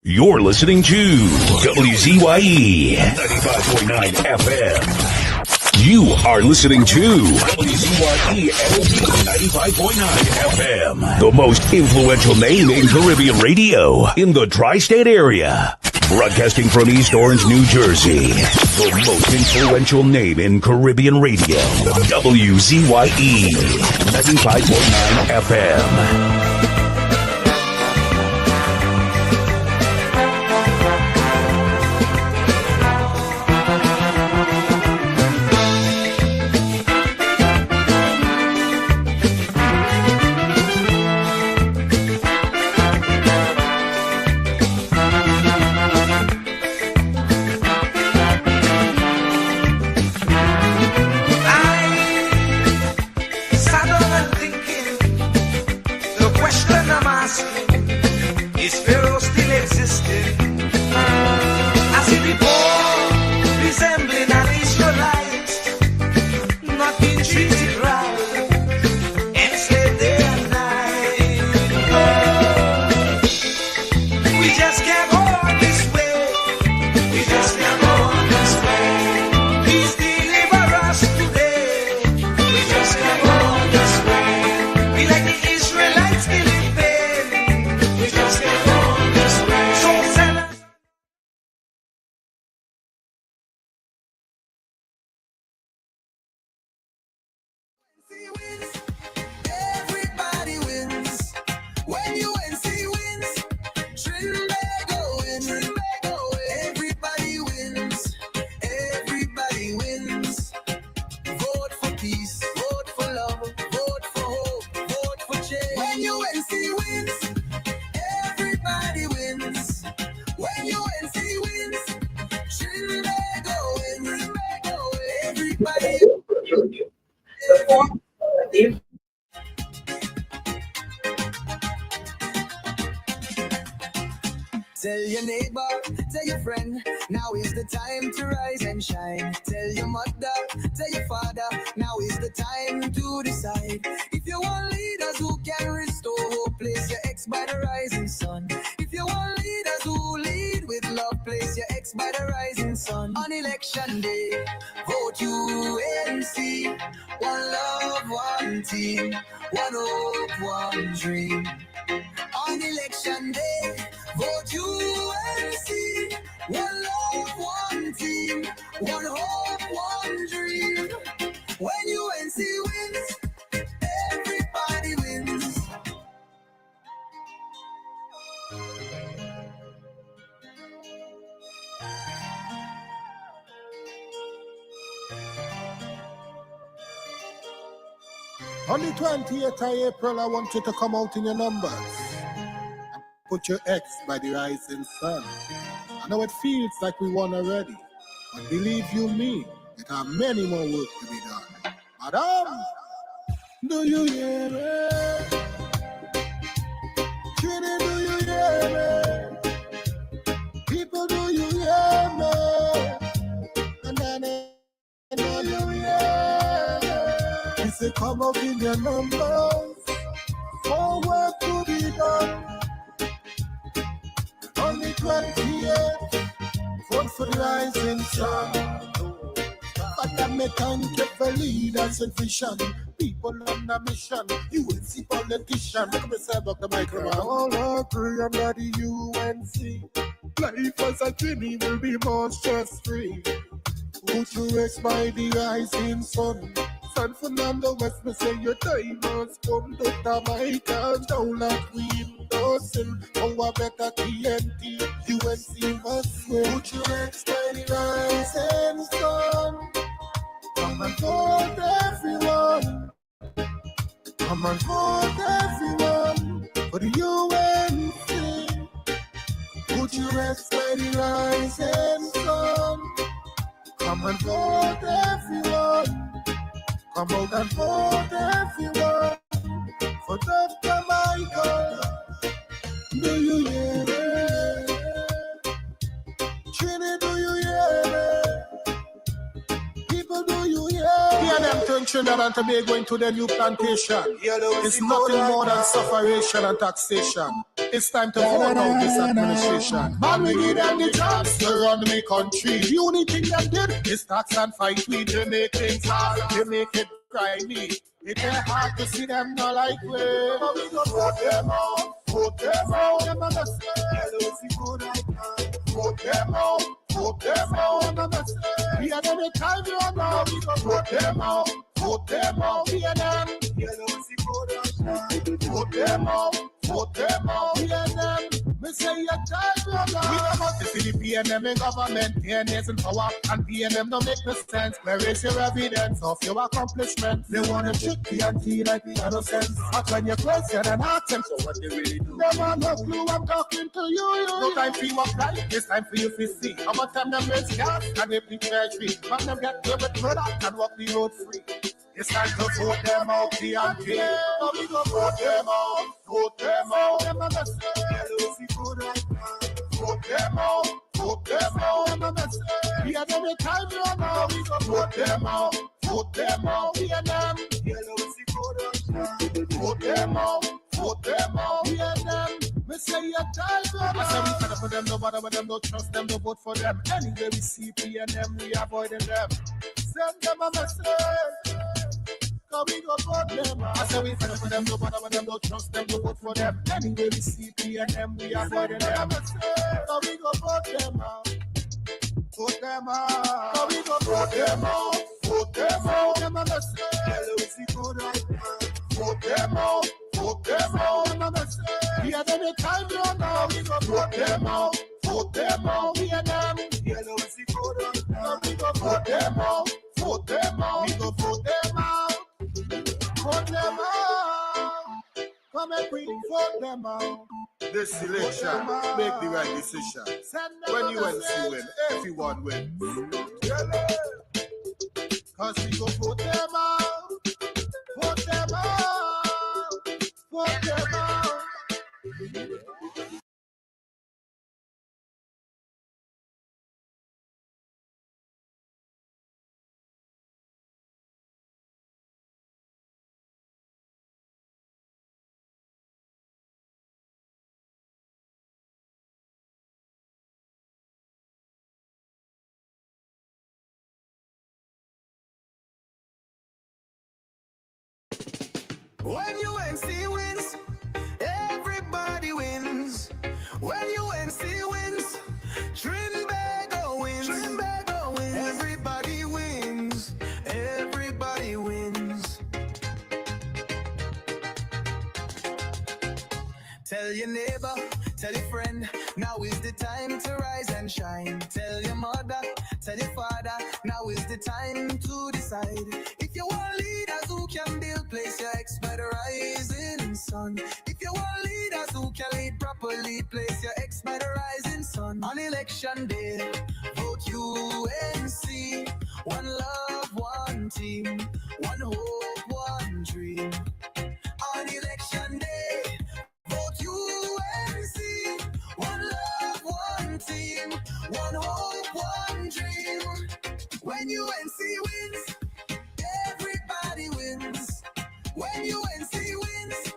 You're listening to WZYE 95.9 FM. You are listening to WZYE 95.9 FM, the most influential name in Caribbean radio in the tri-state area. Broadcasting from East Orange, New Jersey, the most influential name in Caribbean radio, WZYE 95.9 FM. Tell your neighbor, tell your friend, now is the time to rise and shine. Tell your mother, tell your father, now is the time to decide. If you want leaders who can restore hope, place your ex by the rising sun. If you want leaders who lead with love, place your ex by the rising sun. On election day, vote UNC. One love, one team, one hope, one dream. On election day, vote UNC. One love, one team, one hope, one dream. When UNC wins, everybody wins. On the 28th of April, I want you to come out in your numbers and put your X by the rising sun. I know it feels like we won already, but believe you me, there are many more work to be done. Madam, do you hear me? Trini, do you hear me? People, do you hear me? And then, do you hear me? He said, come out in your numbers, more work to be done. On the 28th, vote for the rising sun. But I may thank you for leaders and vision. People on a mission, UNC politician. Look at myself up the microphone. All agree under the UNC. Life as a Trini will be more stress-free. Put your rest by the rising sun. San Fernando West, me say your time has come. Dr. Michael down like we endorsing. Oh, I better TNT, UNC must win. Put your rest by the rising sun. Come and vote everyone. Come and vote everyone for the UNC. Put your rest by the rising sun. Come and vote everyone. Come out and vote everyone for Dr. Michael. Do you hear me? Trini, do you hear me? People, do you hear me? Hear them turn Trinidad and Tobago into their new plantation. It's nothing more than sufferation and taxation. It's time to vote out this administration. Man, we give them the chance to run the country. The only thing them did is tax and fight we. They make things hard, they make it grimy. It ain't hard to see them not like we. But we go vote them out, vote them out. Them on the say, vote them out, vote them out. Them on the say, we are the time you are now. We go vote them out, vote them out. We are them. Vote them out, vote them out. We are them. Me say your time you are now. We don't want to see the PNM in government. PNS in power and PNM don't make no sense. Where is your evidence of your accomplishment? They want to shoot Janti like the other sense. But when you question and ask them, so what they really do? They want no clue, I'm talking to you. No time for you apply, it's time for you to see. How much time them raise gas and they prepare tree. But them get away with murder and walk the road free. It's time to vote them out, the Yankee. Now we go vote them out, vote them out. Them on the say, vote them out, vote them out. Them on the say, we are the time you are now. We go vote them out, vote them out. We are them. Vote them out, vote them out. We are them. Me say your time you are now. I say we can't for them, no bother with them, no trust them, no vote for them. Anyway we see PNM, we avoiding them. Send them a message. Cause we go vote them out. I say we fight for them, no bother with them, no trust them, no vote for them. Anyway we see PNM, we avoiding them. Cause we go vote them out. Vote them out. Cause we go vote them out. Vote them out. Them on the say, vote them out. Vote them out. Them on the say, we are the time you now. We go vote them out. Vote them out. We are them. We go vote them out. Vote them out. We go vote them out. Vote them out. Come and bring vote them out. This election, make the right decision. When UNC win, everyone wins. Cause we go vote them out. Vote them out. Vote them out. When UNC wins, everybody wins. When UNC wins, Trinbago wins. Trinbago wins. Everybody wins. Everybody wins. Tell your neighbor, tell your friend, now is the time to rise and shine. Tell your mother, tell your father, now is the time to decide. If you want leaders who can build, place your ex by the rising sun. If you want leaders who can lead properly, place your ex by the rising sun. On election day, vote UNC. One love, one team, one hope, one dream. On election day, vote UNC. One love, one team, one hope, one dream. When UNC wins, everybody wins. When UNC wins,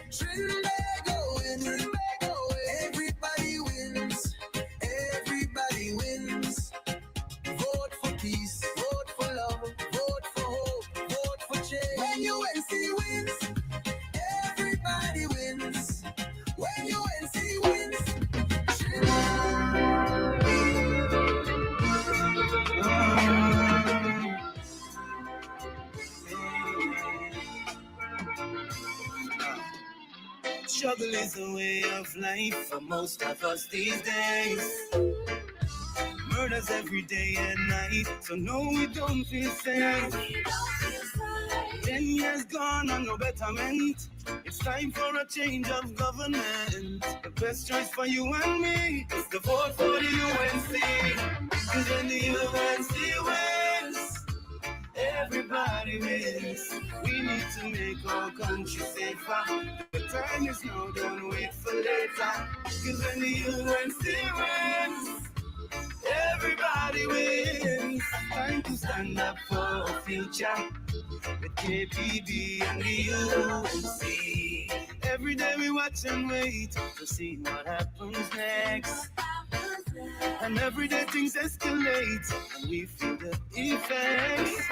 Trinbago wins. Trinbago wins. Everybody wins. Everybody wins. Vote for peace. Vote for love. Vote for hope. Vote for change. When UNC wins, everybody wins. When UNC wins, Struggle is a way of life for most of us these days. Murders every day and night, so no, we don't feel safe. 10 years gone and no betterment. It's time for a change of government. The best choice for you and me is to vote for the UNC. Cause when the UNC wins, everybody wins. We need to make our country safer. The time is now, don't wait for later. Cause when the UNC wins, everybody wins. Time to stand up for a future with KPB and the UNC. Every day we watch and wait to see what happens next. And every day things escalate and we feel the effects.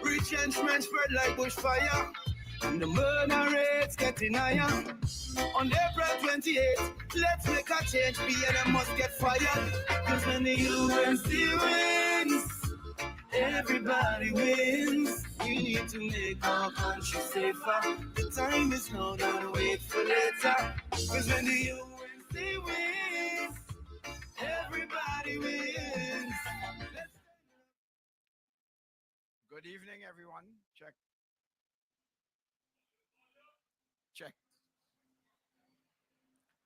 Retrenchment spread like bushfire and the murder rates getting higher. On April 28th, let's make a change. PM must get fired. Cause when the UNC wins, everybody wins. We need to make our country safer. The time is now, don't wait for later. Cause when the UNC wins, everybody wins. Good evening, everyone. Check. Check.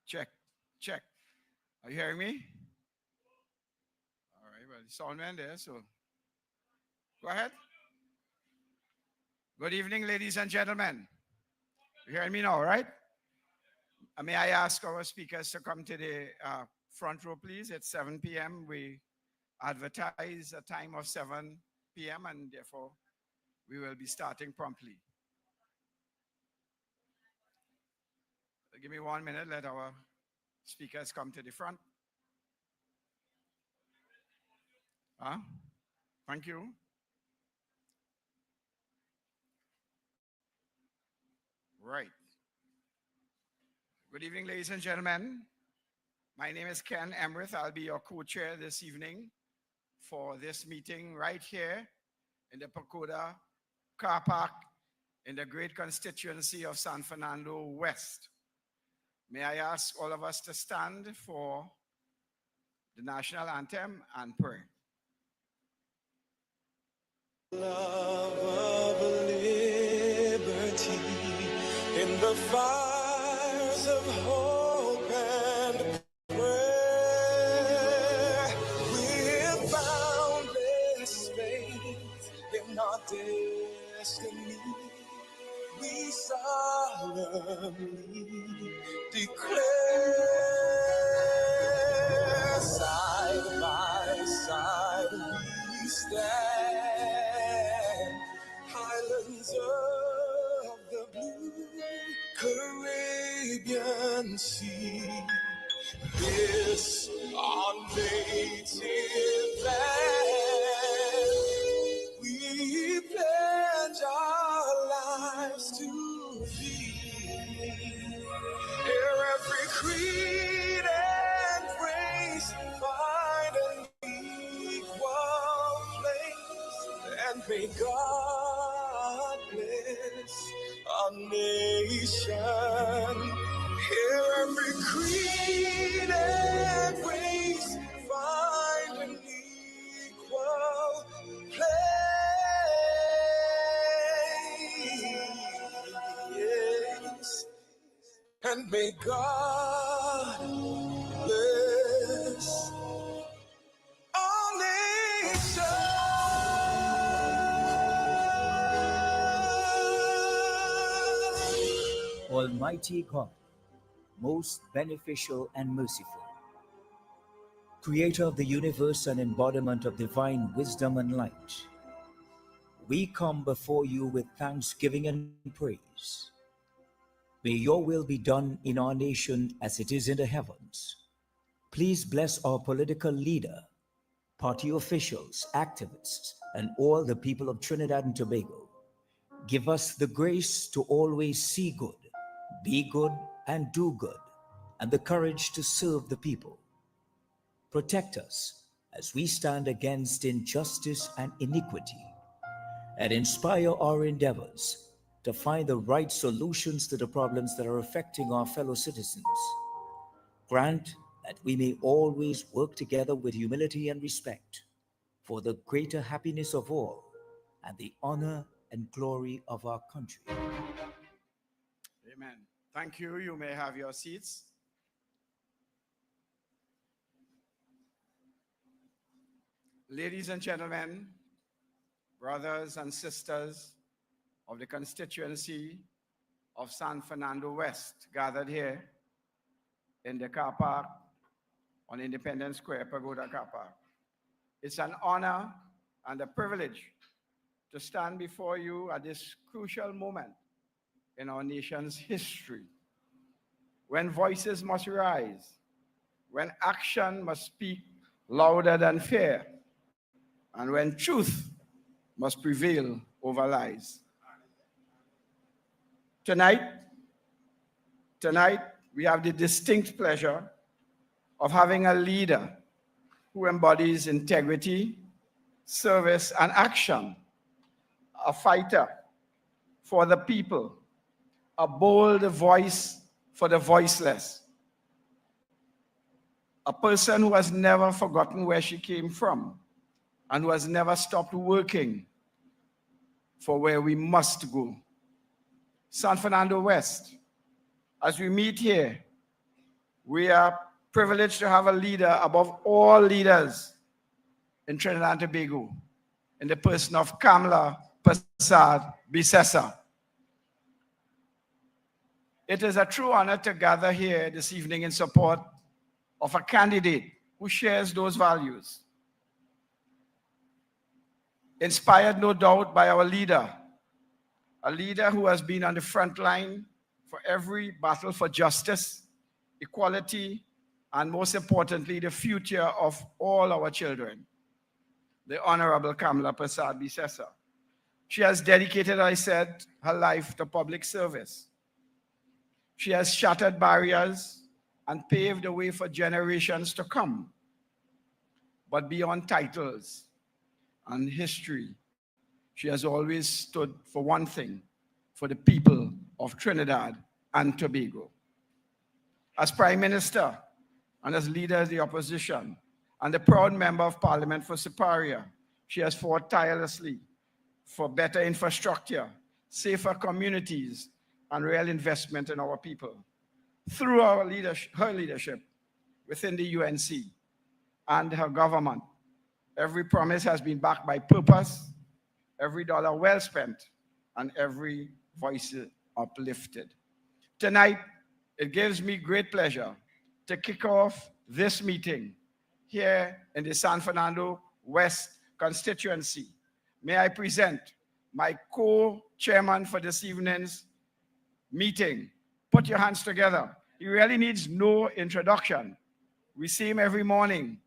Check. Check. Are you hearing me? All right, well, the sound man there, so go ahead. Good evening, ladies and gentlemen. You hearing me now, right? May I ask our speakers to come to the front row, please? It's 7 p.m. We advertise a time of 7 p.m. and therefore we will be starting promptly. Give me 1 minute, let our speakers come to the front. Thank you. Right. Good evening, ladies and gentlemen. My name is Ken Emrith. I'll be your co-chair this evening for this meeting right here in the Pagoda car park in the great constituency of San Fernando West. May I ask all of us to stand for the national anthem and pray. Love of liberty in the fires of hope and prayer. We're boundless faith in our destiny. We solemnly declare, side by side we stand, islands of the blue Caribbean Sea. This our native land, we pledge our lives to thee. Here every creed and race find an equal place, and may God bless our nation. Here every creed and race find an equal place, and may God bless our nation. Almighty God, most beneficial and merciful, Creator of the universe and embodiment of divine wisdom and light, we come before you with thanksgiving and praise. May your will be done in our nation as it is in the heavens. Please bless our political leader, party officials, activists, and all the people of Trinidad and Tobago. Give us the grace to always see good, be good, and do good, and the courage to serve the people. Protect us as we stand against injustice and iniquity, and inspire our endeavors to find the right solutions to the problems that are affecting our fellow citizens. Grant that we may always work together with humility and respect for the greater happiness of all and the honor and glory of our country. Amen. Thank you. You may have your seats. Ladies and gentlemen, brothers and sisters of the constituency of San Fernando West, gathered here in the car park on Independence Square, Pagoda Car Park. It's an honor and a privilege to stand before you at this crucial moment in our nation's history, when voices must rise, when action must speak louder than fear, and when truth must prevail over lies. Tonight, we have the distinct pleasure of having a leader who embodies integrity, service, and action, a fighter for the people, a bold voice for the voiceless, a person who has never forgotten where she came from and who has never stopped working for where we must go. San Fernando West, as we meet here, we are privileged to have a leader above all leaders in Trinidad and Tobago, in the person of Kamla Persad Bisesa. It is a true honor to gather here this evening in support of a candidate who shares those values. Inspired, no doubt, by our leader, a leader who has been on the front line for every battle for justice, equality, and most importantly, the future of all our children, the Honorable Kamla Persad Bisesa. She has dedicated, I said, her life to public service. She has shattered barriers and paved the way for generations to come. But beyond titles and history, she has always stood for one thing, for the people of Trinidad and Tobago. As Prime Minister and as leader of the opposition and the proud member of Parliament for Siparia, she has fought tirelessly for better infrastructure, safer communities, and real investment in our people. Through her leadership within the UNC and her government, every promise has been backed by purpose, every dollar well spent, and every voice uplifted. Tonight, it gives me great pleasure to kick off this meeting here in the San Fernando West constituency. May I present my co-chairman for this evening's meeting. Put your hands together. He really needs no introduction. We see him every morning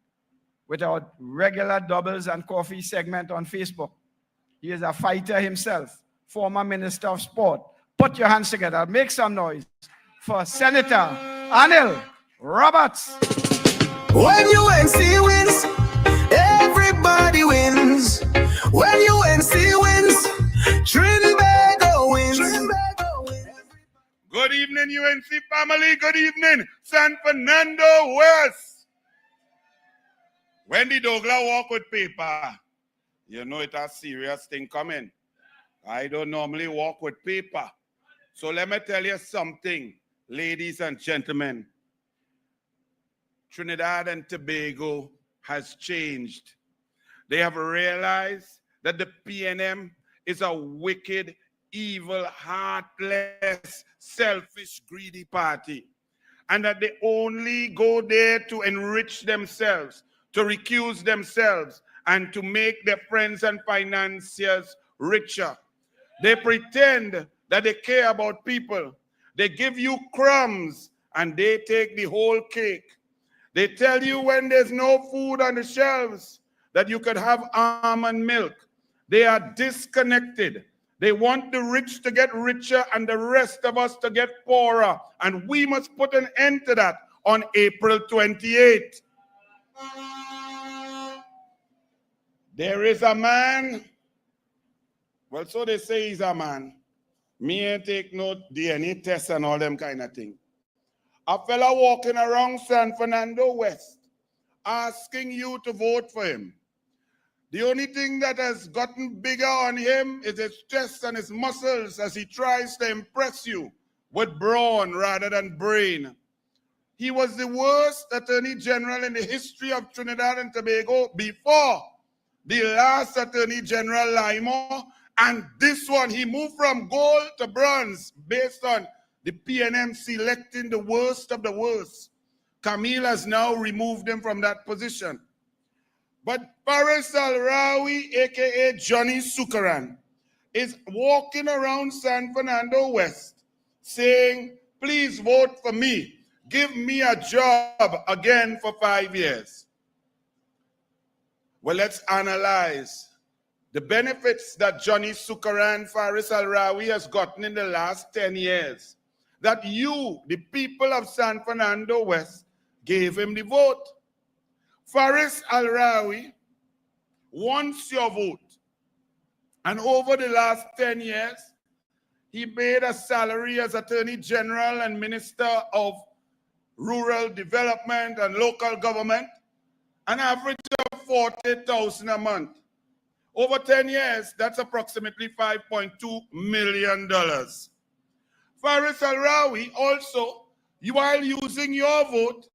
with our regular doubles and coffee segment on Facebook. He is a fighter himself, former Minister of Sport. Put your hands together. Make some noise for Senator Annel Roberts. When UNC wins, everybody wins. When UNC wins, Trinbago wins. Good evening, UNC family. Good evening, San Fernando West. When the Douglas walk with paper, you know it's a serious thing coming. I don't normally walk with paper. So let me tell you something, ladies and gentlemen. Trinidad and Tobago has changed. They have realized that the PNM is a wicked, evil, heartless, selfish, greedy party. And that they only go there to enrich themselves, to recuse themselves, and to make their friends and financiers richer. They pretend that they care about people. They give you crumbs and they take the whole cake. They tell you when there's no food on the shelves that you could have almond milk. They are disconnected. They want the rich to get richer and the rest of us to get poorer. And we must put an end to that on April 28th. There is a man, well, so they say he's a man. Me ain't take no DNA test and all them kind of thing. A fella walking around San Fernando West asking you to vote for him. The only thing that has gotten bigger on him is his chest and his muscles as he tries to impress you with brawn rather than brain. He was the worst Attorney General in the history of Trinidad and Tobago before the last Attorney General Limo, and this one, he moved from gold to bronze based on the PNM selecting the worst of the worst. Camille has now removed him from that position. But Paris Al-Rawi, aka Johnny Sukaran, is walking around San Fernando West saying, please vote for me. Give me a job again for 5 years. Well, let's analyze the benefits that Johnny Sukaran Faris Al-Rawi has gotten in the last 10 years. That you, the people of San Fernando West, gave him the vote. Faris Al-Rawi wants your vote. And over the last 10 years, he made a salary as Attorney General and Minister of Rural Development and Local Government, an average of $40,000 a month. Over 10 years, that's approximately $5.2 million. Faris Al-Rawi also, while using your vote,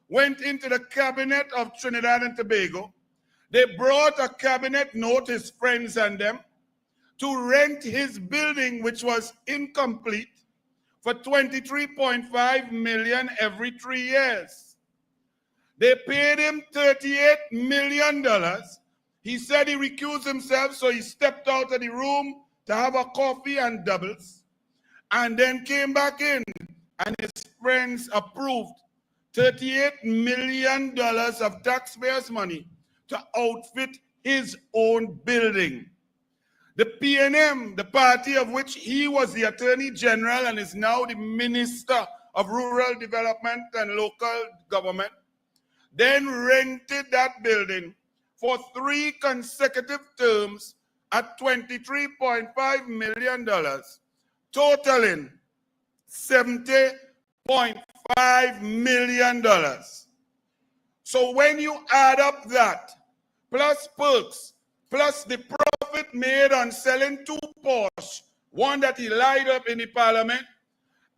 went into the cabinet of Trinidad and Tobago. They brought a cabinet note, his friends and them, to rent his building, which was incomplete, for $23.5 million every 3 years. They paid him $38 million. He said he recused himself, so he stepped out of the room to have a coffee and doubles, and then came back in, and his friends approved $38 million of taxpayers' money to outfit his own building. The PNM, the party of which he was the Attorney General and is now the Minister of Rural Development and Local Government, then rented that building for 3 consecutive terms at $23.5 million, totaling $70.5 million. So when you add up that, plus perks, plus the profit made on selling 2 Porsche, one that he lied up in the parliament,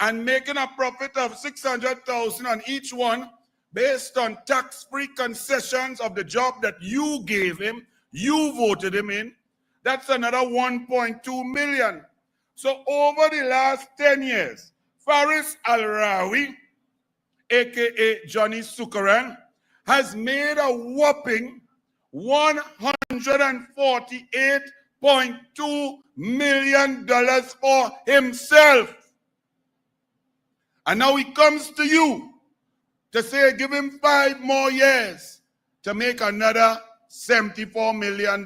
and making a profit of $600,000 on each one based on tax-free concessions of the job that you gave him, you voted him in, that's another $1.2 million. So over the last 10 years, Faris Al-Rawi, aka Johnny Sukaran, has made a whopping $148.2 million for himself. And now he comes to you to say give him 5 more years to make another $74 million.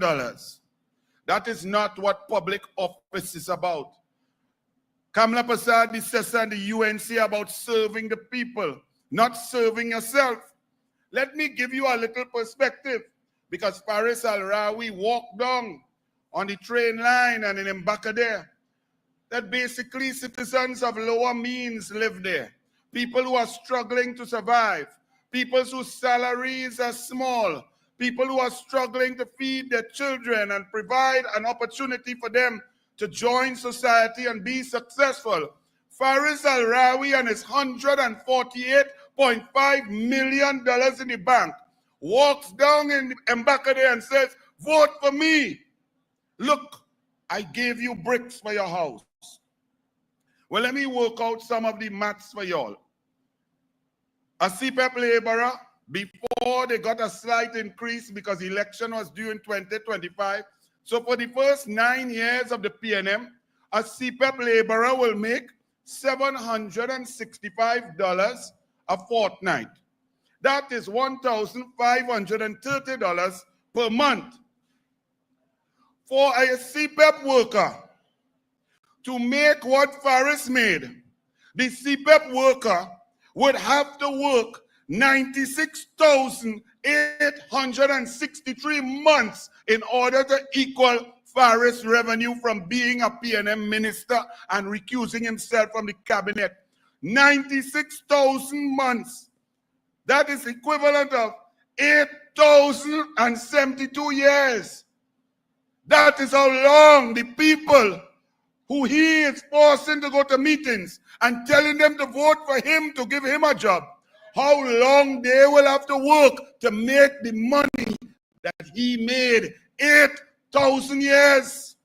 That is not what public office is about. Kamla Prasad, the Sessa and the UNC about serving the people, not serving yourself. Let me give you a little perspective, because Faris Al-Rawi walked down on the train line and in Mbakadere, that basically citizens of lower means live there. People who are struggling to survive, people whose salaries are small, people who are struggling to feed their children and provide an opportunity for them to join society and be successful. Faris Al-Rawi and his $148.5 million in the bank walks down in Mbakadere and says, vote for me. Look, I gave you bricks for your house. Well, let me work out some of the maths for y'all. A CPEP laborer, before they got a slight increase because the election was due in 2025, so for the first 9 years of the PNM, a CPEP laborer will make $765 a fortnight. That is $1,530 per month. For a CPEP worker to make what Faris made, the CPEP worker would have to work 96,863 months in order to equal Faris' revenue from being a PNM minister and recusing himself from the cabinet. 96,000 months. That is equivalent of 8,072 years. That is how long the people who he is forcing to go to meetings and telling them to vote for him to give him a job, how long they will have to work to make the money that he made 8,000 years.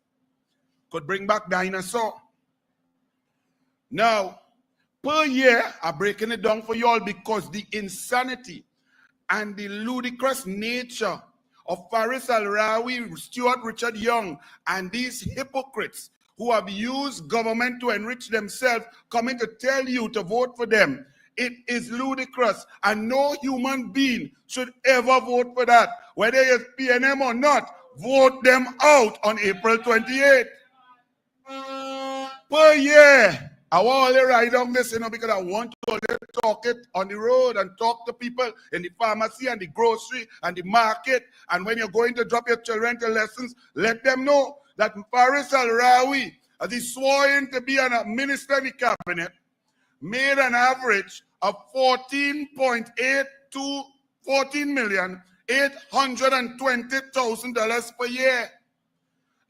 Could bring back dinosaur. Now, per year, I'm breaking it down for you all because the insanity and the ludicrous nature of Faris Al-Rawi, Stuart Richard Young, and these hypocrites who have used government to enrich themselves coming to tell you to vote for them. It is ludicrous, and no human being should ever vote for that. Whether it's PNM or not, vote them out on April 28th. Per year, I want to write down this, because I want to talk it on the road and talk to people in the pharmacy and the grocery and the market. And when you're going to drop your children to lessons, let them know that Faris Al-Rawi, as he swore in to be a minister in the cabinet, made an average of $14,820,000 per year.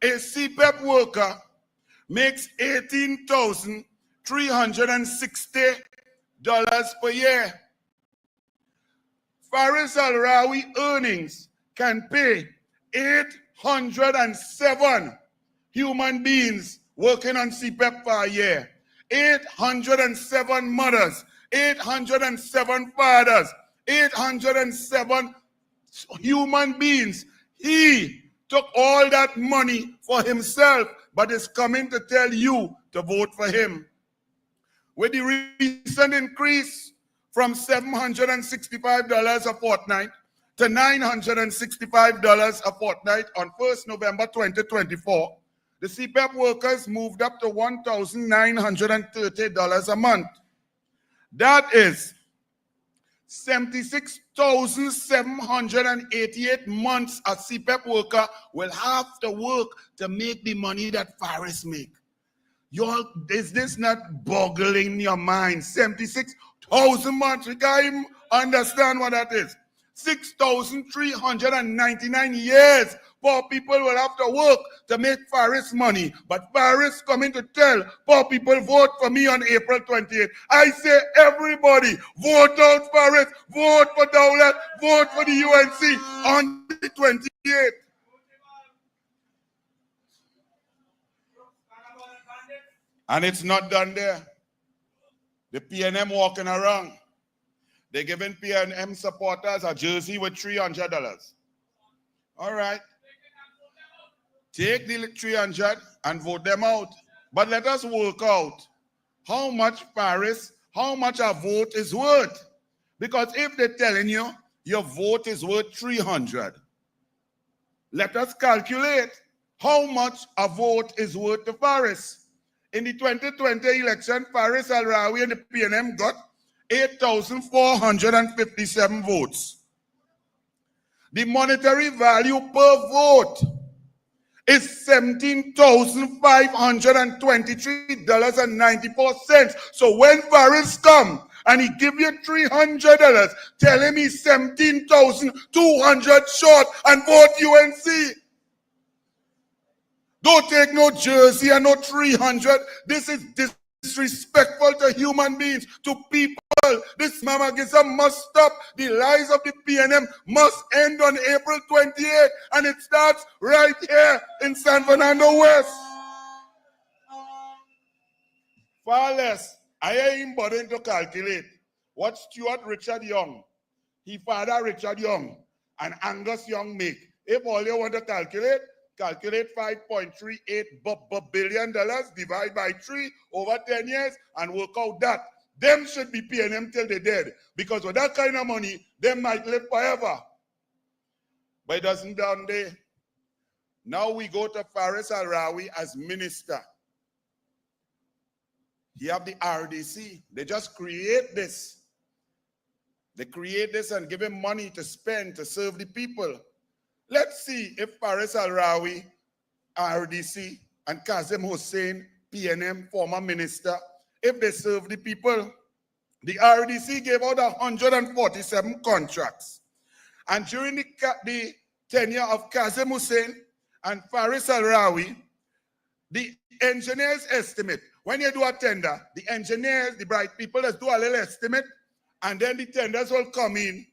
A CPEP worker makes $18,360 per year. Faris Al-Rawi earnings can pay 807 human beings working on CPEP for a year. 807 mothers, 807 fathers, 807 human beings. He took all that money for himself, but is coming to tell you to vote for him. With the recent increase from $765 a fortnight to $965 a fortnight on 1st November 2024, the CPEP workers moved up to $1,930 a month. That is 76,788 months a CPEP worker will have to work to make the money that Faris make. Y'all, is this not boggling your mind? 76,000 months, you can't even understand what that is. 6,399 years poor people will have to work to make Faris money. But Faris coming to tell poor people, vote for me on April 28th. I say, everybody, vote out Faris, vote for Dowat, vote for the UNC on the 28th. And it's not done there. The PNM walking around. They're giving PNM supporters a jersey with $300. All right. Take the 300 and vote them out. But let us work out how much Faris, how much a vote is worth. Because if they're telling you your vote is worth 300, let us calculate how much a vote is worth to Faris. In the 2020 election, Faris Al-Rawi and the PNM got 8,457 votes. The monetary value per vote is $17,523.94. So when Faris come and he give you $300, tell him he's 17,200 short and vote UNC. Don't take no jersey and no 300. This is disrespectful to human beings, to people. This mamagism must stop. The lies of the PNM must end on April 28th. And it starts right here in San Fernando West. Far less, I ain't bothering to calculate what Stuart Richard Young, his father Richard Young, and Angus Young make. If all you want to calculate $5.38 billion, divide by 3 over 10 years, and work out that. Them should be PNM till they're dead. Because with that kind of money, they might live forever. But it doesn't down there. Now we go to Faris Al-Rawi as minister. He have the RDC. They just create this. They create this and give him money to spend to serve the people. Let's see if Faris Al-Rawi, RDC, and Kazim Hussain, PNM, former minister, if they serve the people. The RDC gave out 147 contracts. And during the tenure of Kazim Hussain and Faris Al-Rawi, the engineers estimate, when you do a tender, the engineers, the bright people, let's do a little estimate, and then the tenders will come in,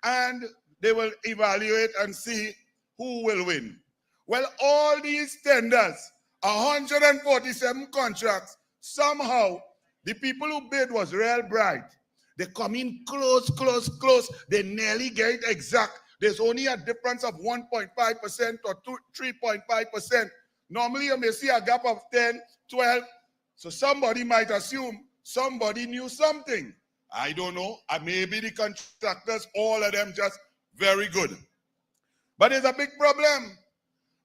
and they will evaluate and see who will win. Well, all these tenders, 147 contracts, somehow the people who bid was real bright. They come in close. They nearly get it exact. There's only a difference of 1.5% or 3.5% Normally you may see a gap of 10, 12. So somebody might assume somebody knew something. I don't know. Maybe the contractors, all of them just very good. But there's a big problem.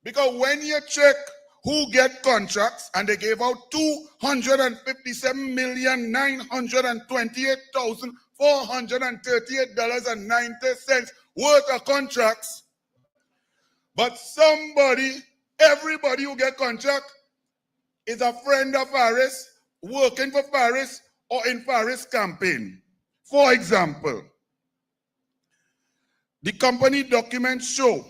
Because when you check who get contracts, and they gave out $257,928,438.90 worth of contracts. But everybody who get contract is a friend of Faris, working for Faris, or in Faris campaign. For example, the company documents show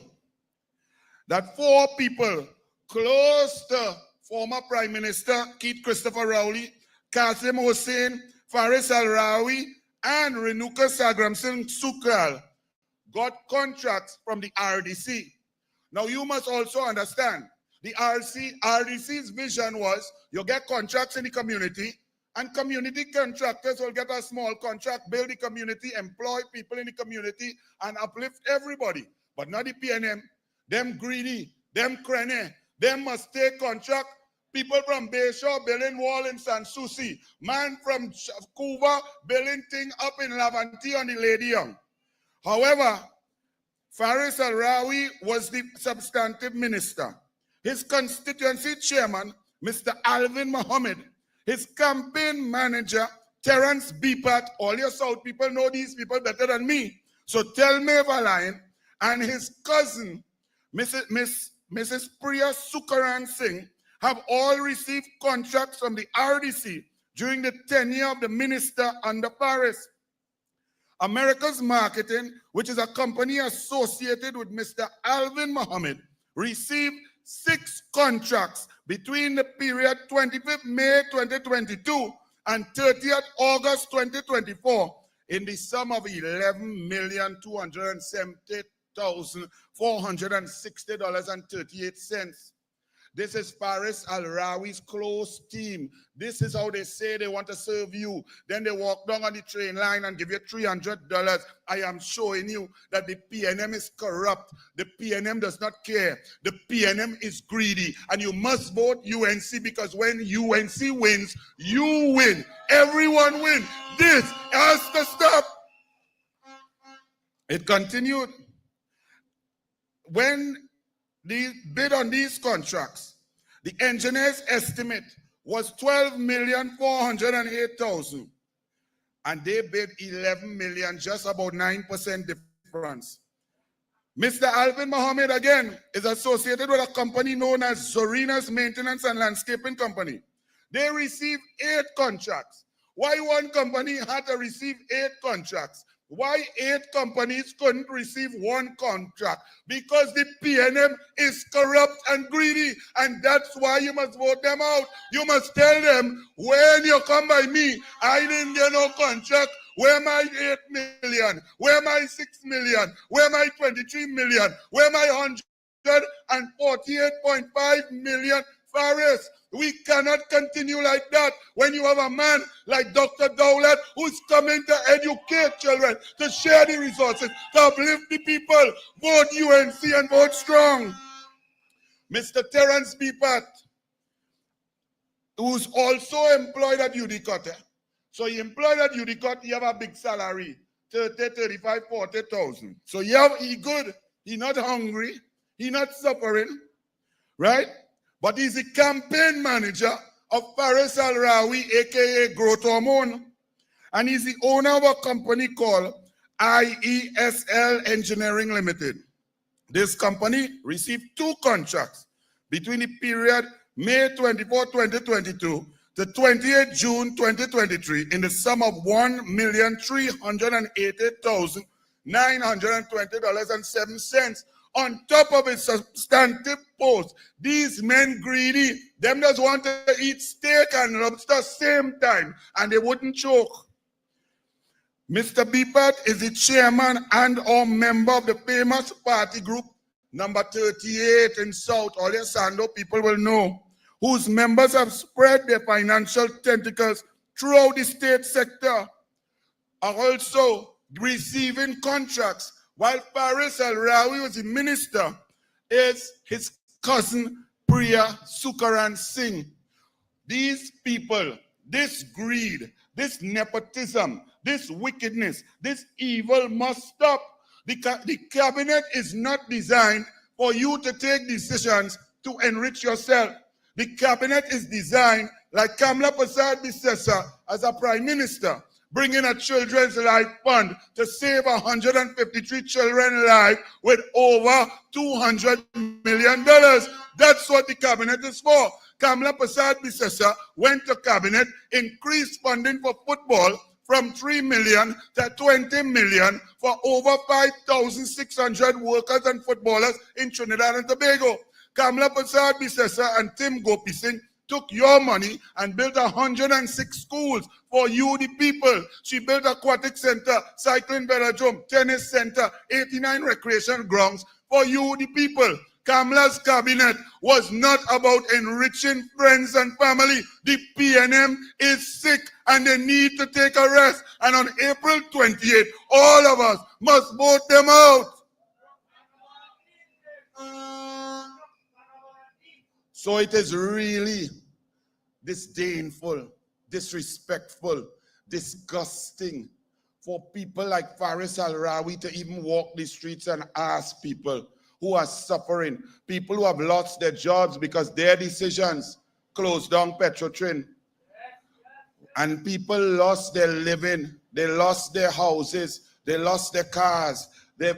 that 4 people close to former Prime Minister Keith Christopher Rowley, Qasim Hussain, Faris Al-Rawi, and Renuka Sagram Singh Sukral got contracts from the RDC. Now you must also understand, the RDC's vision was you get contracts in the community, and community contractors will get a small contract, build the community, employ people in the community, and uplift everybody. But not the PNM. Them greedy, them cranny, them must take contract. People from Bayshore building wall in Sanssouci. Man from Cuba building thing up in Lavanti on the Lady Young. However, Faris Al-Rawi was the substantive minister. His constituency chairman, Mr. Alvin Mohammed, his campaign manager, Terence Bipat, all your South people know these people better than me. So tell me if I'm lying, and his cousin, Mrs. Priya Sukaran Singh, have all received contracts from the RDC during the tenure of the minister under Faris. America's Marketing, which is a company associated with Mr. Alvin Mohammed, received 6 contracts between the period 25th May 2022 and 30th August 2024 in the sum of $11,270,460.38. This is Faris Al-Rawi's close team. This is how they say they want to serve you. Then they walk down on the train line and give you $300. I am showing you that the PNM is corrupt. The PNM does not care. The PNM is greedy. And you must vote UNC, because when UNC wins, you win. Everyone wins. This has to stop. It continued. When the bid on these contracts, the engineer's estimate was $12,408,000, and they bid $11 million, just about 9% difference. Mr. Alvin Mohammed, again, is associated with a company known as Zorina's Maintenance and Landscaping Company. They received 8 contracts. Why one company had to receive 8 contracts? Why 8 companies couldn't receive 1 contract? Because the PNM is corrupt and greedy, and that's why you must vote them out. You must tell them, when you come by me, I didn't get no contract. Where my 8 million? Where my 6 million? Where my 23 million? Where my 148.5 million? Faris, we cannot continue like that when you have a man like Dr. Dowat who's coming to educate children, to share the resources, to uplift the people. Vote UNC and vote strong. Mr. Terence Bipat, who's also employed at Udicott. So he employed at Udicott, he have a big salary, 30, 35, 40,000. So he good. He not hungry. He not suffering. Right? But he's the campaign manager of Faris Al-Rawi, a.k.a. Growth Hormone. And he's the owner of a company called IESL Engineering Limited. This company received 2 contracts between the period May 24, 2022 to 28 June 2023 in the sum of $1,388,920.07. On top of a substantive post. These men greedy. Them just want to eat steak and lobster same time, and they wouldn't choke. Mr. Bipat is the chairman and or member of the famous party group number 38 in South. All your SANDO people will know, whose members have spread their financial tentacles throughout the state sector, are also receiving contracts. While Faris Al-Rawi was the minister, is his cousin Priya, Sukar and Singh. These people, this greed, this nepotism, this wickedness, this evil must stop. The cabinet is not designed for you to take decisions to enrich yourself. The cabinet is designed, like Kamla Prasad Bisesa as a prime minister, bringing a children's life fund to save 153 children's lives with over $200 million. That's what the cabinet is for. Kamla Prasad Bisesa went to cabinet, increased funding for football from 3 million to 20 million for over 5,600 workers and footballers in Trinidad and Tobago. Kamla Prasad Bisesa and Tim Gopi Singh took your money and built 106 schools for you, the people. She built aquatic center, cycling velodrome, tennis center, 89 recreation grounds for you, the people. Kamla's cabinet was not about enriching friends and family. The PNM is sick and they need to take a rest. And on April 28th, all of us must vote them out. So it is really disdainful, disrespectful, disgusting for people like Faris Al-Rawi to even walk the streets and ask people who are suffering, people who have lost their jobs because their decisions closed down Petrotrin. And people lost their living, they lost their houses, they lost their cars.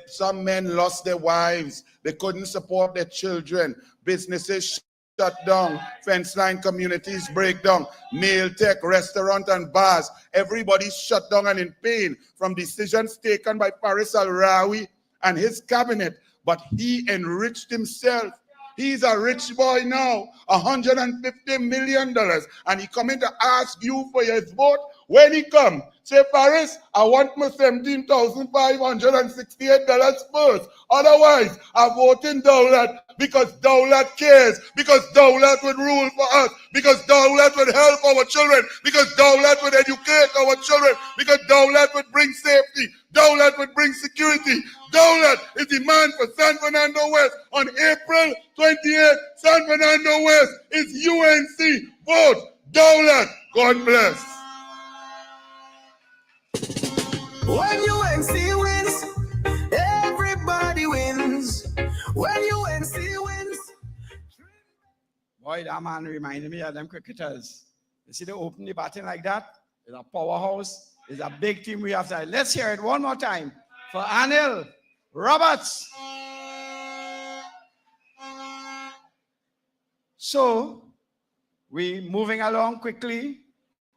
Some men lost their wives, they couldn't support their children, businesses shut down, fence line communities break down, nail tech, restaurant and bars, everybody's shut down and in pain from decisions taken by Faris Al-Rawi and his cabinet. But he enriched himself. He's a rich boy now, $150 million. And he coming to ask you for his vote. When he come, say, Faris, I want my $17,568 first. Otherwise, I vote in Dowat because Dowat cares, because Dowat would rule for us, because Dowat would help our children, because Dowat would educate our children, because Dowat would bring safety, Dowat would bring security. Dowat is the man for San Fernando West. On April 28th, San Fernando West is UNC. Vote Dowat. God bless. When UNC wins, everybody wins. When UNC wins. Boy, that man reminded me of them cricketers. You see, they open the batting like that. It's a powerhouse. It's a big team we have to. Let's hear it one more time for Annel Roberts. So, we moving along quickly.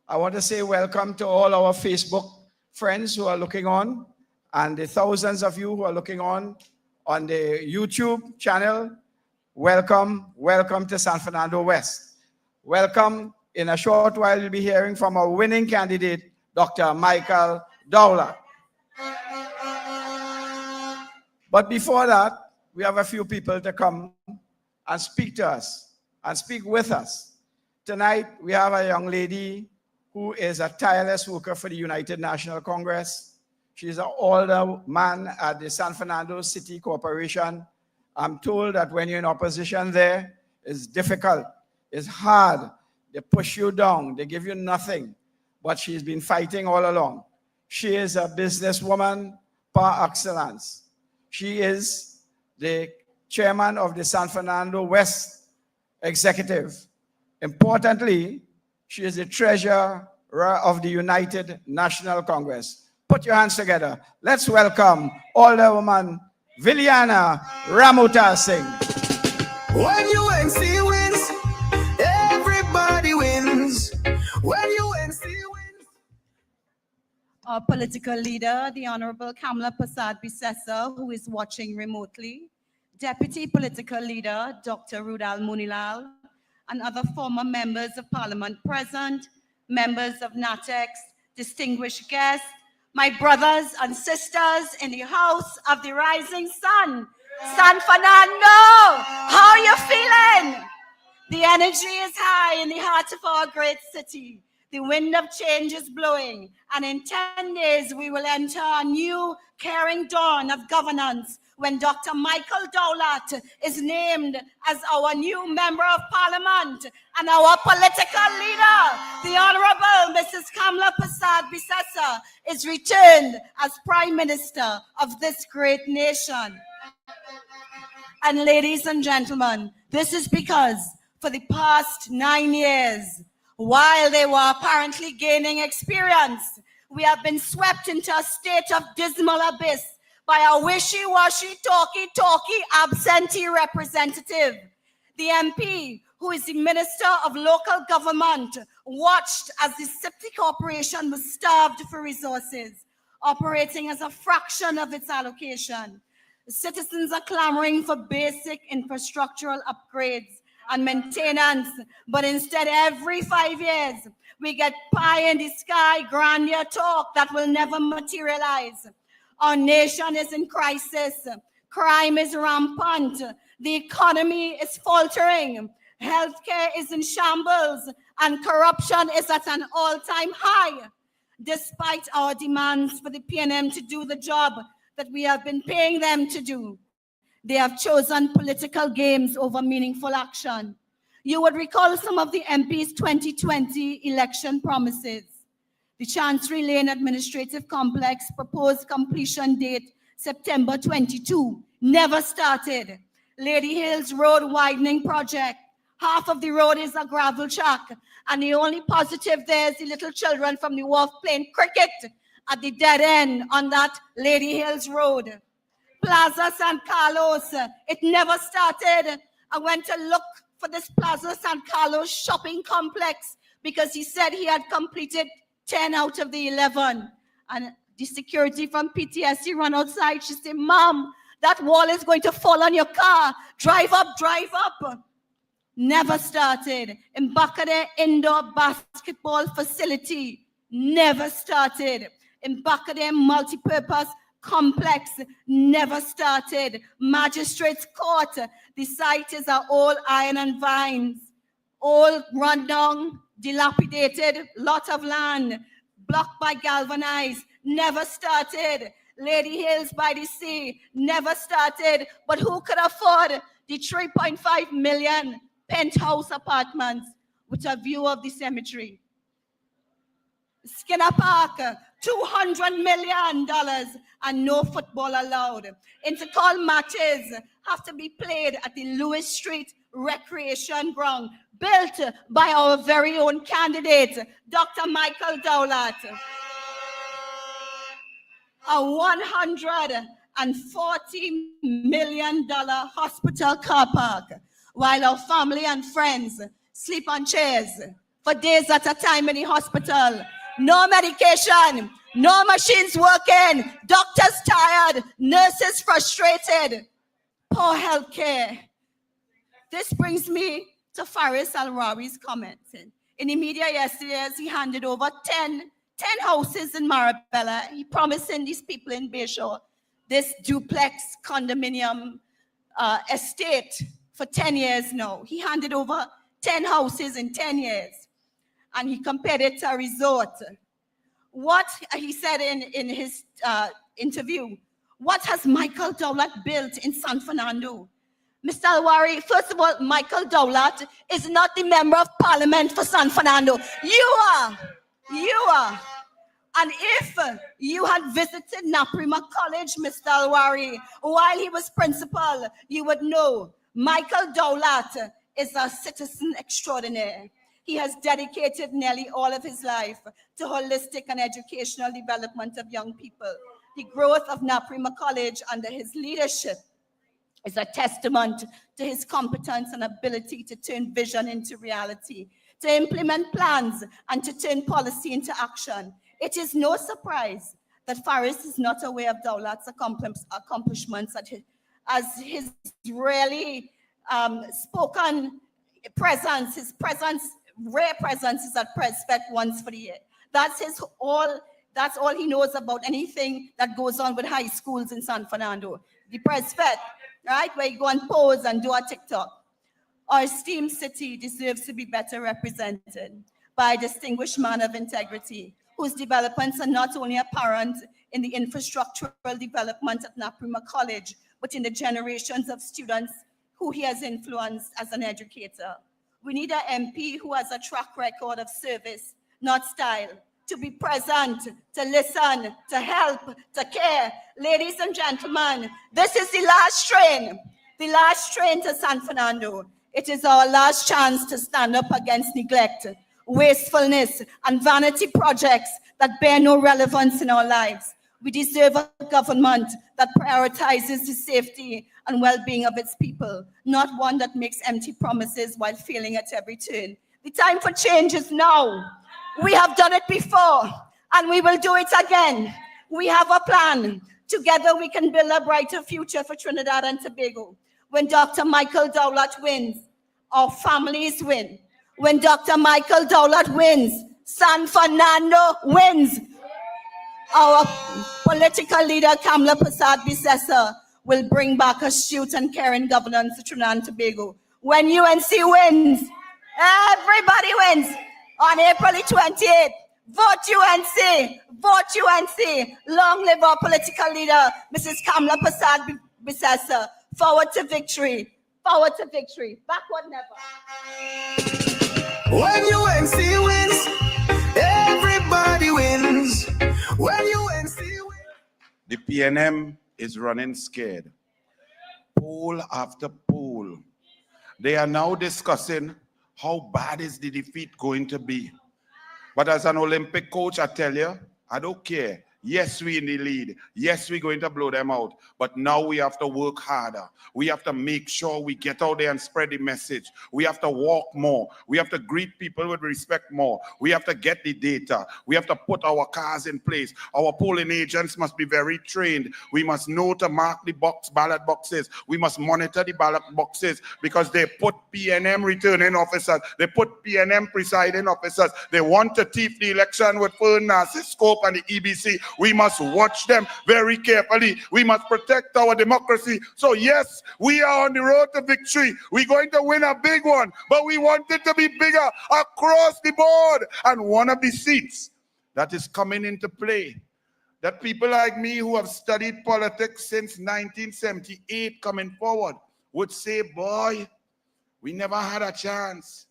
I want to say welcome to all our Facebook friends who are looking on, and the thousands of you who are looking on the YouTube channel. Welcome, welcome to San Fernando West. Welcome. In a short while, you'll be hearing from our winning candidate, Dr. Michael Dowat. But before that, we have a few people to come and speak to us and speak with us. Tonight, we have a young lady who is a tireless worker for the United National Congress. She's an older man at the San Fernando City Corporation. I'm told that when you're in opposition there, it's difficult, it's hard. They push you down, they give you nothing. But she's been fighting all along. She is a businesswoman par excellence. She is the chairman of the San Fernando West Executive. Importantly, she is the treasurer of the United National Congress. Put your hands together. Let's welcome older woman Villana Ramut Singh. When UNC wins, everybody wins. When UNC wins. Our political leader, the Honorable Kamla Prasad Bisesa, who is watching remotely, Deputy Political Leader, Dr. Rudal Munilal, and other former members of Parliament present, members of NATEX, distinguished guests, my brothers and sisters in the house of the rising sun, San Fernando, how are you feeling? The energy is high in the heart of our great city. The wind of change is blowing, and in 10 days we will enter a new caring dawn of governance when Dr. Michael Dowat is named as our new Member of Parliament and our political leader, the Honorable Mrs. Kamla Persad-Bissessar, is returned as Prime Minister of this great nation. And ladies and gentlemen, this is because for the past 9 years, while they were apparently gaining experience, we have been swept into a state of dismal abyss by a wishy-washy, talky, absentee representative. The MP, who is the Minister of Local Government, watched as the City Corporation was starved for resources, operating as a fraction of its allocation. Citizens are clamoring for basic infrastructural upgrades and maintenance, but instead every 5 years, we get pie in the sky grandeur talk that will never materialize. Our nation is in crisis. Crime is rampant. The economy is faltering. Healthcare is in shambles, and corruption is at an all-time high. Despite our demands for the PNM to do the job that we have been paying them to do, they have chosen political games over meaningful action. You would recall some of the MP's 2020 election promises. The Chancery Lane Administrative Complex proposed completion date September 22, never started. Lady Hills Road widening project, half of the road is a gravel track, and the only positive there is the little children from the wharf playing cricket at the dead end on that Lady Hills Road. Plaza San Carlos, it never started. I went to look for this Plaza San Carlos shopping complex because he said he had completed 10 out of the 11. And the security from PTSD ran outside. She said, "Mom, that wall is going to fall on your car. Drive up, drive up." Never started. Mbakade Indoor Basketball Facility, never started. Mbakade Multipurpose Complex, never started. Magistrates Court, the site is all iron and vines, all run down, dilapidated, lot of land, blocked by galvanized, never started. Lady Hills by the Sea, never started. But who could afford the 3.5 million penthouse apartments with a view of the cemetery? Skinner Park, $200 million and no football allowed. Intercall matches have to be played at the Lewis Street Recreation Ground, built by our very own candidate, Dr. Michael Dowat. A $140 million hospital car park, while our family and friends sleep on chairs for days at a time in the hospital. No medication, no machines working, doctors tired, nurses frustrated, poor health care. This brings me to Faris Al-Rawi's comments. In the media yesterday, as he handed over 10 houses in Marabella, he promising these people in Bayshore this duplex condominium estate for 10 years now. He handed over 10 houses in 10 years. And he compared it to a resort. What he said in his interview, what has Michael Dowat built in San Fernando? Mr. Alwari, first of all, Michael Dowat is not the Member of Parliament for San Fernando. You are. And if you had visited Naprima College, Mr. Alwari, while he was principal, you would know Michael Dowat is a citizen extraordinaire. He has dedicated nearly all of his life to holistic and educational development of young people. The growth of Naprima College under his leadership is a testament to his competence and ability to turn vision into reality, to implement plans and to turn policy into action. It is no surprise that Faris is not aware of Dowlat's accomplishments as his really spoken presence, his presence, rare presence is at Presfet once for the year. That's all he knows about anything that goes on with high schools in San Fernando. The Presfet, right, where you go and pose and do a TikTok. Our esteemed city deserves to be better represented. by a distinguished man of integrity, whose developments are not only apparent in the infrastructural development at Naprima College, but in the generations of students who he has influenced as an educator. We need an MP who has a track record of service, not style, to be present, to listen, to help, to care. Ladies and gentlemen, this is the last train to San Fernando. It is our last chance to stand up against neglect, wastefulness, and vanity projects that bear no relevance in our lives. We deserve a government that prioritizes the safety and well-being of its people, not one that makes empty promises while failing at every turn. The time for change is now. We have done it before, and we will do it again. We have a plan. Together we can build a brighter future for Trinidad and Tobago. When Dr. Michael Dowat wins, our families win. When Dr. Michael Dowat wins, San Fernando wins. Our political leader, Kamla Persad-Bissessar, will bring back astute and caring governance to Trinidad and Tobago. When UNC wins, everybody wins. On April 28th, vote UNC, vote UNC. Long live our political leader, Mrs. Kamla Persad-Bissessar. Forward to victory, forward to victory. Backward never. When UNC wins, everybody wins. When UNC wins. The PNM is running scared. Poll after poll. They are now discussing how bad is the defeat going to be. But as an Olympic coach, I tell you, I don't care. Yes, we're in the lead. Yes, we're going to blow them out. But now we have to work harder. We have to make sure we get out there and spread the message. We have to walk more. We have to greet people with respect more. We have to get the data. We have to put our cars in place. Our polling agents must be very trained. We must know to mark the ballot boxes. We must monitor the ballot boxes because they put PNM returning officers. They put PNM presiding officers. They want to thief the election with Fernandez, Scope, and the EBC. We must watch them very carefully. We must protect our democracy. So yes, we are on the road to victory. We're going to win a big one, but we want it to be bigger across the board. And one of the seats that is coming into play, that people like me who have studied politics since 1978 coming forward would say, boy, we never had a chance.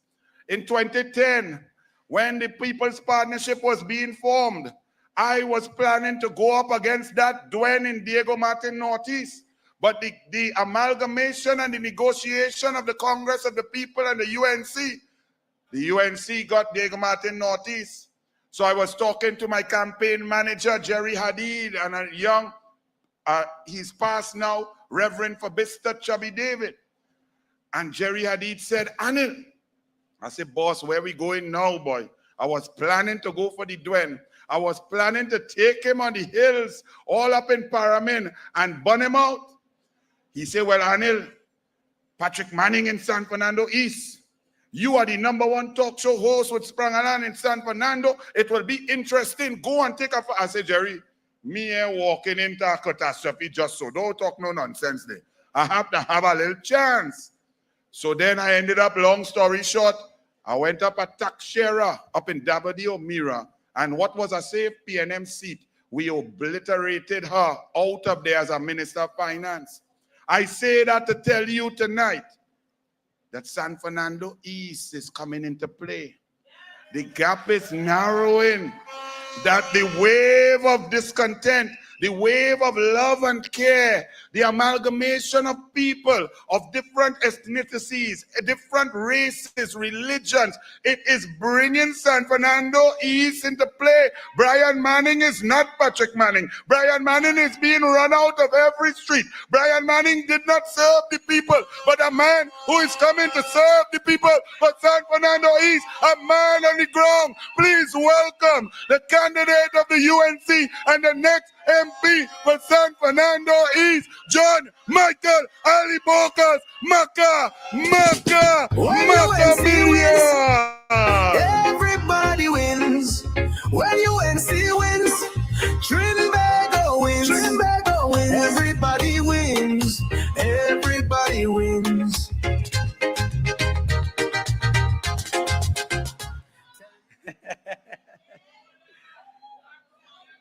In 2010, when the People's Partnership was being formed, I was planning to go up against that Dwayne in Diego Martin Northeast. But the amalgamation and the negotiation of the Congress of the People and the UNC got Diego Martin Northeast. So I was talking to my campaign manager, Jerry Hadid, and a young, he's passed now, Reverend Fabista Chubby David. And Jerry Hadid said, Annel. I said, boss, where we going now, boy? I was planning to go for the Dwayne. I was planning to take him on the hills, all up in Paramin, and burn him out. He said, well, Annel, Patrick Manning in San Fernando East. You are the #1 talk show host with Sprangalan in San Fernando. It will be interesting. Go and take a... I said, Jerry, me ain't walking into a catastrophe just so. Don't talk no nonsense there. I have to have a little chance. So then I ended up, long story short, I went up at tax sharer up in Dabadeo Mira. And what was a safe PNM seat? We obliterated her out of there as a Minister of Finance. I say that to tell you tonight that San Fernando East is coming into play. The gap is narrowing. That the wave of discontent, the wave of love and care, the amalgamation of people of different ethnicities, different races, religions, it is bringing San Fernando East into play. Brian Manning is not Patrick Manning. Brian Manning is being run out of every street. Brian Manning did not serve the people, but a man who is coming to serve the people for San Fernando East, a man on the ground. Please welcome the candidate of the UNC and the next MP for San Fernando East, John Michael Alipas Maka Media. Everybody wins. When UNC wins, Trinidad wins. Trinidad wins. Everybody wins. Everybody wins.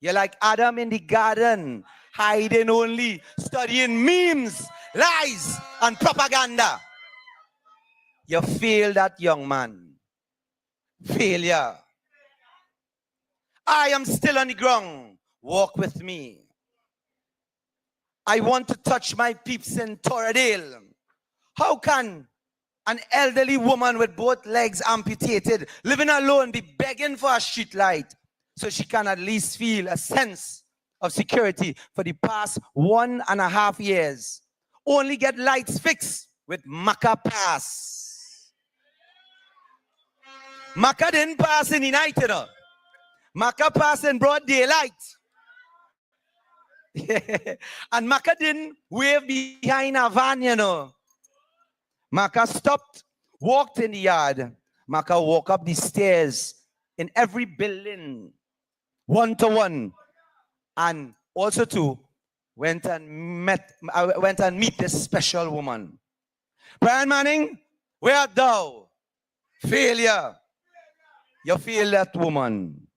You're like Adam in the garden, hiding only, studying memes, lies, and propaganda. You fail that young man. Failure. I am still on the ground. Walk with me. I want to touch my peeps in Torradale. How can an elderly woman with both legs amputated, living alone, be begging for a street light so she can at least feel a sense of security for the past 1.5 years? Only get lights fixed with Maca pass. Maca didn't pass in the night, you know. Maca passed in broad daylight. And Maca didn't wave behind a van, you know. Maca stopped, walked in the yard. Maca walked up the stairs in every building, one to one. And also too, went and meet this special woman. Brian Manning, where art thou? Failure. You fail that woman.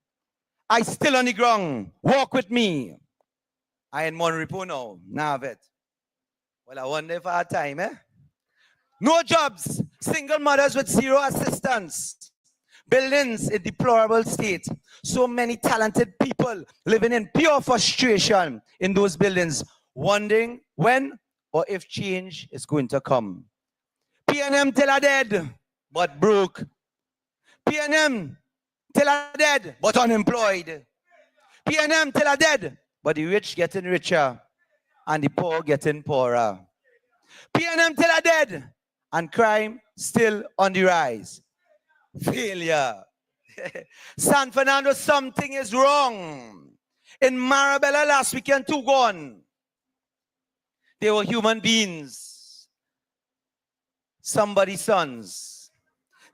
I still on the ground. Walk with me. I in Monrepo now. Navet. Well, I wonder if I had time, eh? No jobs. Single mothers with zero assistance. Buildings in deplorable state. So many talented people living in pure frustration in those buildings, wondering when or if change is going to come. PNM till are dead, but broke. PNM till are dead, but unemployed. PNM till are dead, but the rich getting richer and the poor getting poorer. PNM till are dead, and crime still on the rise. Failure. San Fernando, something is wrong. In Marabella last weekend, 2 gone. They were human beings. Somebody's sons.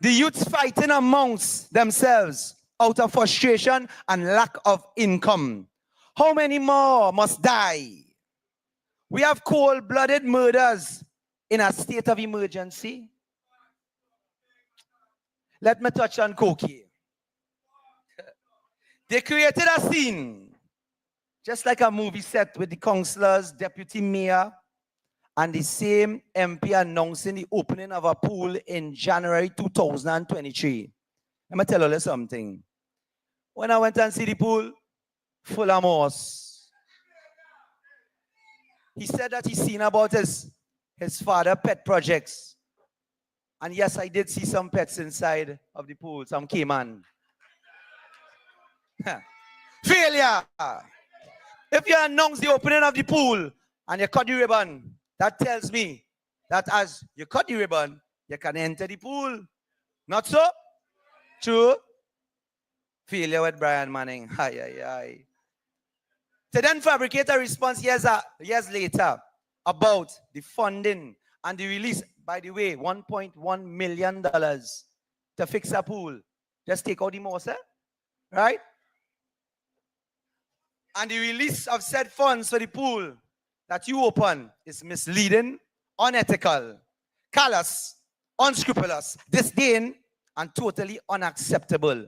The youths fighting amongst themselves out of frustration and lack of income. How many more must die? We have cold-blooded murders in a state of emergency. Let me touch on Koki. They created a scene, just like a movie set with the councillors, deputy mayor, and the same MP announcing the opening of a pool in January 2023. Let me tell you something. When I went and see the pool, full of moss. He said that he's seen about his father pet projects. And yes, I did see some pets inside of the pool, some caiman. Failure. If you announce the opening of the pool and you cut the ribbon, that tells me that as you cut the ribbon, you can enter the pool. Not so? True? Failure with Brian Manning. Aye, aye, aye. To then fabricate a response years later about the funding and the release. By the way, $1.1 million to fix a pool. Just take out the moss, eh? Right? And the release of said funds for the pool that you open is misleading, unethical, callous, unscrupulous, disdain, and totally unacceptable.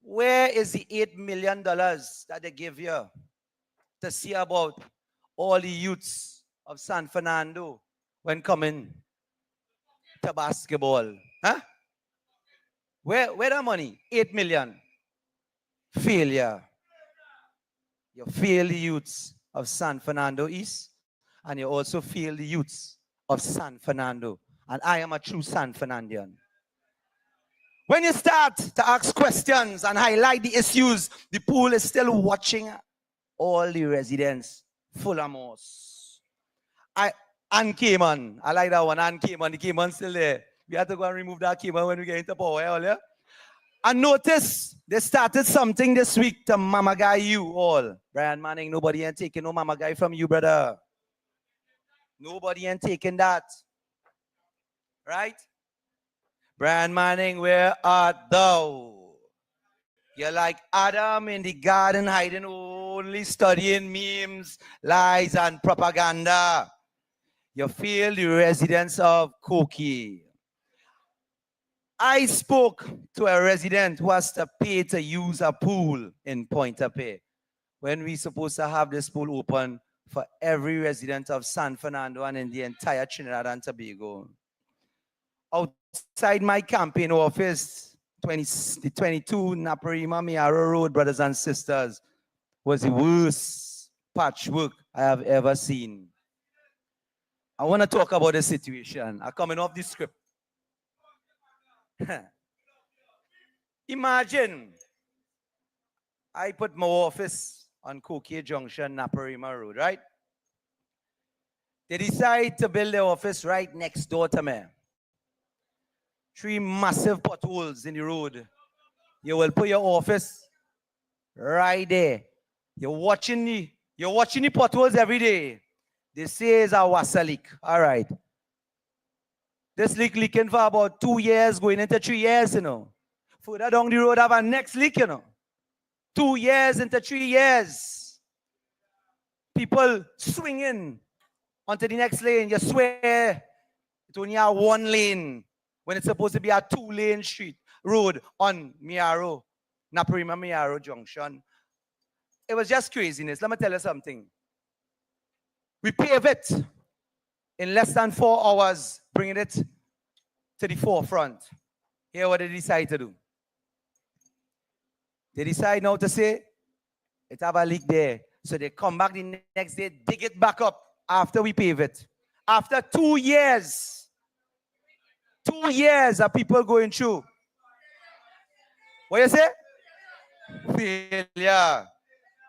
Where is the $8 million that they give you to see about all the youths of San Fernando when coming to basketball? Huh? Where the money? 8 million. Failure. You fail the youths of San Fernando East, and you also fail the youths of San Fernando. And I am a true San Fernandian. When you start to ask questions and highlight the issues, the pool is still watching all the residents full of moss. And Cayman. I like that one. And Cayman. The Cayman still there. We have to go and remove that Cayman when we get into power earlier. And notice, they started something this week to mama guy you all. Brian Manning, nobody ain't taking no mama guy from you, brother. Nobody ain't taking that. Right? Brian Manning, where art thou? You're like Adam in the garden, hiding only, studying memes, lies, and propaganda. You fail the residents of Koki. I spoke to a resident who has to pay to use a pool in Point-a-Pay when we supposed to have this pool open for every resident of San Fernando and in the entire Trinidad and Tobago. Outside my campaign office, the 22 Naparima Miaro Road, brothers and sisters, was the worst patchwork I have ever seen. I want to talk about the situation. I'm coming off the script. Imagine I put my office on Koke Junction, Naparima Road, right? They decide to build their office right next door to me. 3 massive potholes in the road. You will put your office right there. You're watching the potholes every day. They say it's a wassa leak. All right. This leak leaking for about 2 years, going into 3 years, you know. Further down the road, have a next leak, you know. 2 years into 3 years. People swinging onto the next lane. You swear it's only a 1 lane when it's supposed to be a 2-lane street road on Miaro, Naparima Miaro Junction. It was just craziness. Let me tell you something. We pave it in less than 4 hours, bringing it to the forefront. Here what they decide to do. They decide now to say, it have a leak there. So they come back the next day, dig it back up after we pave it. After 2 years, 2 years of people going through. What you say? Failure.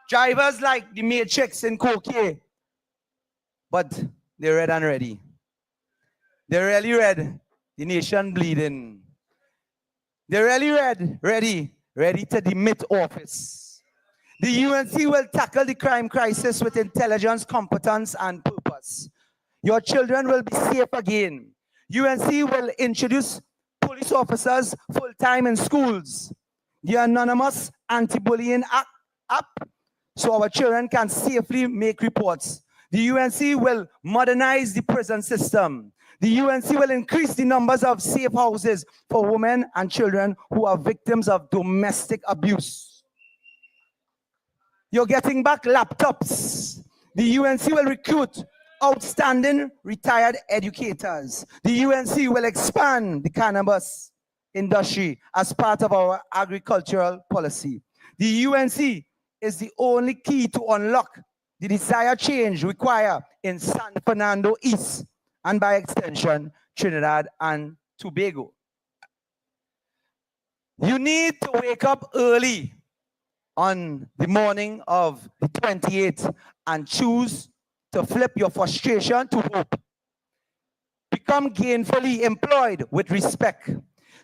Drivers like the Matrix in Koke. But they're red and ready. They're really red. The nation bleeding. They're really ready to demit office. The UNC will tackle the crime crisis with intelligence, competence, and purpose. Your children will be safe again. UNC will introduce police officers full-time in schools. The anonymous anti-bullying app, so our children can safely make reports. The UNC will modernize the prison system. The UNC will increase the numbers of safe houses for women and children who are victims of domestic abuse. You're getting back laptops. The UNC will recruit outstanding retired educators. The UNC will expand the cannabis industry as part of our agricultural policy. The UNC is the only key to unlock the desired change required in San Fernando East and by extension, Trinidad and Tobago. You need to wake up early on the morning of the 28th and choose to flip your frustration to hope. Become gainfully employed with respect.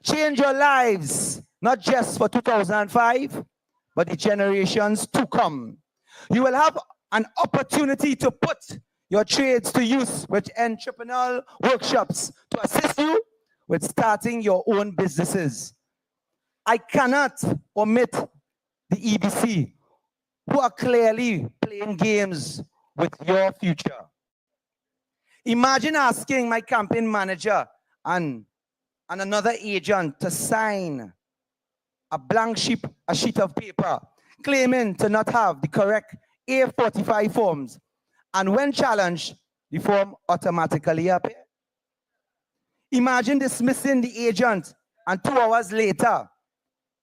Change your lives, not just for 2005, but the generations to come. You will have an opportunity to put your trades to use with entrepreneurial workshops to assist you with starting your own businesses. I cannot omit the EBC, who are clearly playing games with your future. Imagine asking my campaign manager and another agent to sign a blank sheet of paper claiming to not have the correct A45 forms, and when challenged, the form automatically appears. Imagine dismissing the agent and 2 hours later,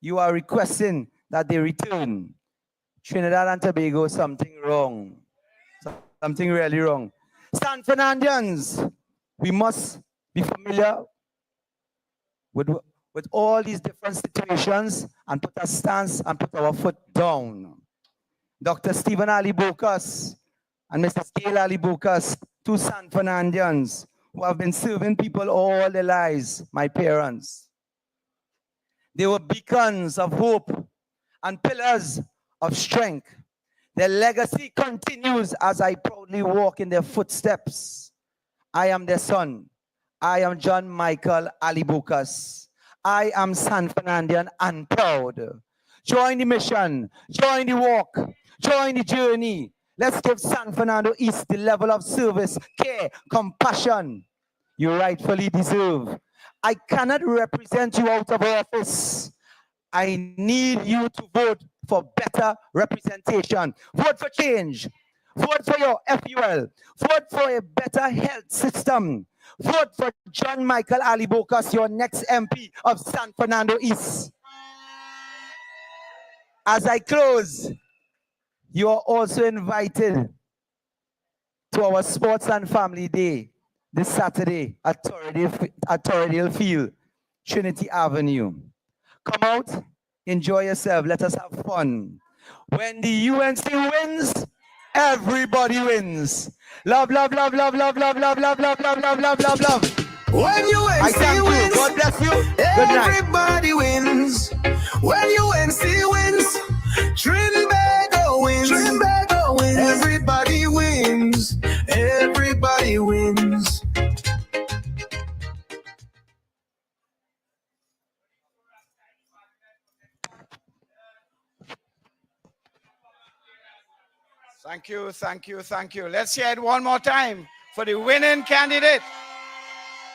you are requesting that they return. Trinidad and Tobago, something wrong. Something really wrong. San Fernandians, we must be familiar with all these different situations and put a stance and put our foot down. Dr. Stephen Ali Bokas and Mr. Scale Ali Bokas, 2 San Fernandians who have been serving people all their lives, my parents. They were beacons of hope and pillars of strength. Their legacy continues as I proudly walk in their footsteps. I am their son. I am John Michael Ali Bokas. I am San Fernandian and proud. Join the mission, join the walk, join the journey. Let's give San Fernando East the level of service, care, compassion you rightfully deserve. I cannot represent you out of office. I need you to vote for better representation. Vote for change. Vote for your FUL. Vote for a better health system. Vote for John Michael Alibokas, your next MP of San Fernando East. As I close, you are also invited to our Sports and Family Day this Saturday at Torridale Field, Trinity Avenue. Come out, enjoy yourself, let us have fun. When the UNC wins, everybody wins. Love, love, love, love, love, love, love, love, love, love, love, love, love, love. When I thank UNC wins, you. God bless you. Good night. everybody wins. When UNC wins, Trinbago wins. Trinbago wins. Everybody wins. Everybody wins. Thank you, thank you, thank you. Let's hear it one more time for the winning candidate,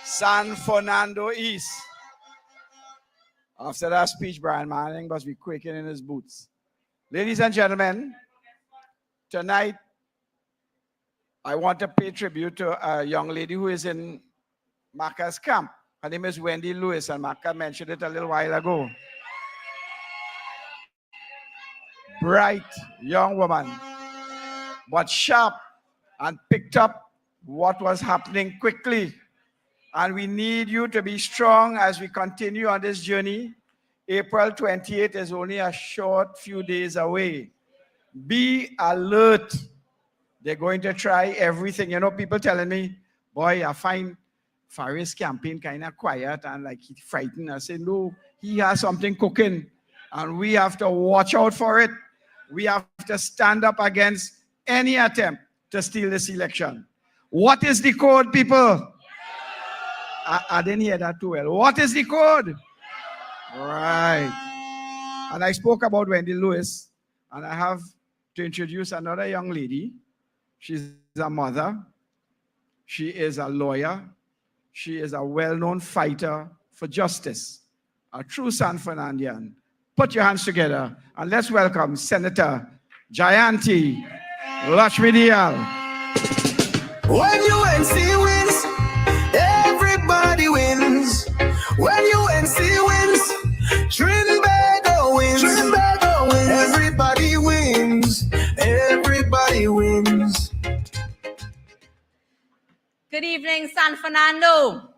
San Fernando East. After that speech, Brian Manning must be quaking in his boots. Ladies and gentlemen, tonight I want to pay tribute to a young lady who is in Macca's camp. Her name is Wendy Lewis, and Macca mentioned it a little while ago. Bright young woman, but sharp, and picked up what was happening quickly. And we need you to be strong as we continue on this journey. April 28th is only a short few days away. Be alert. They're going to try everything. You know, people telling me, boy, I find Faris' campaign kind of quiet and like he's frightened. I say, no, he has something cooking and we have to watch out for it. We have to stand up against any attempt to steal this election. What is the code, people? I didn't hear that too well. What is the code? Right. And I spoke about Wendy Lewis, and I have to introduce another young lady. She's a mother. She is a lawyer. She is a well-known fighter for justice, a true San Fernandian. Put your hands together, and let's welcome Senator Janti Lash. When UNC wins, everybody wins. When UNC wins, Trinbago wins. Trinbago wins. Everybody wins. Everybody wins. Good evening, San Fernando.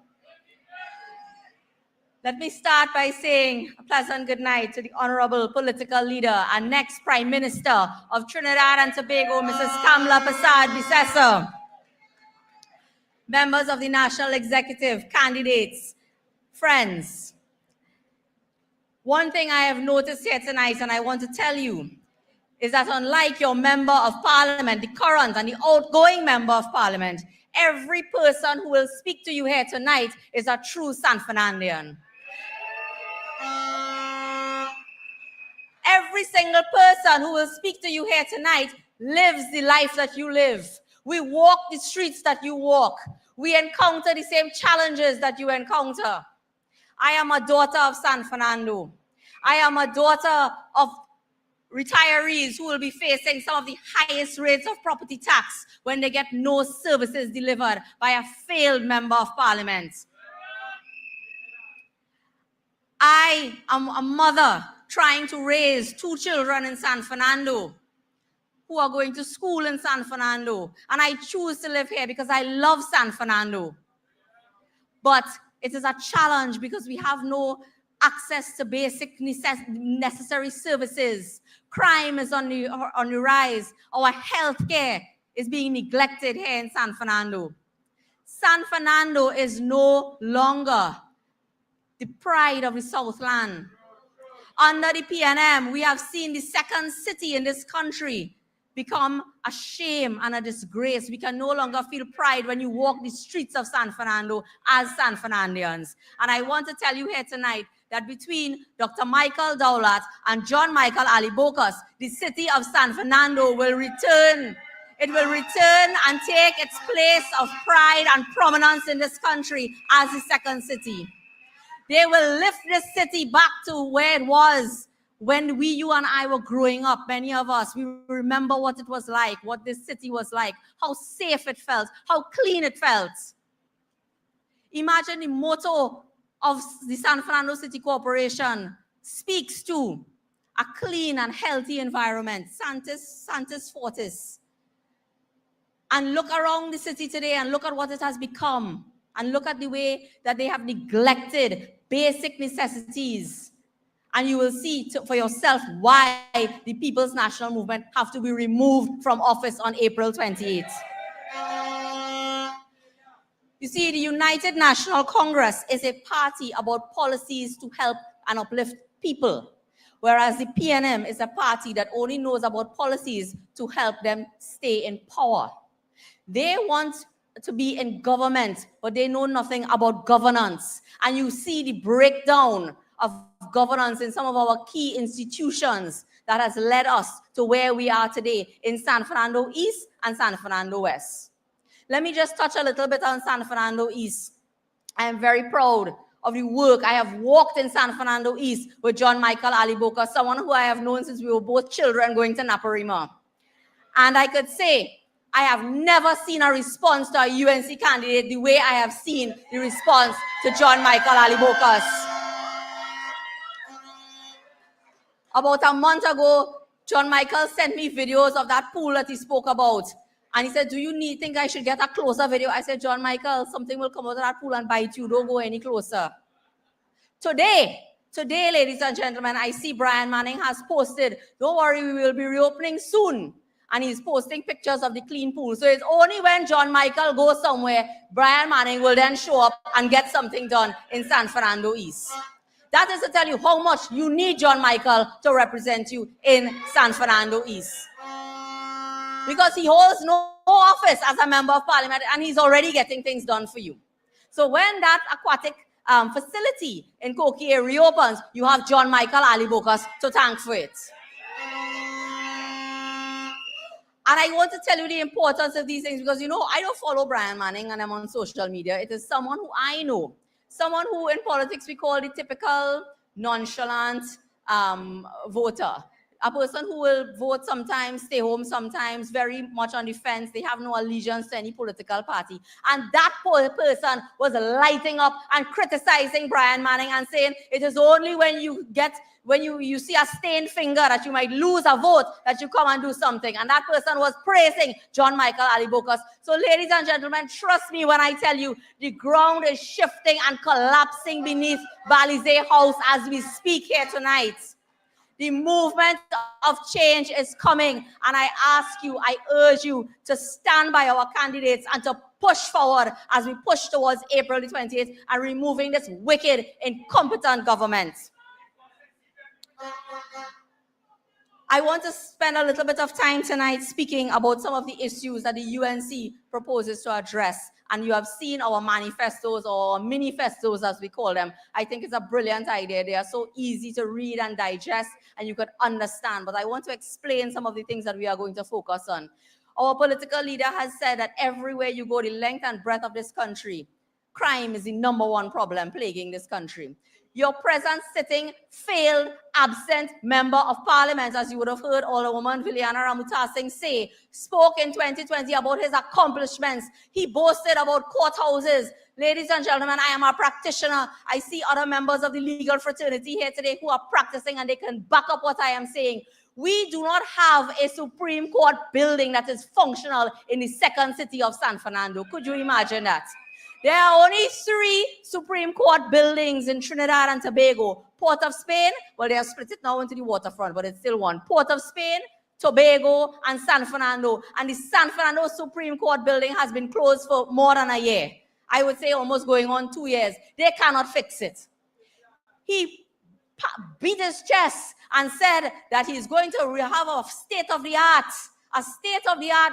Let me start by saying a pleasant good night to the honorable political leader and next Prime Minister of Trinidad and Tobago, Mrs. Kamla Persad-Bissessar. Members of the National Executive, candidates, friends. One thing I have noticed here tonight, and I want to tell you, is that unlike your member of parliament, the current and the outgoing member of parliament, every person who will speak to you here tonight is a true San Fernandian. Every single person who will speak to you here tonight lives the life that you live. We walk the streets that you walk. We encounter the same challenges that you encounter. I am a daughter of San Fernando. I am a daughter of retirees who will be facing some of the highest rates of property tax when they get no services delivered by a failed member of parliament. I am a mother trying to raise 2 children in San Fernando who are going to school in San Fernando. And I choose to live here because I love San Fernando. But it is a challenge because we have no access to basic necessary services. Crime is on the rise. Our health care is being neglected here in San Fernando. San Fernando is no longer the pride of the Southland. Under the PNM, we have seen the second city in this country become a shame and a disgrace. We can no longer feel pride when you walk the streets of San Fernando as San Fernandians. And I want to tell you here tonight that between Dr. Michael Dowat and John Michael Alibokas, the city of San Fernando will return. It will return and take its place of pride and prominence in this country as the second city. They will lift this city back to where it was when you and I were growing up. Many of us, we remember what it was like, what this city was like, how safe it felt, how clean it felt. Imagine the motto of the San Fernando City Corporation speaks to a clean and healthy environment, Santis Fortis. And look around the city today and look at what it has become. And look at the way that they have neglected basic necessities. And you will see for yourself why the People's National Movement have to be removed from office on April 28th. You see, the United National Congress is a party about policies to help and uplift people, whereas the PNM is a party that only knows about policies to help them stay in power. They want to be in government, but they know nothing about governance. And you see the breakdown of governance in some of our key institutions that has led us to where we are today in San Fernando East and San Fernando West. Let me just touch a little bit on San Fernando East. I am very proud of the work. I have walked in San Fernando East with John Michael Aliboka, someone who I have known since we were both children going to Naparima. And I could say, I have never seen a response to a UNC candidate the way I have seen the response to John Michael Alibokas. About a month ago, John Michael sent me videos of that pool that he spoke about. And he said, do you think I should get a closer video? I said, John Michael, something will come out of that pool and bite you. Don't go any closer. Today, ladies and gentlemen, I see Brian Manning has posted, don't worry, we will be reopening soon. And he's posting pictures of the clean pool. So it's only when John Michael goes somewhere, Brian Manning will then show up and get something done in San Fernando East. That is to tell you how much you need John Michael to represent you in San Fernando East. Because he holds no office as a member of parliament and he's already getting things done for you. So when that aquatic facility in Kokie reopens, you have John Michael Alibokas to thank for it. And I want to tell you the importance of these things because, you know, I don't follow Brian Manning and I'm on social media. It is someone who I know. Someone who in politics we call the typical nonchalant voter. A person who will vote sometimes, stay home sometimes, very much on the fence. They have no allegiance to any political party. And that person was lighting up and criticizing Brian Manning and saying it is only when you see a stained finger that you might lose a vote that you come and do something. And that person was praising John Michael Alibokas. So ladies and gentlemen, trust me when I tell you the ground is shifting and collapsing beneath Balize House as we speak here tonight. The movement of change is coming, and I ask you, I urge you to stand by our candidates and to push forward as we push towards April the 28th and removing this wicked, incompetent government. I want to spend a little bit of time tonight speaking about some of the issues that the UNC proposes to address. And you have seen our manifestos or mini-festos as we call them. I think it's a brilliant idea. They are so easy to read and digest and you could understand. But I want to explain some of the things that we are going to focus on. Our political leader has said that everywhere you go, the length and breadth of this country, crime is the #1 problem plaguing this country. Your present sitting, failed, absent member of parliament, as you would have heard Alderwoman Villana Ramut Singh say, spoke in 2020 about his accomplishments. He boasted about courthouses. Ladies and gentlemen, I am a practitioner. I see other members of the legal fraternity here today who are practicing and they can back up what I am saying. We do not have a Supreme Court building that is functional in the second city of San Fernando. Could you imagine that? There are only 3 Supreme Court buildings in Trinidad and Tobago. Port of Spain, well, they have split it now into the waterfront, but it's still one. Port of Spain, Tobago, and San Fernando. And the San Fernando Supreme Court building has been closed for more than a year. I would say almost going on 2 years. They cannot fix it. He beat his chest and said that he's going to have a state-of-the-art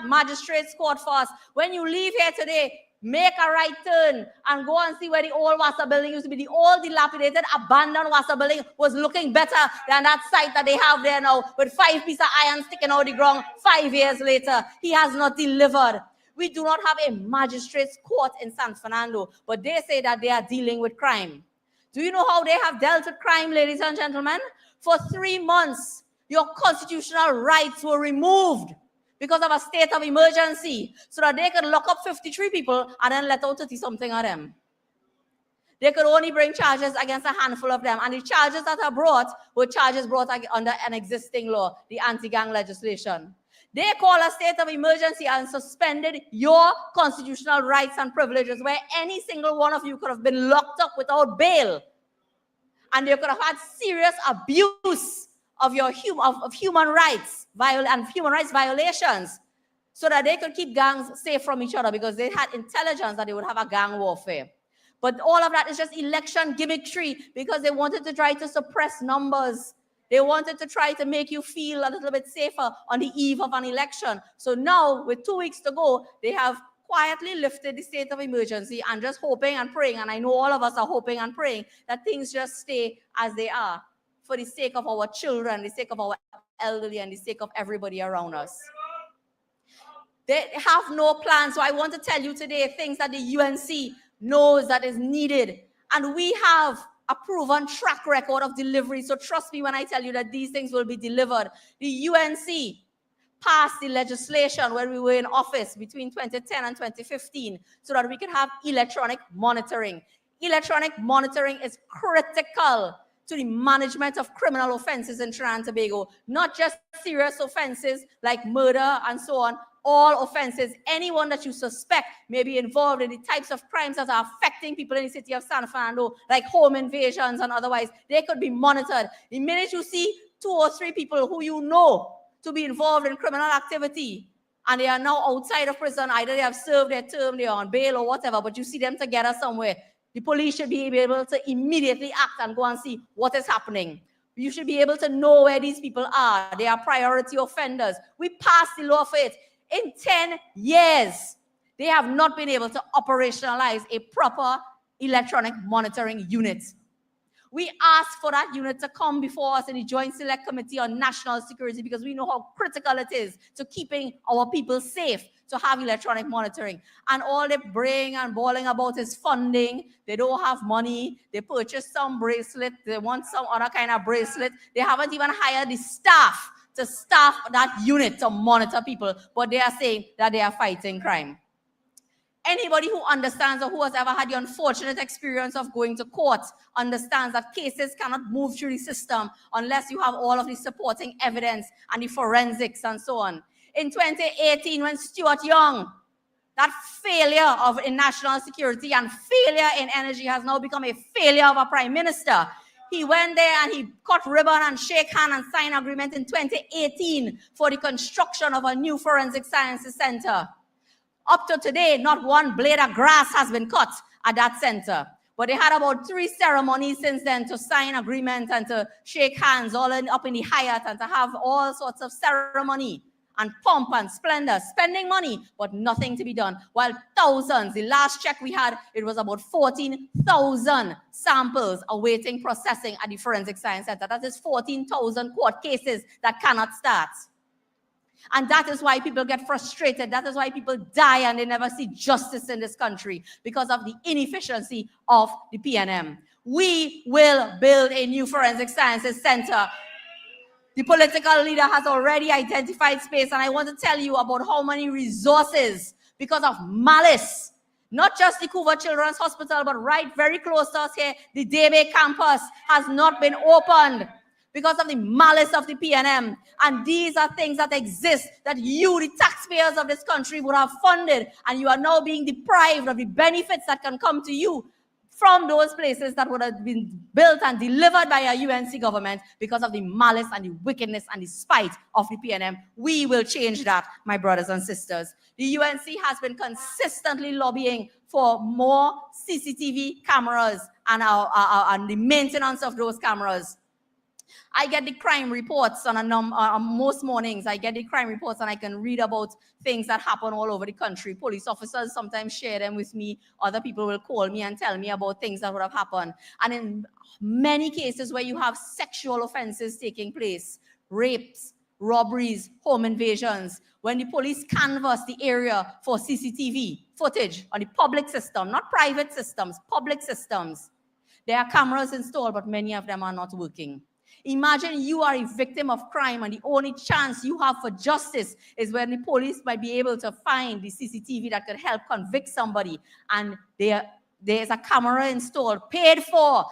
magistrates court for us. When you leave here today, make a right turn and go and see where the old Wassa building used to be. The old dilapidated, abandoned Wassa building was looking better than that site that they have there now with 5 pieces of iron sticking out the ground 5 years later. He has not delivered. We do not have a magistrates court in San Fernando, but they say that they are dealing with crime. Do you know how they have dealt with crime, ladies and gentlemen? For 3 months, your constitutional rights were removed because of a state of emergency, so that they could lock up 53 people and then let out 30-something of them. They could only bring charges against a handful of them, and the charges that are brought were charges brought under an existing law, the anti-gang legislation. They call a state of emergency and suspended your constitutional rights and privileges, where any single one of you could have been locked up without bail, and they could have had serious abuse of your human rights and human rights violations, so that they could keep gangs safe from each other, because they had intelligence that they would have a gang warfare. But all of that is just election gimmickry, because they wanted to try to suppress numbers. They wanted to try to make you feel a little bit safer on the eve of an election. So now, with 2 weeks to go, they have quietly lifted the state of emergency and just hoping and praying, and I know all of us are hoping and praying, that things just stay as they are for the sake of our children, the sake of our elderly, and the sake of everybody around us. They have no plan. So I want to tell you today things that the UNC knows that is needed. And we have a proven track record of delivery. So trust me when I tell you that these things will be delivered. The UNC passed the legislation when we were in office between 2010 and 2015 so that we could have electronic monitoring. Electronic monitoring is critical to the management of criminal offenses in Trinidad and Tobago, not just serious offenses like murder and so on, all offenses. Anyone that you suspect may be involved in the types of crimes that are affecting people in the city of San Fernando, like home invasions and otherwise, they could be monitored. The minute you see 2 or 3 people who you know to be involved in criminal activity, and they are now outside of prison, either they have served their term, they are on bail or whatever, but you see them together somewhere, the police should be able to immediately act and go and see what is happening. You should be able to know where these people are. They are priority offenders. We passed the law for it. In 10 years, they have not been able to operationalize a proper electronic monitoring unit. We asked for that unit to come before us in the Joint Select Committee on National Security, because we know how critical it is to keeping our people safe to have electronic monitoring. And all they bring and bawling about is funding. They don't have money. They purchased some bracelet. They want some other kind of bracelet. They haven't even hired the staff to staff that unit to monitor people, but they are saying that they are fighting crime. Anybody who understands or who has ever had the unfortunate experience of going to court understands that cases cannot move through the system unless you have all of the supporting evidence and the forensics and so on. In 2018, when Stuart Young, that failure in national security and failure in energy has now become a failure of a prime minister, he went there and he cut ribbon and shake hand and signed agreement in 2018 for the construction of a new forensic sciences center. Up to today, not one blade of grass has been cut at that center. But they had about 3 ceremonies since then to sign agreement and to shake hands all up in the Hyatt and to have all sorts of ceremony and pomp and splendor, spending money, but nothing to be done. While thousands, the last check we had, it was about 14,000 samples awaiting processing at the Forensic Science Center. That is 14,000 court cases that cannot start. And that is why people get frustrated. That is why people die and they never see justice in this country, because of the inefficiency of the PNM. We will build a new Forensic Sciences Center. The political leader has already identified space, and I want to tell you about how many resources, because of malice, not just the Couva Children's Hospital, but right very close to us here, the Debe campus has not been opened because of the malice of the PNM. And these are things that exist that you, the taxpayers of this country, would have funded, and you are now being deprived of the benefits that can come to you from those places that would have been built and delivered by a UNC government because of the malice and the wickedness and the spite of the PNM. We will change that, my brothers and sisters. The UNC has been consistently lobbying for more CCTV cameras and the maintenance of those cameras. I get the crime reports on most mornings. I get the crime reports and I can read about things that happen all over the country. Police officers sometimes share them with me. Other people will call me and tell me about things that would have happened. And in many cases where you have sexual offenses taking place, rapes, robberies, home invasions, when the police canvass the area for CCTV footage on the public system, not private systems, public systems, There are cameras installed, but many of them are not working. Imagine you are a victim of crime and the only chance you have for justice is when the police might be able to find the CCTV that could help convict somebody, and there's a camera installed, paid for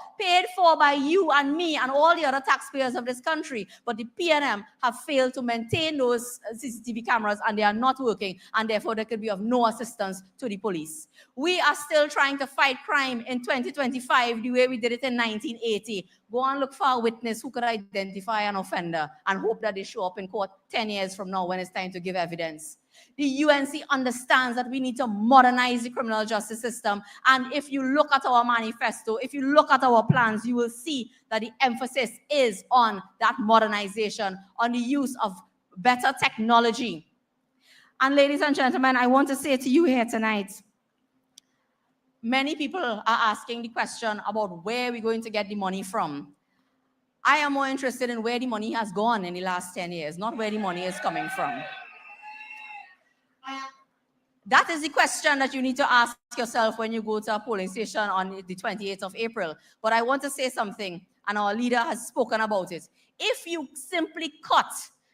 by you and me and all the other taxpayers of this country. But the PNM have failed to maintain those CCTV cameras, and they are not working, and therefore they could be of no assistance to the police. We are still trying to fight crime in 2025 the way we did it in 1980. Go and look for a witness who could identify an offender and hope that they show up in court 10 years from now when it's time to give evidence. The UNC understands that we need to modernize the criminal justice system. And if you look at our manifesto, if you look at our plans, you will see that the emphasis is on that modernization, on the use of better technology. And ladies and gentlemen, I want to say to you here tonight, many people are asking the question about where we're going to get the money from. I am more interested in where the money has gone in the last 10 years, not where the money is coming from. That is the question that you need to ask yourself when you go to a polling station on the 28th of April. But I want to say something, and our leader has spoken about it. If you simply cut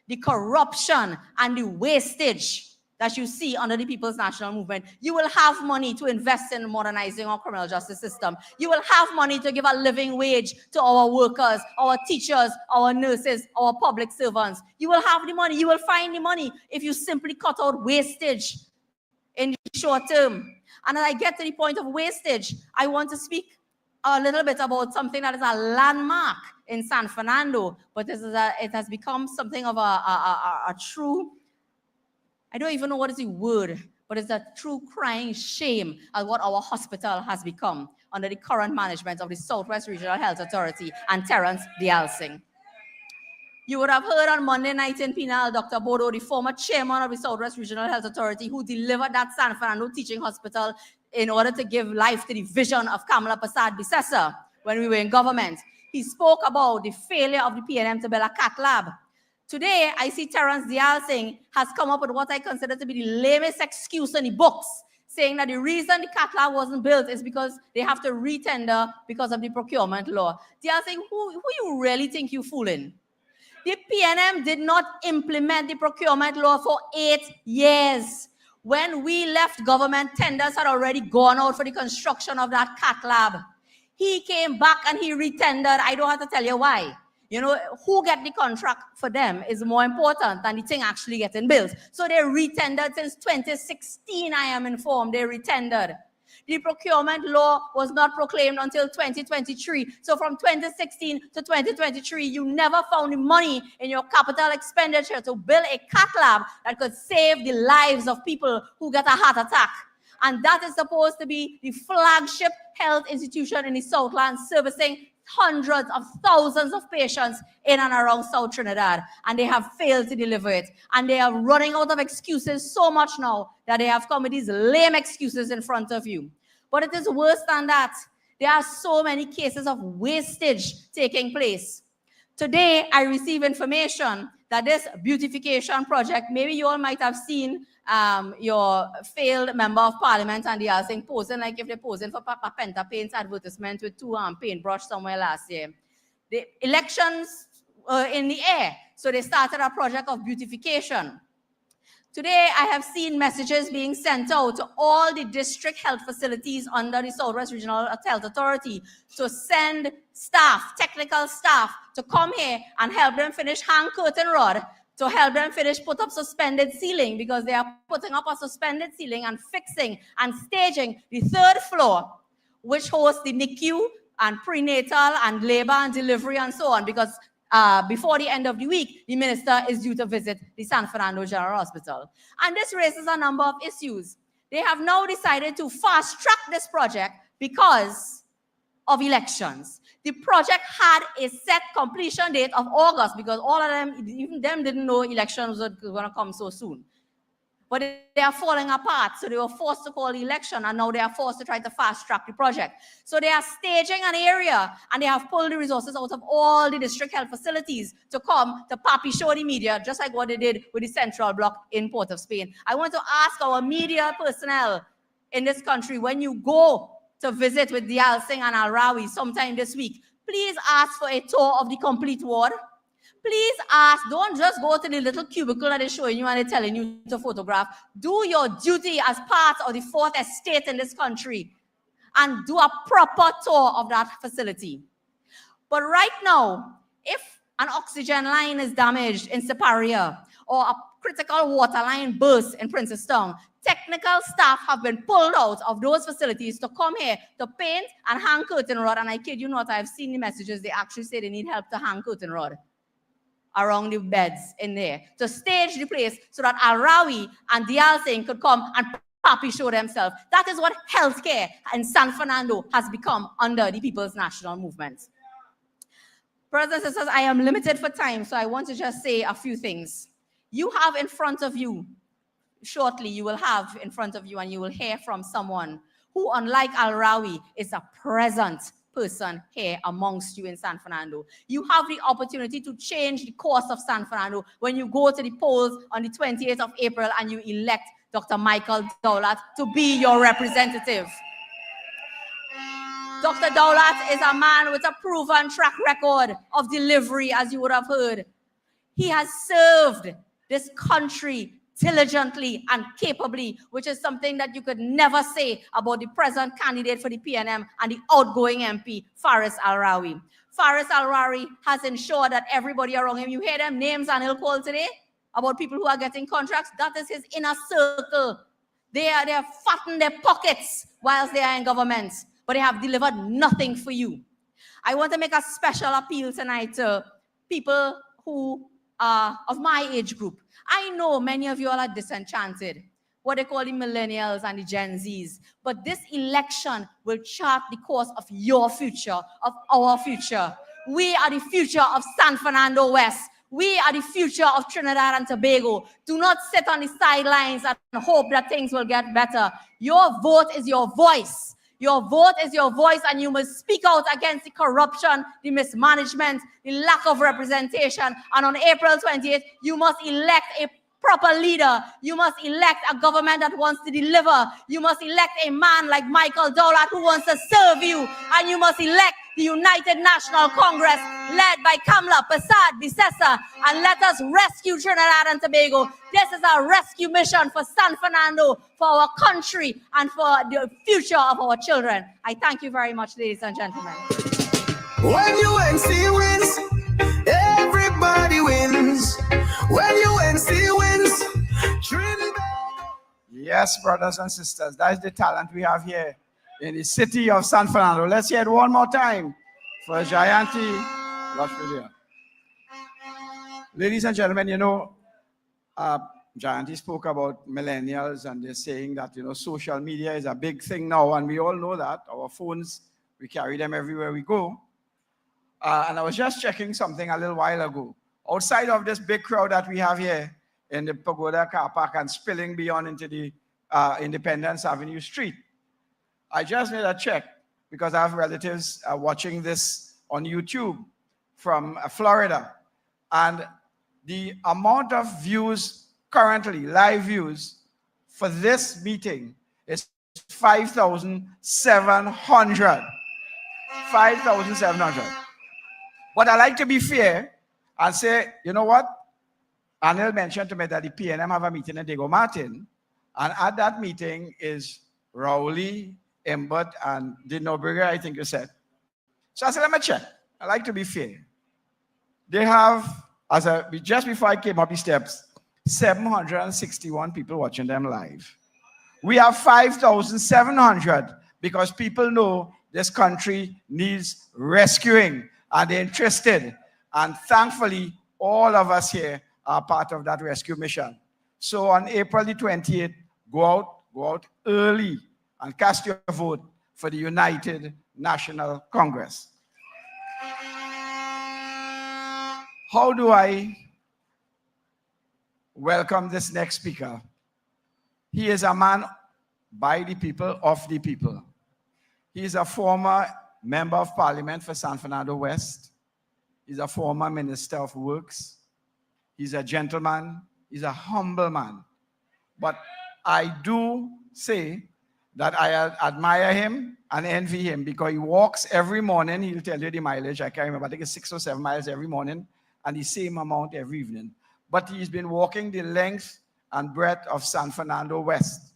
the corruption and the wastage that you see under the People's National Movement, you will have money to invest in modernizing our criminal justice system. You will have money to give a living wage to our workers, our teachers, our nurses, our public servants. You will have the money. You will find the money if you simply cut out wastage in the short term. And as I get to the point of wastage, I want to speak a little bit about something that is a landmark in San Fernando, but it has become something of a true, I don't even know what is the word, but it's a true crying shame at what our hospital has become under the current management of the Southwest Regional Health Authority and Terrence Singh. You would have heard on Monday night in Penal, Dr. Bodo, the former chairman of the Southwest Regional Health Authority, who delivered that San Fernando teaching hospital in order to give life to the vision of Kamala Persad-Bissessar when we were in government. He spoke about the failure of the PNM to build a cath lab. Today, I see Terrence Singh has come up with what I consider to be the lamest excuse in the books, saying that the reason the cath lab wasn't built is because they have to retender because of the procurement law. Singh, who you really think you're fooling? The PNM did not implement the procurement law for 8 years. When we left government, tenders had already gone out for the construction of that cath lab. He came back and he retendered. I don't have to tell you why. You know, who get the contract for them is more important than the thing actually getting built. So they retendered since 2016, I am informed. They retendered. The procurement law was not proclaimed until 2023. So from 2016 to 2023, you never found the money in your capital expenditure to build a cath lab that could save the lives of people who get a heart attack. And that is supposed to be the flagship health institution in the Southland, servicing hundreds of thousands of patients in and around South Trinidad, and they have failed to deliver it. And they are running out of excuses so much now that they have come with these lame excuses in front of you. But it is worse than that. There are so many cases of wastage taking place. Today, I receive information that this beautification project, maybe you all might have seen your failed member of parliament and the thing posing like if they're posing for Papa Penta Paint's advertisement with two paintbrush somewhere last year. The elections were in the air, so they started a project of beautification. Today, I have seen messages being sent out to all the district health facilities under the Southwest Regional Health Authority to send staff, technical staff, to come here and help them finish hang curtain rod, to help them finish put up suspended ceiling, because they are putting up a suspended ceiling and fixing and staging the third floor, which hosts the NICU and prenatal and labor and delivery and so on, because before the end of the week, the minister is due to visit the San Fernando General Hospital. And this raises a number of issues. They have now decided to fast-track this project because of elections. The project had a set completion date of August because all of them, even them didn't know elections were going to come so soon. But they are falling apart, so they were forced to call the election, and now they are forced to try to fast-track the project. So they are staging an area, and they have pulled the resources out of all the district health facilities to come to papi show the media, just like what they did with the Central Block in Port of Spain. I want to ask our media personnel in this country, when you go to visit with Singh and Al-Rawi sometime this week, please ask for a tour of the complete ward. Please ask, don't just go to the little cubicle that they're showing you and they're telling you to photograph. Do your duty as part of the fourth estate in this country and do a proper tour of that facility. But right now, if an oxygen line is damaged in Siparia or a critical water line bursts in Princestown, technical staff have been pulled out of those facilities to come here to paint and hang curtain rod. And I kid you not, I've seen the messages. They actually say they need help to hang curtain rod around the beds in there to stage the place so that Al-Rawi and Singh could come and papi show themselves. That is what healthcare in San Fernando has become under the People's National Movement. Brothers and sisters, I am limited for time, so I want to just say a few things. You have in front of you, shortly you will have in front of you and you will hear from someone who, unlike Al-Rawi, is a present person here amongst you in San Fernando. You have the opportunity to change the course of San Fernando when you go to the polls on the 28th of April and you elect Dr. Michael Dowat to be your representative. Dr. Dowat is a man with a proven track record of delivery, as you would have heard. He has served this country diligently and capably, which is something that you could never say about the present candidate for the PNM and the outgoing MP, Faris Al-Rawi. Faris Al-Rawi has ensured that everybody around him, you hear them names Annel called today about people who are getting contracts, that is his inner circle. They are fattening their pockets whilst they are in government, but they have delivered nothing for you. I want to make a special appeal tonight to people who are of my age group. I know many of you all are disenchanted, what they call the millennials and the Gen Zs, but this election will chart the course of your future, of our future. We are the future of San Fernando West. We are the future of Trinidad and Tobago. Do not sit on the sidelines and hope that things will get better. Your vote is your voice. Your vote is your voice, and you must speak out against the corruption, the mismanagement, the lack of representation. And on April 20th, you must elect a proper leader. You must elect a government that wants to deliver. You must elect a man like Michael Dowat who wants to serve you. And you must elect the United National Congress led by Kamla Persad-Bissessar, and let us rescue Trinidad and Tobago. This is our rescue mission for San Fernando, for our country, and for the future of our children. I thank you very much, ladies and gentlemen. When UNC wins, everybody wins. When UNC wins, Trinidad. Yes, brothers and sisters, that's the talent we have here in the city of San Fernando. Let's hear it one more time for Janti. Ladies and gentlemen, you know, Janti spoke about millennials, and they're saying that, you know, social media is a big thing now, and we all know that. Our phones, we carry them everywhere we go. And I was just checking something a little while ago. Outside of this big crowd that we have here in the Pagoda car park and spilling beyond into the Independence Avenue Street, I just made a check because I have relatives watching this on YouTube from Florida. And the amount of views currently, live views for this meeting is 5,700. 5,700. But I like to be fair and say, you know what? Annel mentioned to me that the PNM have a meeting in Diego Martin. And at that meeting is Rowley, Embert, and Dinobrega, I think you said. So I said, let me check. I like to be fair. They have, just before I came up the steps, 761 people watching them live. We have 5,700 because people know this country needs rescuing and they're interested. And thankfully, all of us here are part of that rescue mission. So on April the 28th, go out early and cast your vote for the United National Congress. How do I welcome this next speaker? He is a man by the people, of the people. He is a former member of parliament for San Fernando West. He's a former minister of works. He's a gentleman. He's a humble man. But I do say that I admire him and envy him because he walks every morning. He'll tell you the mileage. I can't remember. I think it's 6 or 7 miles every morning and the same amount every evening. But he's been walking the length and breadth of San Fernando West.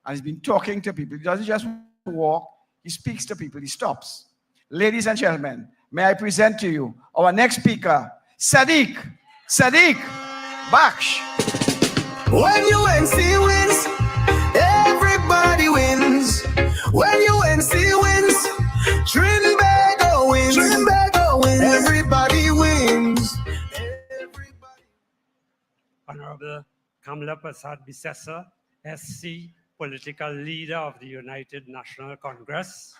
And he's been talking to people. He doesn't just walk. He speaks to people. He stops. Ladies and gentlemen, may I present to you our next speaker, Sadiq Bach. When UNC wins, everybody wins. When UNC wins, Trinbago wins. Everybody wins. Honorable Kamala Prasad Bissessar, SC, political leader of the United National Congress.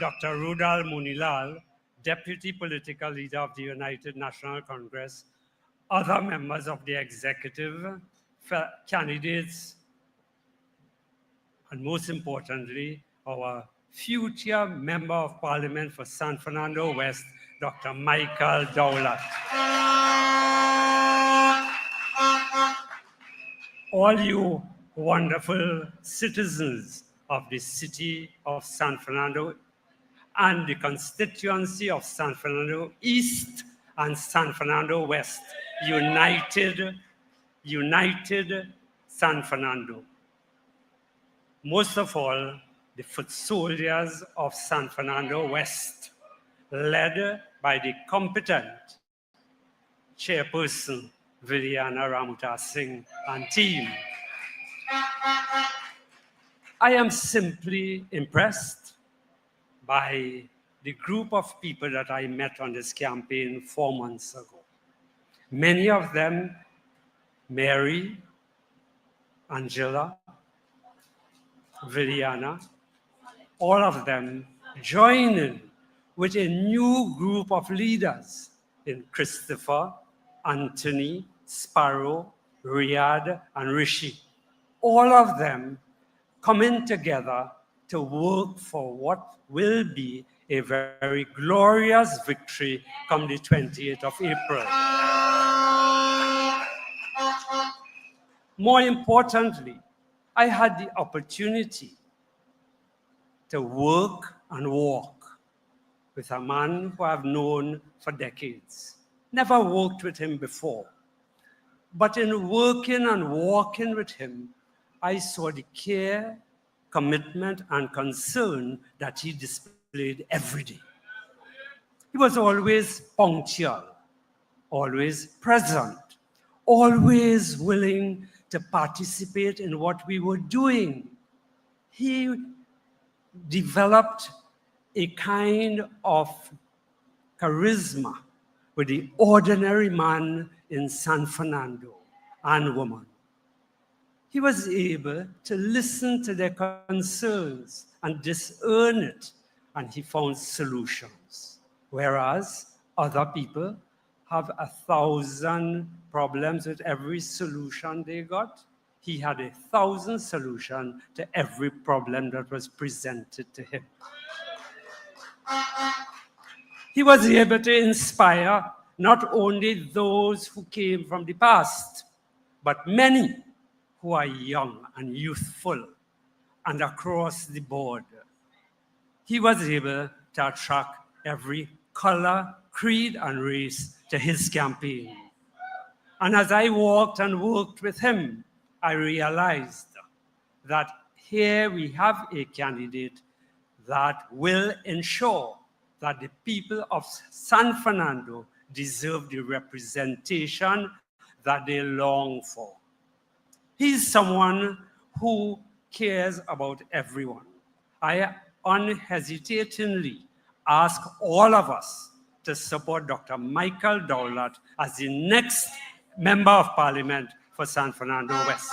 Dr. Rudal Munilal, deputy political leader of the United National Congress. Other members of the executive, candidates, and most importantly, our future member of parliament for San Fernando West, Dr. Michael Dowat. All you wonderful citizens of the city of San Fernando and the constituency of San Fernando East and San Fernando West, united San Fernando. Most of all, the foot soldiers of San Fernando West, led by the competent chairperson, Villana, Ramut, Singh, and team. I am simply impressed by the group of people that I met on this campaign 4 months ago. Many of them, Mary, Angela, Villana, all of them joining with a new group of leaders in Christopher, Anthony, Sparrow, Riyadh, and Rishi. All of them coming together to work for what will be a very glorious victory come the 28th of April. More importantly, I had the opportunity to work and walk with a man who I've known for decades. Never worked with him before. But in working and walking with him, I saw the care, commitment, and concern that he displayed every day. He was always punctual, always present, always willing to participate in what we were doing. He developed a kind of charisma with the ordinary man in San Fernando and woman. He was able to listen to their concerns and discern it, and he found solutions. Whereas other people have 1,000 problems with every solution they got, he had 1,000 solutions to every problem that was presented to him. He was able to inspire not only those who came from the past, but many who are young and youthful and across the board. He was able to attract every color, creed, and race to his campaign. And as I walked and worked with him, I realized that here we have a candidate that will ensure that the people of San Fernando deserve the representation that they long for. He's someone who cares about everyone. I unhesitatingly ask all of us to support Dr. Michael Dowat as the next Member of Parliament for San Fernando West.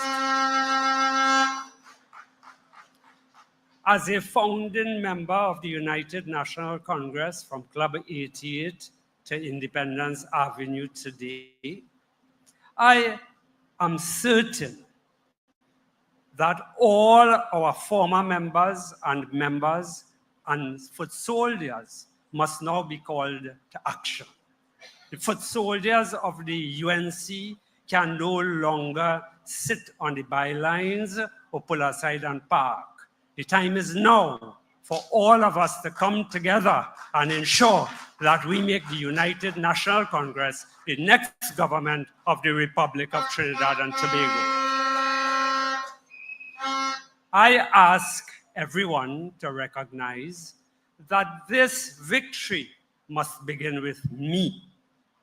As a founding member of the United National Congress from Club 88 to Independence Avenue today, I am certain that all our former members and foot soldiers must now be called to action. The foot soldiers of the UNC can no longer sit on the bylines or pull aside and park. The time is now for all of us to come together and ensure that we make the United National Congress the next government of the Republic of Trinidad and Tobago. I ask everyone to recognize that this victory must begin with me.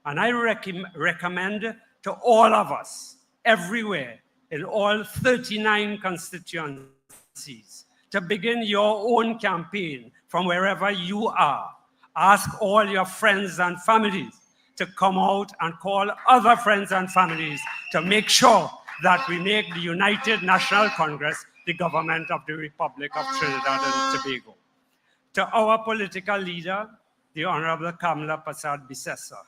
And I recommend to all of us, everywhere, in all 39 constituencies, to begin your own campaign from wherever you are. Ask all your friends and families to come out and call other friends and families to make sure that we make the United National Congress the government of the Republic of Trinidad and Tobago. To our political leader, the Honorable Kamala Persad-Bissessar,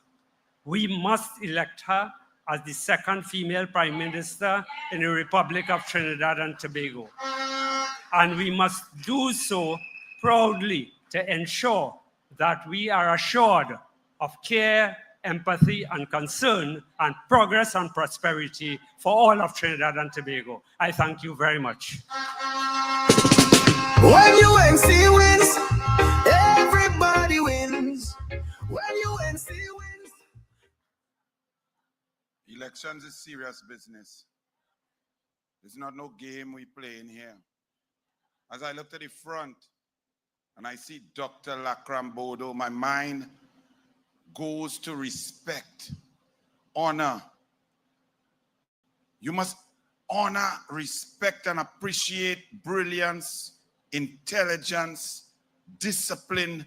we must elect her as the second female Prime Minister in the Republic of Trinidad and Tobago. And we must do so proudly to ensure that we are assured of care, empathy, and concern, and progress and prosperity for all of Trinidad and Tobago. I thank you very much. When UNC wins, everybody wins. When UNC wins. Elections is serious business. It's not no game we play in here. As I look to the front and I see Dr. Lakram Bodo, my mind goes to respect, honor. You must honor, respect, and appreciate brilliance, intelligence, discipline,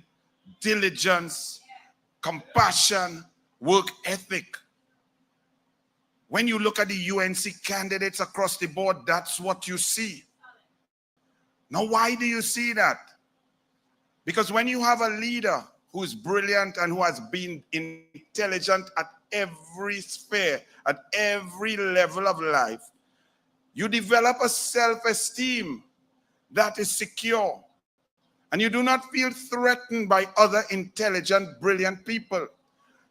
diligence, compassion, work ethic. When you look at the UNC candidates across the board, that's what you see. Now, why do you see that? Because when you have a leader who is brilliant and who has been intelligent at every sphere, at every level of life, you develop a self-esteem that is secure. And you do not feel threatened by other intelligent, brilliant people.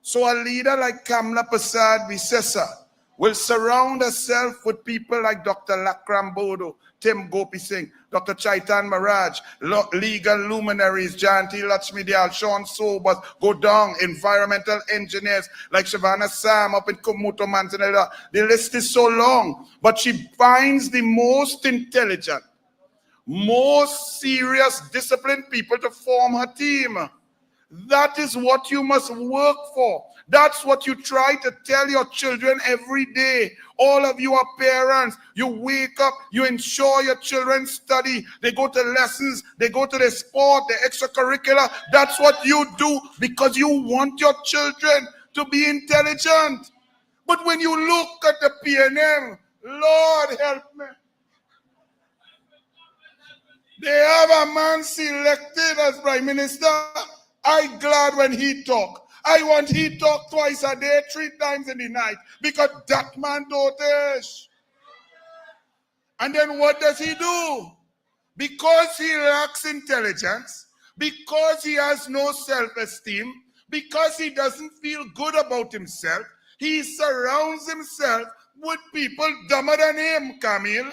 So a leader like Kamala Persad-Bissessar will surround herself with people like Dr. Lakram Bodo, Tim Gopi Singh, Dr. Chaitan Maharaj, legal luminaries, Janti, Lachmidyal, Sean Sobers, Godong, environmental engineers like Shavana Sam up in Kumuto, Manzanella. The list is so long, but she finds the most intelligent, most serious, disciplined people to form her team. That is what you must work for. That's what you try to tell your children every day. All of you are parents. You wake up, you ensure your children study. They go to lessons, they go to the sport, the extracurricular. That's what you do because you want your children to be intelligent. But when you look at the PNM, Lord help me. They have a man selected as Prime Minister. I'm glad when he talk. I want he talk twice a day, 3 times in the night, because that man dotish. And then what does he do? Because he lacks intelligence, because he has no self-esteem, because he doesn't feel good about himself, he surrounds himself with people dumber than him, Camille.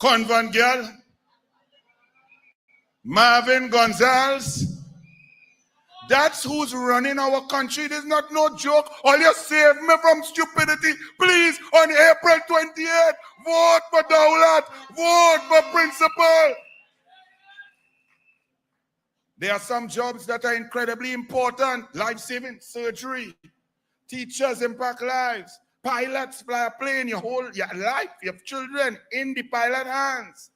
Convent girl, Marvin Gonzalez. That's who's running our country. It is not no joke. All you save me from stupidity. Please, on April 28th, vote for Dowat. Vote for principal. There are some jobs that are incredibly important. Life-saving, surgery. Teachers impact lives. Pilots fly a plane. Your whole life, you have children in the pilot hands.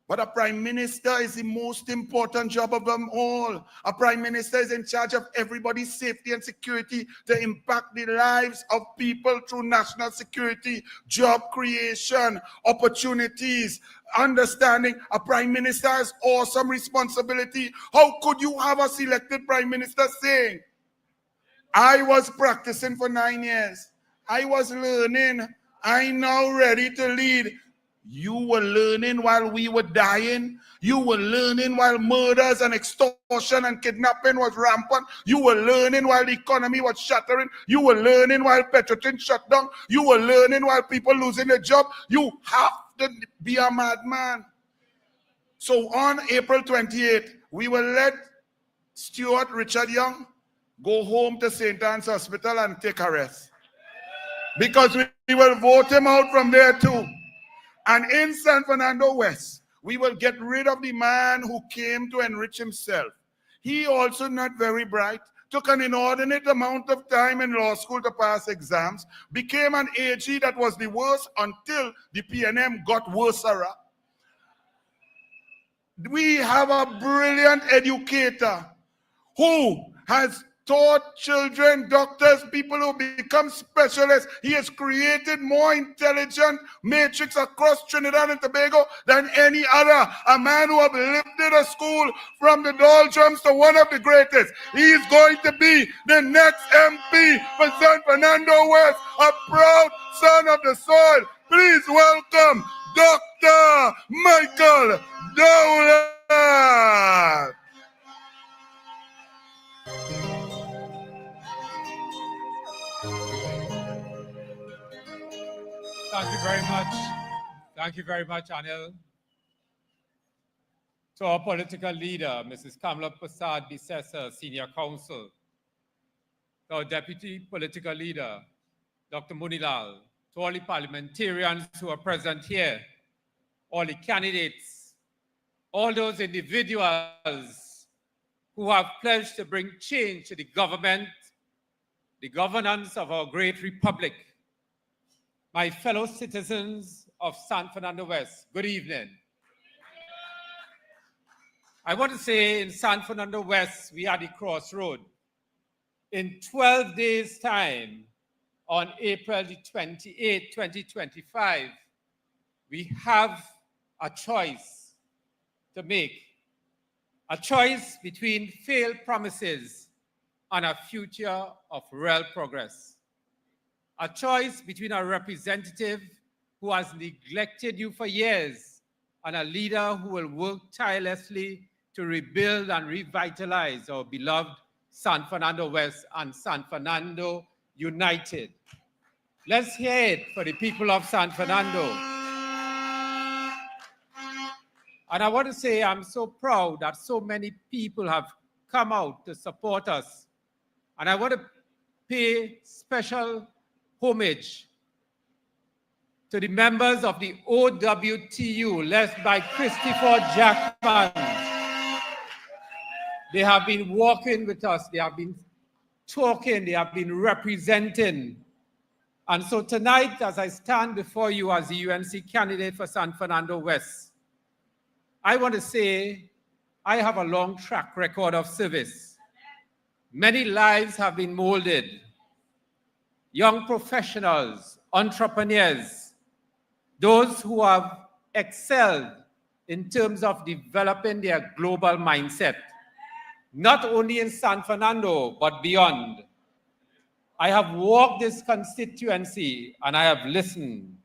But a prime minister is the most important job of them all. A prime minister is in charge of everybody's safety and security to impact the lives of people through national security, job creation, opportunities, understanding. A prime minister has awesome responsibility. How could you have a selected prime minister saying, I was practicing for 9 years. I was learning. I'm now ready to lead. You were learning while we were dying. You were learning while murders and extortion and kidnapping was rampant. You were learning while the economy was shattering. You were learning while Petrotin shut down. You were learning while people losing their job. You have to be a madman. So on April 28th, we will let Stuart Richard Young go home to St. Anne's Hospital and take a rest. Because we will vote him out from there too. And in San Fernando West, we will get rid of the man who came to enrich himself. He also not very bright, took an inordinate amount of time in law school to pass exams, became an AG that was the worst until the PNM got worse. We have a brilliant educator who has taught children, doctors, people who become specialists. He has created more intelligent matrix across Trinidad and Tobago than any other. A man who has lifted a school from the doldrums to one of the greatest. He is going to be the next MP for San Fernando West, a proud son of the soil. Please welcome Dr. Michael Dowat. Thank you very much. Thank you very much, Annel. To our political leader, Mrs. Kamala Prasad Bisesa, Senior Counsel. To our deputy political leader, Dr. Munilal. To all the parliamentarians who are present here, all the candidates, all those individuals who have pledged to bring change to the government, the governance of our great republic. My fellow citizens of San Fernando West, good evening. I want to say in San Fernando West, we are the crossroad. In 12 days' time, on April the 28th, 2025, we have a choice to make. A choice between failed promises and a future of real progress. A choice between a representative who has neglected you for years and a leader who will work tirelessly to rebuild and revitalize our beloved San Fernando West and San Fernando United. Let's hear it for the people of San Fernando. And I want to say I'm so proud that so many people have come out to support us. And I want to pay special homage to the members of the OWTU, led by Christopher Jackman. They have been walking with us, they have been talking, they have been representing. And so tonight, as I stand before you as the UNC candidate for San Fernando West, I want to say I have a long track record of service. Many lives have been molded. Young professionals, entrepreneurs, those who have excelled in terms of developing their global mindset, not only in San Fernando, but beyond. I have walked this constituency and I have listened.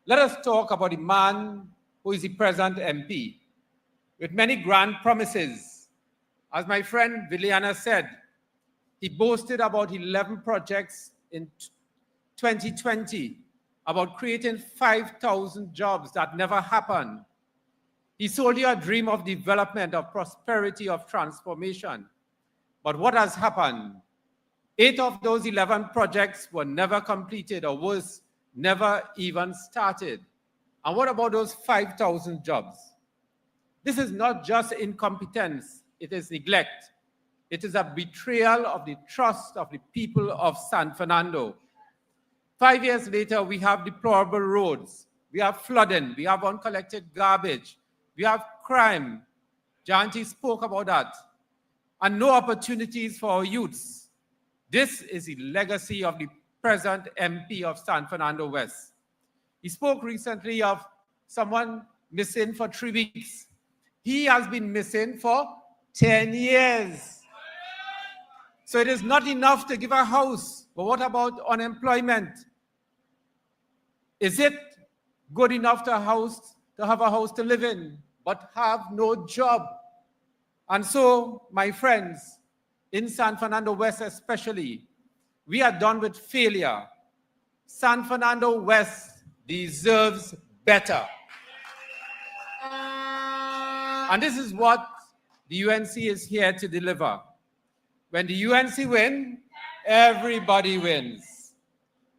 Let us talk about the man who is the present MP, with many grand promises. As my friend Villana said, he boasted about 11 projects in 2020, about creating 5,000 jobs that never happened. He sold you a dream of development, of prosperity, of transformation. But what has happened? 8 of those 11 projects were never completed, or worse, never even started. And what about those 5,000 jobs? This is not just incompetence, it is neglect. It is a betrayal of the trust of the people of San Fernando. 5 years later, we have deplorable roads, we have flooding, we have uncollected garbage, we have crime. Janti spoke about that. And no opportunities for our youths. This is the legacy of the present MP of San Fernando West. He spoke recently of someone missing for 3 weeks. He has been missing for 10 years. So it is not enough to give a house, but what about unemployment? Is it good enough to have a house to live in, but have no job. And so, my friends, in San Fernando West especially, we are done with failure. San Fernando West deserves better. And this is what the UNC is here to deliver. When the UNC win, everybody wins.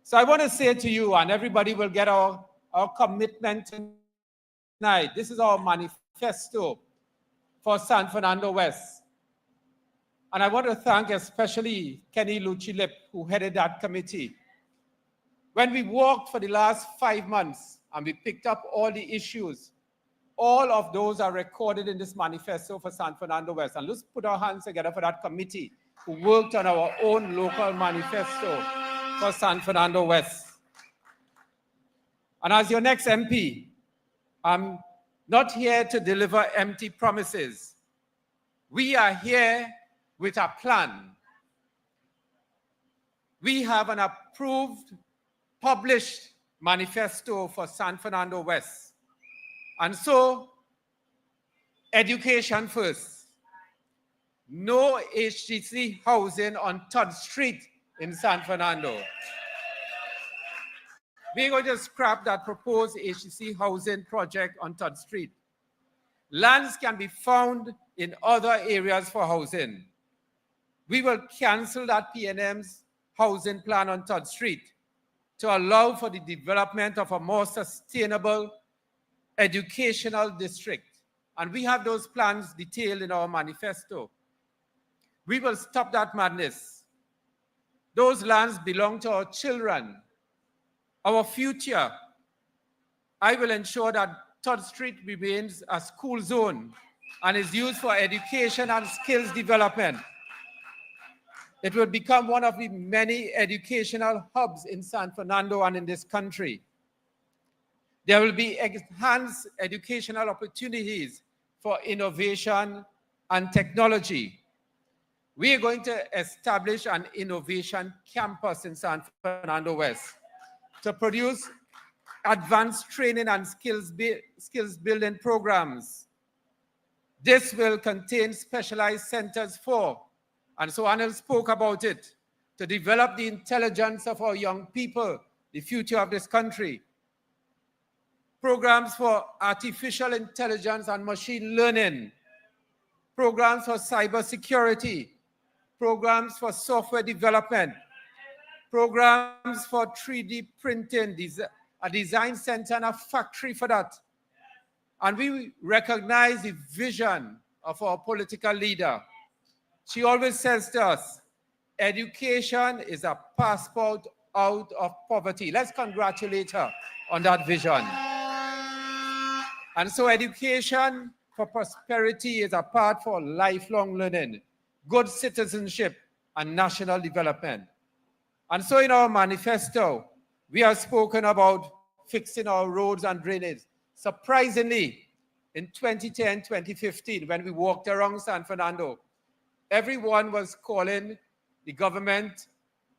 So I want to say to you, and everybody will get our commitment tonight. This is our manifesto for San Fernando West. And I want to thank especially Kenny Luchilip, who headed that committee. When we worked for the last 5 months and we picked up all the issues, all of those are recorded in this manifesto for San Fernando West. And let's put our hands together for that committee who worked on our own local manifesto for San Fernando West. And as your next MP, I'm not here to deliver empty promises. We are here with a plan. We have an approved, published manifesto for San Fernando West. And so, education first. No HTC housing on 3rd Street in San Fernando. We're going to scrap that proposed HTC housing project on 3rd Street. Lands can be found in other areas for housing. We will cancel that PNM's housing plan on 3rd Street to allow for the development of a more sustainable educational district. And we have those plans detailed in our manifesto. We will stop that madness. Those lands belong to our children, our future. I will ensure that 3rd Street remains a school zone and is used for education and skills development. It will become one of the many educational hubs in San Fernando and in this country. There will be enhanced educational opportunities for innovation and technology. We are going to establish an innovation campus in San Fernando West to produce advanced training and skills building programs. This will contain specialized centers for, and so Annel spoke about it, to develop the intelligence of our young people, the future of this country. Programs for artificial intelligence and machine learning, programs for cybersecurity, programs for software development, programs for 3D printing, a design center and a factory for that. And we recognize the vision of our political leader. She always says to us, education is a passport out of poverty. Let's congratulate her on that vision. And so education for prosperity is a path for lifelong learning, good citizenship, and national development. And so in our manifesto, we have spoken about fixing our roads and drainage. Surprisingly, in 2010, 2015, when we walked around San Fernando, everyone was calling the government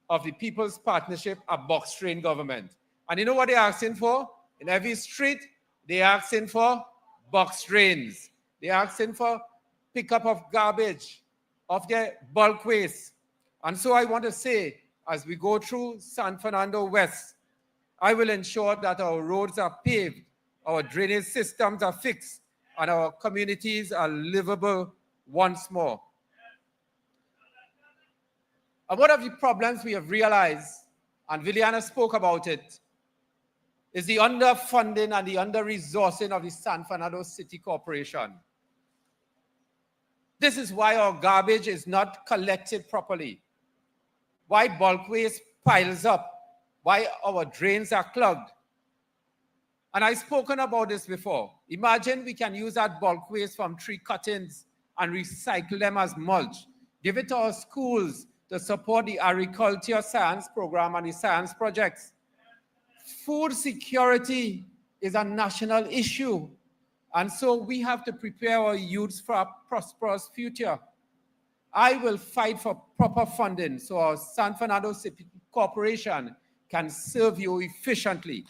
of the People's Partnership a box train government. And you know what they're asking for? In every street, they're asking for box drains. They're asking for pickup of garbage, of their bulk waste. And so I want to say, as we go through San Fernando West, I will ensure that our roads are paved, our drainage systems are fixed, and our communities are livable once more. And one of the problems we have realized, and Villana spoke about it, is the underfunding and the under-resourcing of the San Fernando City Corporation. This is why our garbage is not collected properly, why bulk waste piles up, why our drains are clogged. And I've spoken about this before. Imagine we can use that bulk waste from tree cuttings and recycle them as mulch. Give it to our schools to support the agriculture science program and the science projects. Food security is a national issue. And so we have to prepare our youths for a prosperous future. I will fight for proper funding so our San Fernando City Corporation can serve you efficiently.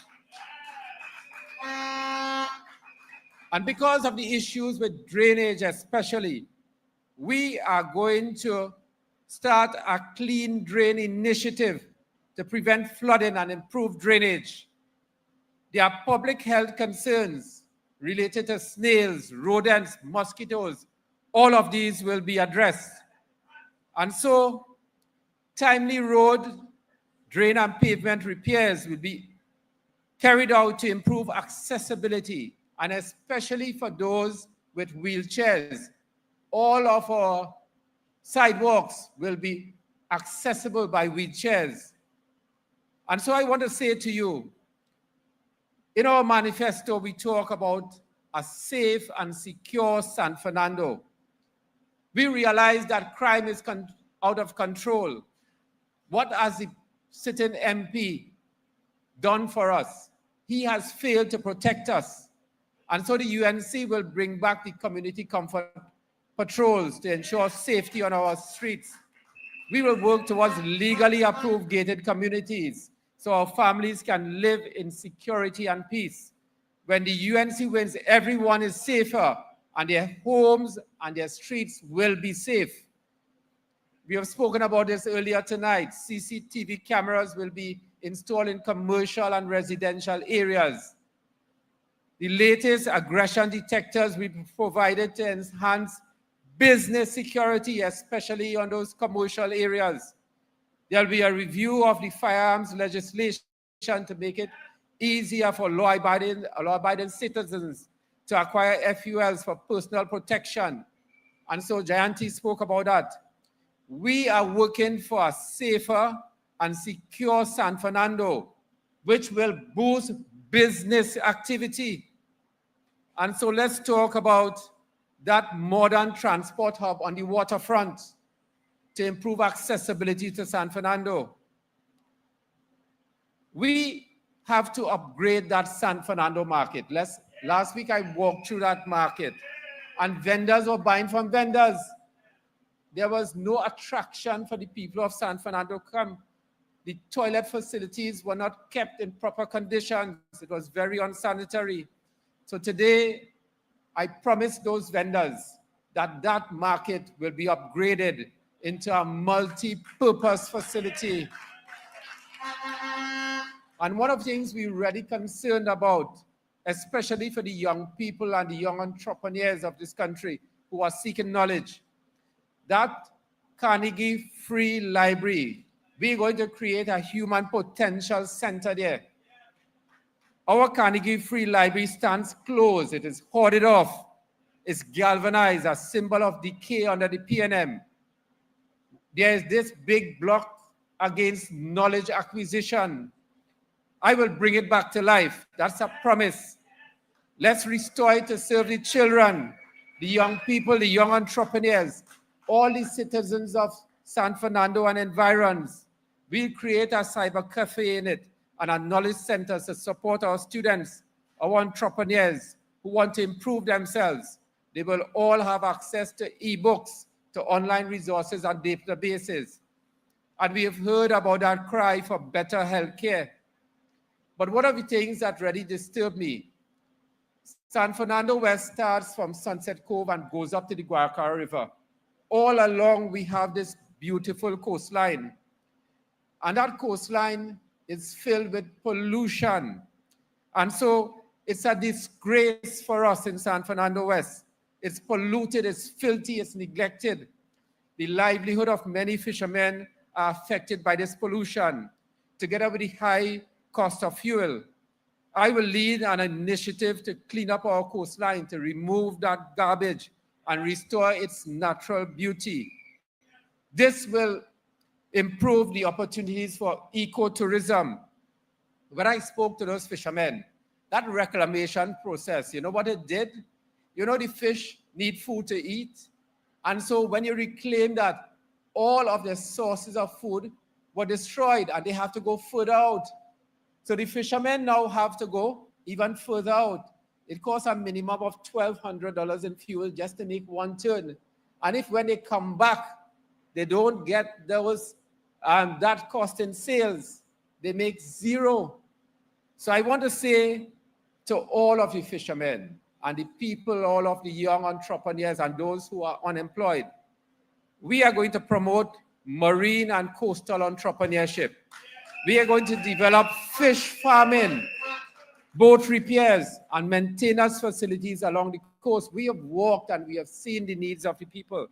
And because of the issues with drainage especially, we are going to start a clean drain initiative to prevent flooding and improve drainage. There are public health concerns related to snails, rodents, mosquitoes. All of these will be addressed. And so timely road, drain and pavement repairs will be carried out to improve accessibility, and especially for those with wheelchairs. All of our sidewalks will be accessible by wheelchairs. And so I want to say to you, in our manifesto, we talk about a safe and secure San Fernando. We realize that crime is out of control. What has the sitting MP done for us? He has failed to protect us. And so the UNC will bring back the community comfort patrols to ensure safety on our streets. We will work towards legally approved gated communities so our families can live in security and peace. When the UNC wins, everyone is safer and their homes and their streets will be safe. We have spoken about this earlier tonight. CCTV cameras will be installed in commercial and residential areas. The latest aggression detectors will be provided to enhance business security, especially on those commercial areas. There'll be a review of the firearms legislation to make it easier for law-abiding citizens to acquire FULs for personal protection. And so Janti spoke about that. We are working for a safer and secure San Fernando, which will boost business activity. And so let's talk about that modern transport hub on the waterfront to improve accessibility to San Fernando. We have to upgrade that San Fernando market. Last week I walked through that market and vendors were buying from vendors. There was no attraction for the people of San Fernando to come. The toilet facilities were not kept in proper conditions. It was very unsanitary. So today, I promised those vendors that that market will be upgraded into a multi-purpose facility. And one of the things we're really concerned about, especially for the young people and the young entrepreneurs of this country who are seeking knowledge, that Carnegie Free Library, we're going to create a human potential center there. Our Carnegie Free Library stands closed. It is hoarded off. It's galvanized, a symbol of decay under the PNM. There is this big block against knowledge acquisition. I will bring it back to life. That's a promise. Let's restore it to serve the children, the young people, the young entrepreneurs, all the citizens of San Fernando and environs. We'll create a cyber cafe in it and a knowledge center to support our students, our entrepreneurs who want to improve themselves. They will all have access to ebooks, to online resources and databases. And we have heard about that cry for better healthcare. But one of the things that really disturbed me, San Fernando West starts from Sunset Cove and goes up to the Guaracara River. All along, we have this beautiful coastline. And that coastline is filled with pollution. And so it's a disgrace for us in San Fernando West. It's polluted, it's filthy, it's neglected. The livelihood of many fishermen are affected by this pollution, together with the high cost of fuel. I will lead an initiative to clean up our coastline, to remove that garbage and restore its natural beauty. This will improve the opportunities for ecotourism. When I spoke to those fishermen, that reclamation process, you know what it did? You know, the fish need food to eat. And so when you reclaim that, all of the sources of food were destroyed and they have to go further out. So the fishermen now have to go even further out. It costs a minimum of $1,200 in fuel just to make one turn. And if when they come back, they don't get those that cost in sales, they make zero. So I want to say to all of you fishermen and the people, all of the young entrepreneurs and those who are unemployed. We are going to promote marine and coastal entrepreneurship. We are going to develop fish farming, boat repairs, and maintenance facilities along the coast. We have walked and we have seen the needs of the people.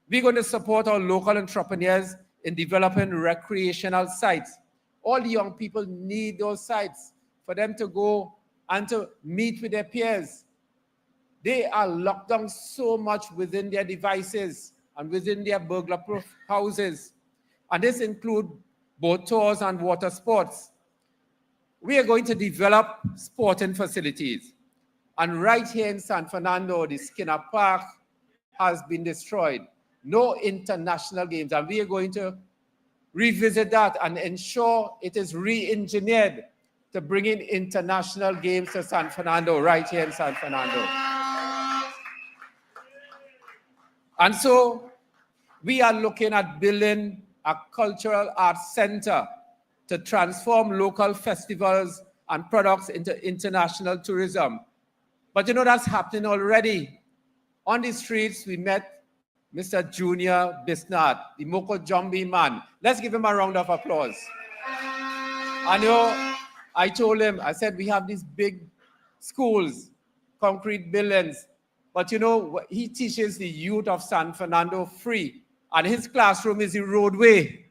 We're going to support our local entrepreneurs in developing recreational sites. All the young people need those sites for them to go and to meet with their peers. They are locked down so much within their devices and within their burglar-proof houses. And this includes boat tours and water sports. We are going to develop sporting facilities. And right here in San Fernando, the Skinner Park has been destroyed. No international games. And we are going to revisit that and ensure it is re-engineered to bring in international games to San Fernando, right here in San Fernando. And so we are looking at building a cultural arts center to transform local festivals and products into international tourism. But you know, that's happening already. On the streets, we met Mr. Junior Bisnat, the Moko Jombi man. Let's give him a round of applause. And you know, I told him, I said, we have these big schools, concrete buildings, but you know, he teaches the youth of San Fernando free, and his classroom is the roadway.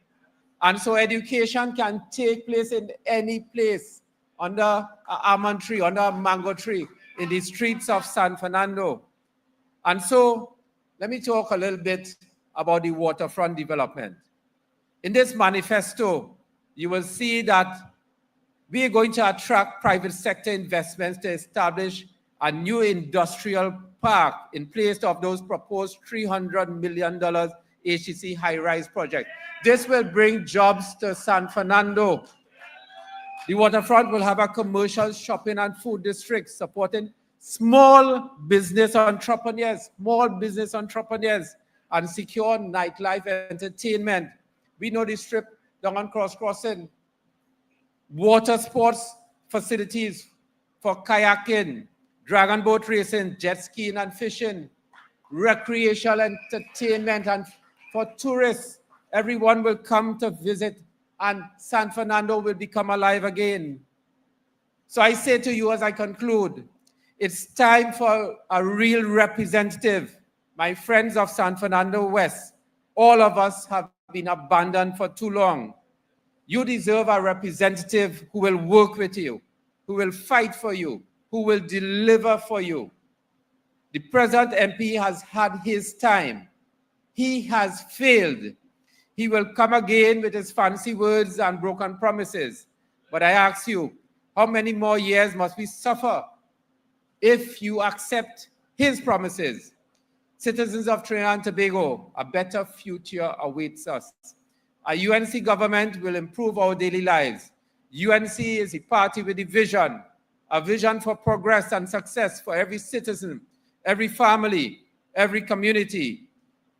And so education can take place in any place, under an almond tree, under a mango tree, in the streets of San Fernando. And so let me talk a little bit about the waterfront development. In this manifesto, you will see that we are going to attract private sector investments to establish a new industrial park in place of those proposed $300 million HCC high-rise project. This will bring jobs to San Fernando. The waterfront will have a commercial shopping and food district supporting small business entrepreneurs, and secure nightlife entertainment. We know the strip down on Crossing. Water sports facilities for kayaking, dragon boat racing, jet skiing and fishing, recreational entertainment, and for tourists, everyone will come to visit and San Fernando will become alive again. So I say to you as I conclude, it's time for a real representative. My friends of San Fernando West, all of us have been abandoned for too long. You deserve a representative who will work with you, who will fight for you, who will deliver for you. The present MP has had his time. He has failed. He will come again with his fancy words and broken promises. But I ask you, how many more years must we suffer if you accept his promises? Citizens of Trinidad and Tobago, a better future awaits us. A UNC government will improve our daily lives. UNC is a party with a vision for progress and success for every citizen, every family, every community.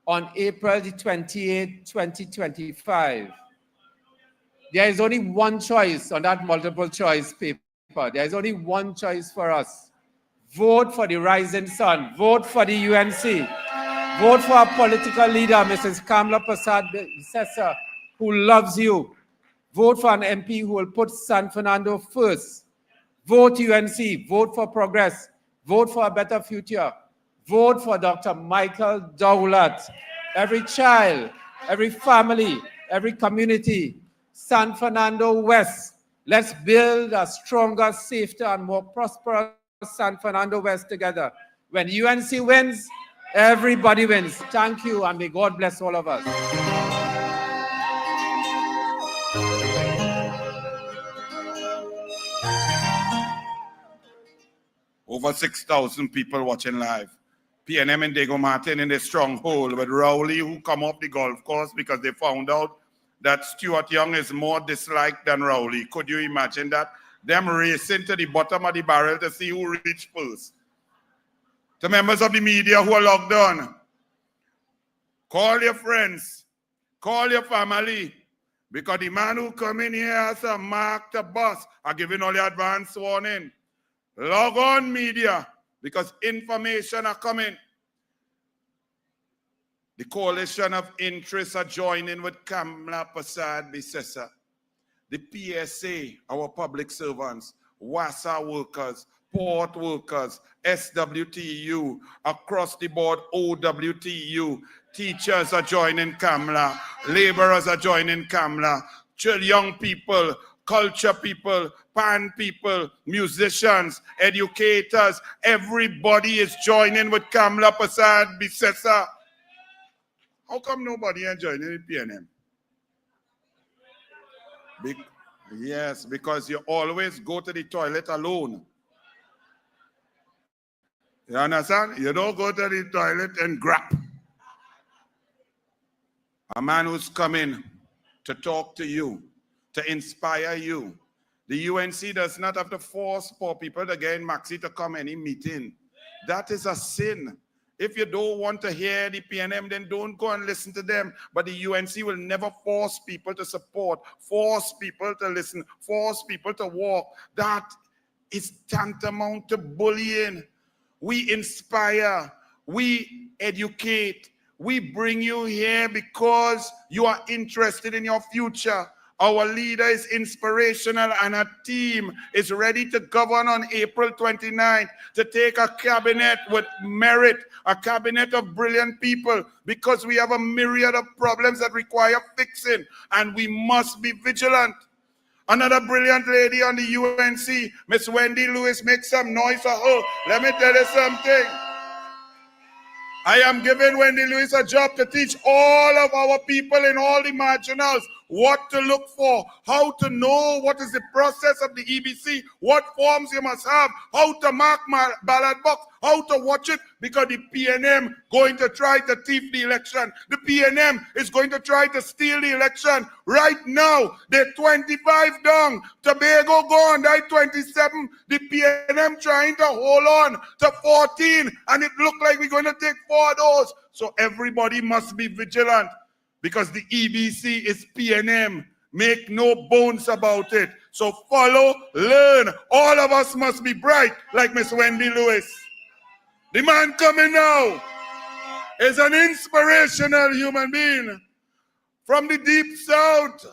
On April the 28th, 2025. There is only one choice on that multiple choice paper. There is only one choice for us. Vote for the rising sun. Vote for the UNC. Vote for our political leader, Mrs. Kamla Persad-Bissessar, who loves you. Vote for an MP who will put San Fernando first. Vote UNC. Vote for progress. Vote for a better future. Vote for Dr. Michael Dowat. Every child, every family, every community, San Fernando West. Let's build a stronger, safer, and more prosperous San Fernando West together. When UNC wins, everybody wins. Thank you, and may God bless all of us. Over 6,000 people watching live. PNM and Diego Martin in the stronghold with Rowley, who come off the golf course because they found out that Stuart Young is more disliked than Rowley. Could you imagine that? Them racing to the bottom of the barrel to see who reached first. To members of the media who are locked on, call your friends, call your family, because the man who come in here as a mark to boss are giving all the advance warning. Log on media, because information are coming. The coalition of interests are joining with Kamla Prasad Bisesa. The PSA, our public servants, WASA workers, port workers, SWTU, across the board, OWTU, teachers are joining Kamla, laborers are joining Kamla, young people, culture people, pan people, musicians, educators, everybody is joining with Kamla Prasad Bisesa. How come nobody is joining the PNM? Yes, because you always go to the toilet alone. You understand? You don't go to the toilet and grab. A man who's coming to talk to you, to inspire you. The UNC does not have to force poor people to get in Maxi to come any meeting. That is a sin. If you don't want to hear the PNM, then don't go and listen to them. But the UNC will never force people to support, force people to listen, force people to walk. That is tantamount to bullying. We inspire, we educate, we bring you here because you are interested in your future. Our leader is inspirational and our team is ready to govern on April 29th to take a cabinet with merit, a cabinet of brilliant people, because we have a myriad of problems that require fixing and we must be vigilant. Another brilliant lady on the UNC, Miss Wendy Lewis, make some noise for her. Let me tell you something. I am giving Wendy Lewis a job to teach all of our people in all the marginals what to look for, how to know what is the process of the EBC, what forms you must have, how to mark my ballot box, how to watch it, because the PNM going to try to thief the election. The PNM is going to try to steal the election. Right now, they're 25 down. Tobago gone, they're 27. The PNM trying to hold on to 14, and it look like we're going to take 4 of those. So everybody must be vigilant, because the EBC is PNM. Make no bones about it. So follow, learn. All of us must be bright, like Miss Wendy Lewis. The man coming now is an inspirational human being from the deep south.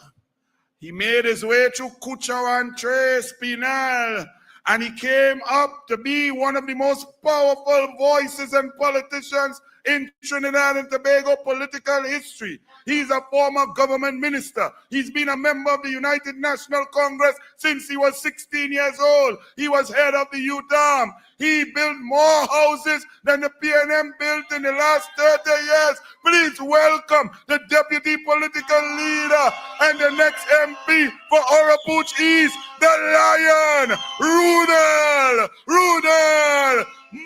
He made his way through Coochie and Trace, Pinal, and he came up to be one of the most powerful voices and politicians in Trinidad and Tobago political history. He's a former government minister. He's been a member of the United National Congress since he was 16 years old. He was head of the youth arm. He built more houses than the PNM built in the last 30 years. Please welcome the deputy political leader and the next MP for Orapooch East, the Lion, Rudal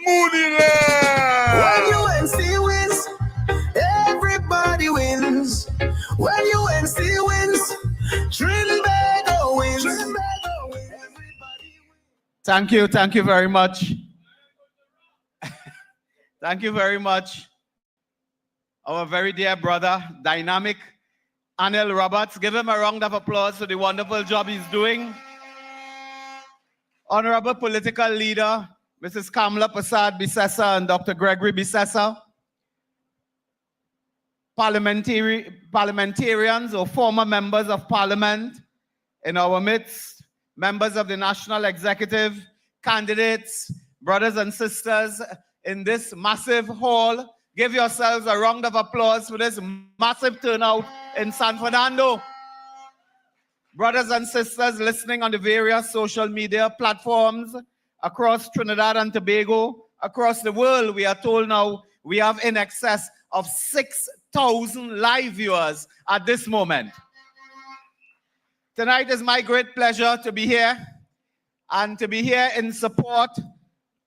Munilal. When UNC wins, everybody wins. When UNC wins, Trinidad wins. Thank you very much. Thank you very much. Our very dear brother, dynamic Annel Roberts. Give him a round of applause for the wonderful job he's doing. Honorable political leader, Mrs. Kamla Prasad Bisesa and Dr. Gregory Bisesa. Parliamentarians or former members of parliament in our midst, members of the National Executive, candidates, brothers and sisters in this massive hall. Give yourselves a round of applause for this massive turnout in San Fernando. Brothers and sisters listening on the various social media platforms across Trinidad and Tobago, across the world, we are told now we have in excess of 6,000 live viewers at this moment. Tonight is my great pleasure to be here and to be here in support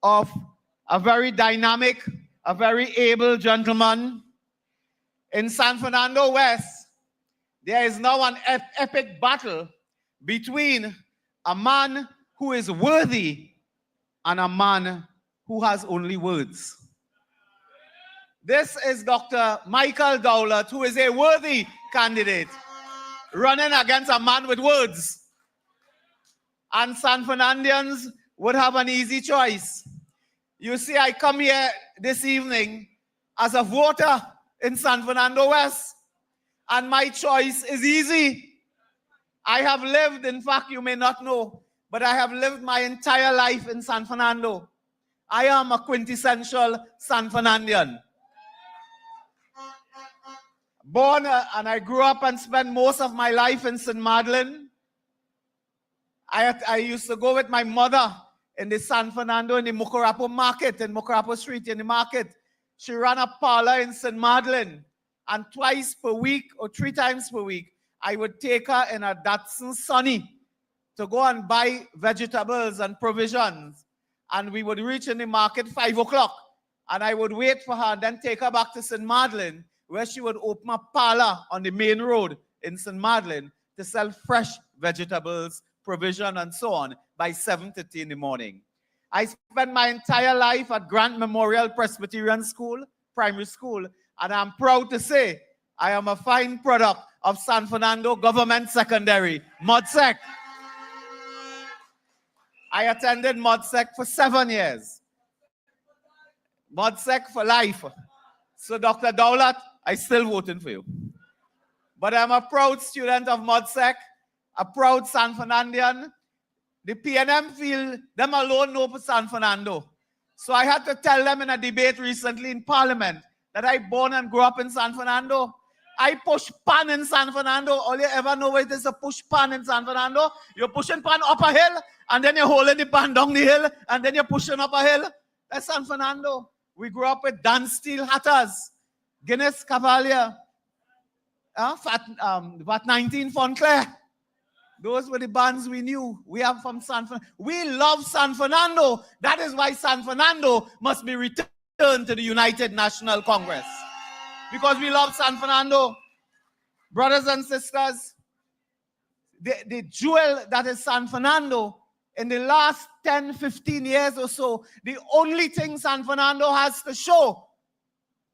of a very dynamic, a very able gentleman. In San Fernando West, there is now an epic battle between a man who is worthy and a man who has only words. This is Dr. Michael Dowat, who is a worthy candidate, running against a man with words. And San Fernandians would have an easy choice. You see, I come here this evening as a voter in San Fernando West, and my choice is easy. I have lived, in fact, you may not know, but I have lived my entire life in San Fernando. I am a quintessential San Fernandian. Born and I grew up and spent most of my life in St. Madeleine. I used to go with my mother in the San Fernando, in the Mukurapo market, in Mukurapo Street, in the market. She ran a parlor in St. Madeleine, and twice per week or 3 times per week, I would take her in a Datsun Sunny to go and buy vegetables and provisions. And we would reach in the market 5 o'clock, and I would wait for her and then take her back to St. Madeleine, where she would open a parlor on the main road in St. Madeleine to sell fresh vegetables, provision, and so on by 7:30 in the morning. I spent my entire life at Grant Memorial Presbyterian School, primary school, and I'm proud to say I am a fine product of San Fernando Government Secondary, MODSEC. I attended MODSEC for 7 years. MODSEC for life. So Dr. Dowat, I still voting for you. But I'm a proud student of MODSEC, a proud San Fernandian. The PNM feel them alone know for San Fernando. So I had to tell them in a debate recently in Parliament that I born and grew up in San Fernando. I push pan in San Fernando. All you ever know what it is to push pan in San Fernando? You're pushing pan up a hill, and then you're holding the pan down the hill, and then you're pushing up a hill. That's San Fernando. We grew up with Dan Steele hatters, Guinness Cavalier, VAT 19 Fontclair. Those were the bands we knew. We are from San Fernando. We love San Fernando. That is why San Fernando must be returned to the United National Congress. Because we love San Fernando. Brothers and sisters, the jewel that is San Fernando, in the last 10, 15 years or so, the only thing San Fernando has to show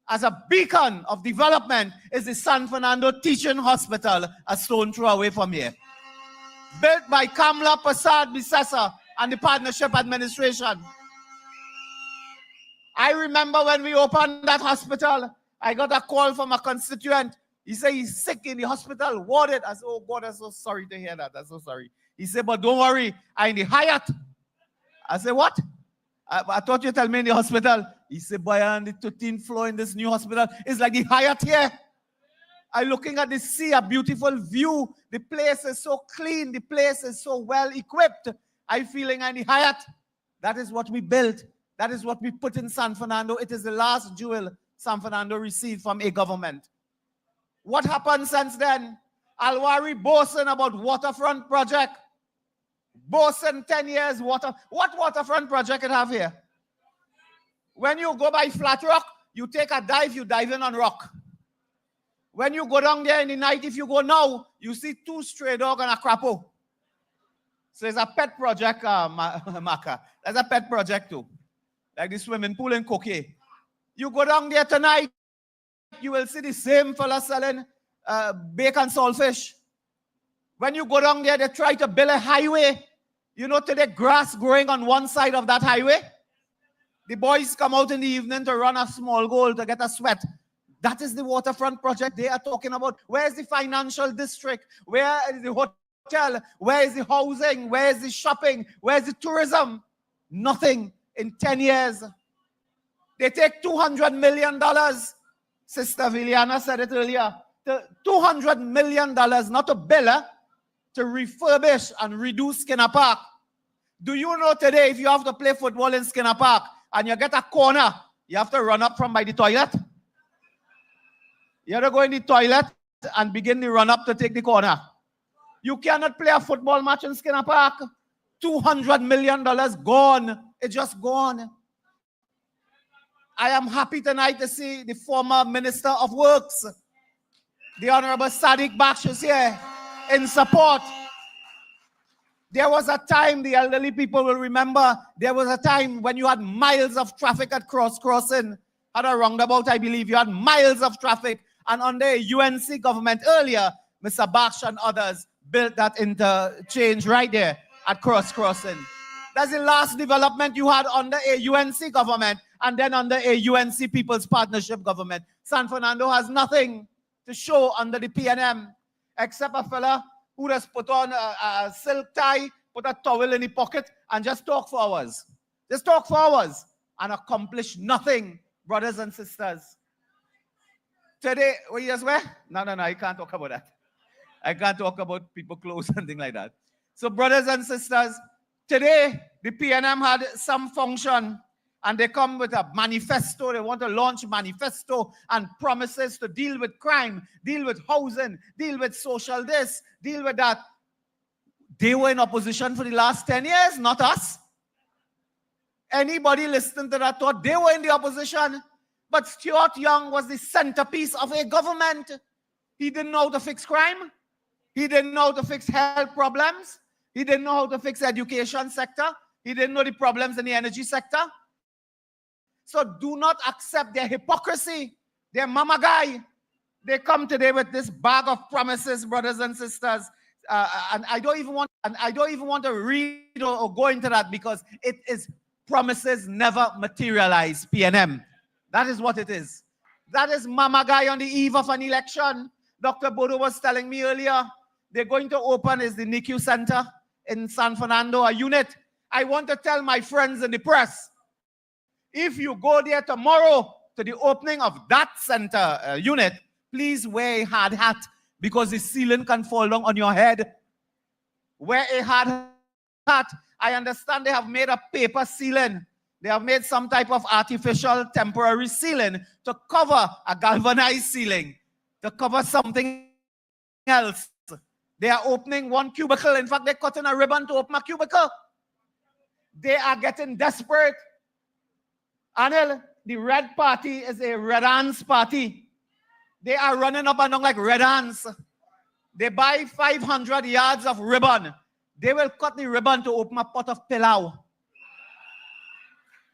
as a beacon of development is the San Fernando Teaching Hospital, a stone throw away from here. Built by Kamla Prasad Bisesa and the Partnership Administration. I remember when we opened that hospital, I got a call from a constituent. He said he's sick in the hospital, warded. I said, oh God, I'm so sorry to hear that. I'm so sorry. He said, but don't worry, I'm in the Hyatt. I said, what? I thought you tell me in the hospital. He said, boy, on the 13th floor in this new hospital, it's like the Hyatt here. I'm looking at the sea, a beautiful view. The place is so clean. The place is so well equipped. I'm feeling I'm in the Hyatt. That is what we built. That is what we put in San Fernando. It is the last jewel San Fernando received from a government. What happened since then? Alwari boasting about waterfront project. Boasting 10 years water. What waterfront project it have here? When you go by Flat Rock, you take a dive, you dive in on rock. When you go down there in the night, if you go now, you see 2 stray dogs and a crapo. So it's a pet project, Maka. There's a pet project too. Like the swimming pool in Koke. You go down there tonight, you will see the same fella selling bacon saltfish. When you go down there, they try to build a highway. You know, today grass growing on one side of that highway. The boys come out in the evening to run a small goal to get a sweat. That is the waterfront project they are talking about. Where is the financial district? Where is the hotel? Where is the housing? Where is the shopping? Where is the tourism? Nothing in 10 years. They take $200 million. Sister Villana said it earlier. $200 million, not a bill, to refurbish and redo Skinner Park. Do you know today if you have to play football in Skinner Park and you get a corner, you have to run up from by the toilet? You have to go in the toilet and begin the run up to take the corner. You cannot play a football match in Skinner Park. $200 million gone. It's just gone. I am happy tonight to see the former Minister of Works, the Honorable Sadi Bach, is here in support. There was a time, the elderly people will remember, there was a time when you had miles of traffic at crossing, at a roundabout, I believe. You had miles of traffic. And under a UNC government earlier, Mr. Bach and others built that interchange right there at crossing. That's the last development you had under a UNC government and then under a UNC People's Partnership government. San Fernando has nothing to show under the PNM except a fella who just put on a silk tie, put a towel in the pocket and just talk for hours. Just talk for hours and accomplish nothing, brothers and sisters. Today, what you just wear? No, I can't talk about that. I can't talk about people clothes and things like that. So brothers and sisters, today the PNM had some function and they come with a manifesto. They want to launch manifesto and promises to deal with crime, deal with housing, deal with social this, deal with that. They were in opposition for the last 10 years, not us. Anybody listening to that thought they were in the opposition. But Stuart Young was the centerpiece of a government. He didn't know how to fix crime. He didn't know how to fix health problems. He didn't know how to fix the education sector. He didn't know the problems in the energy sector. So do not accept their hypocrisy, their mama guy. They come today with this bag of promises, brothers and sisters. And I don't even want to read or go into that because it is promises never materialize, PNM. That is what it is. That is mama guy on the eve of an election. Dr. Bodo was telling me earlier, they're going to open is the NICU Center in San Fernando, a unit. I want to tell my friends in the press, if you go there tomorrow to the opening of that center unit, please wear a hard hat because the ceiling can fall down on your head. Wear a hard hat. I understand they have made a paper ceiling. They have made some type of artificial temporary ceiling to cover a galvanized ceiling, to cover something else. They are opening one cubicle. In fact, they're cutting a ribbon to open a cubicle. They are getting desperate. Annel, the Red Party is a Red Ants party. They are running up and down like Red Ants. They buy 500 yards of ribbon. They will cut the ribbon to open a pot of pilau.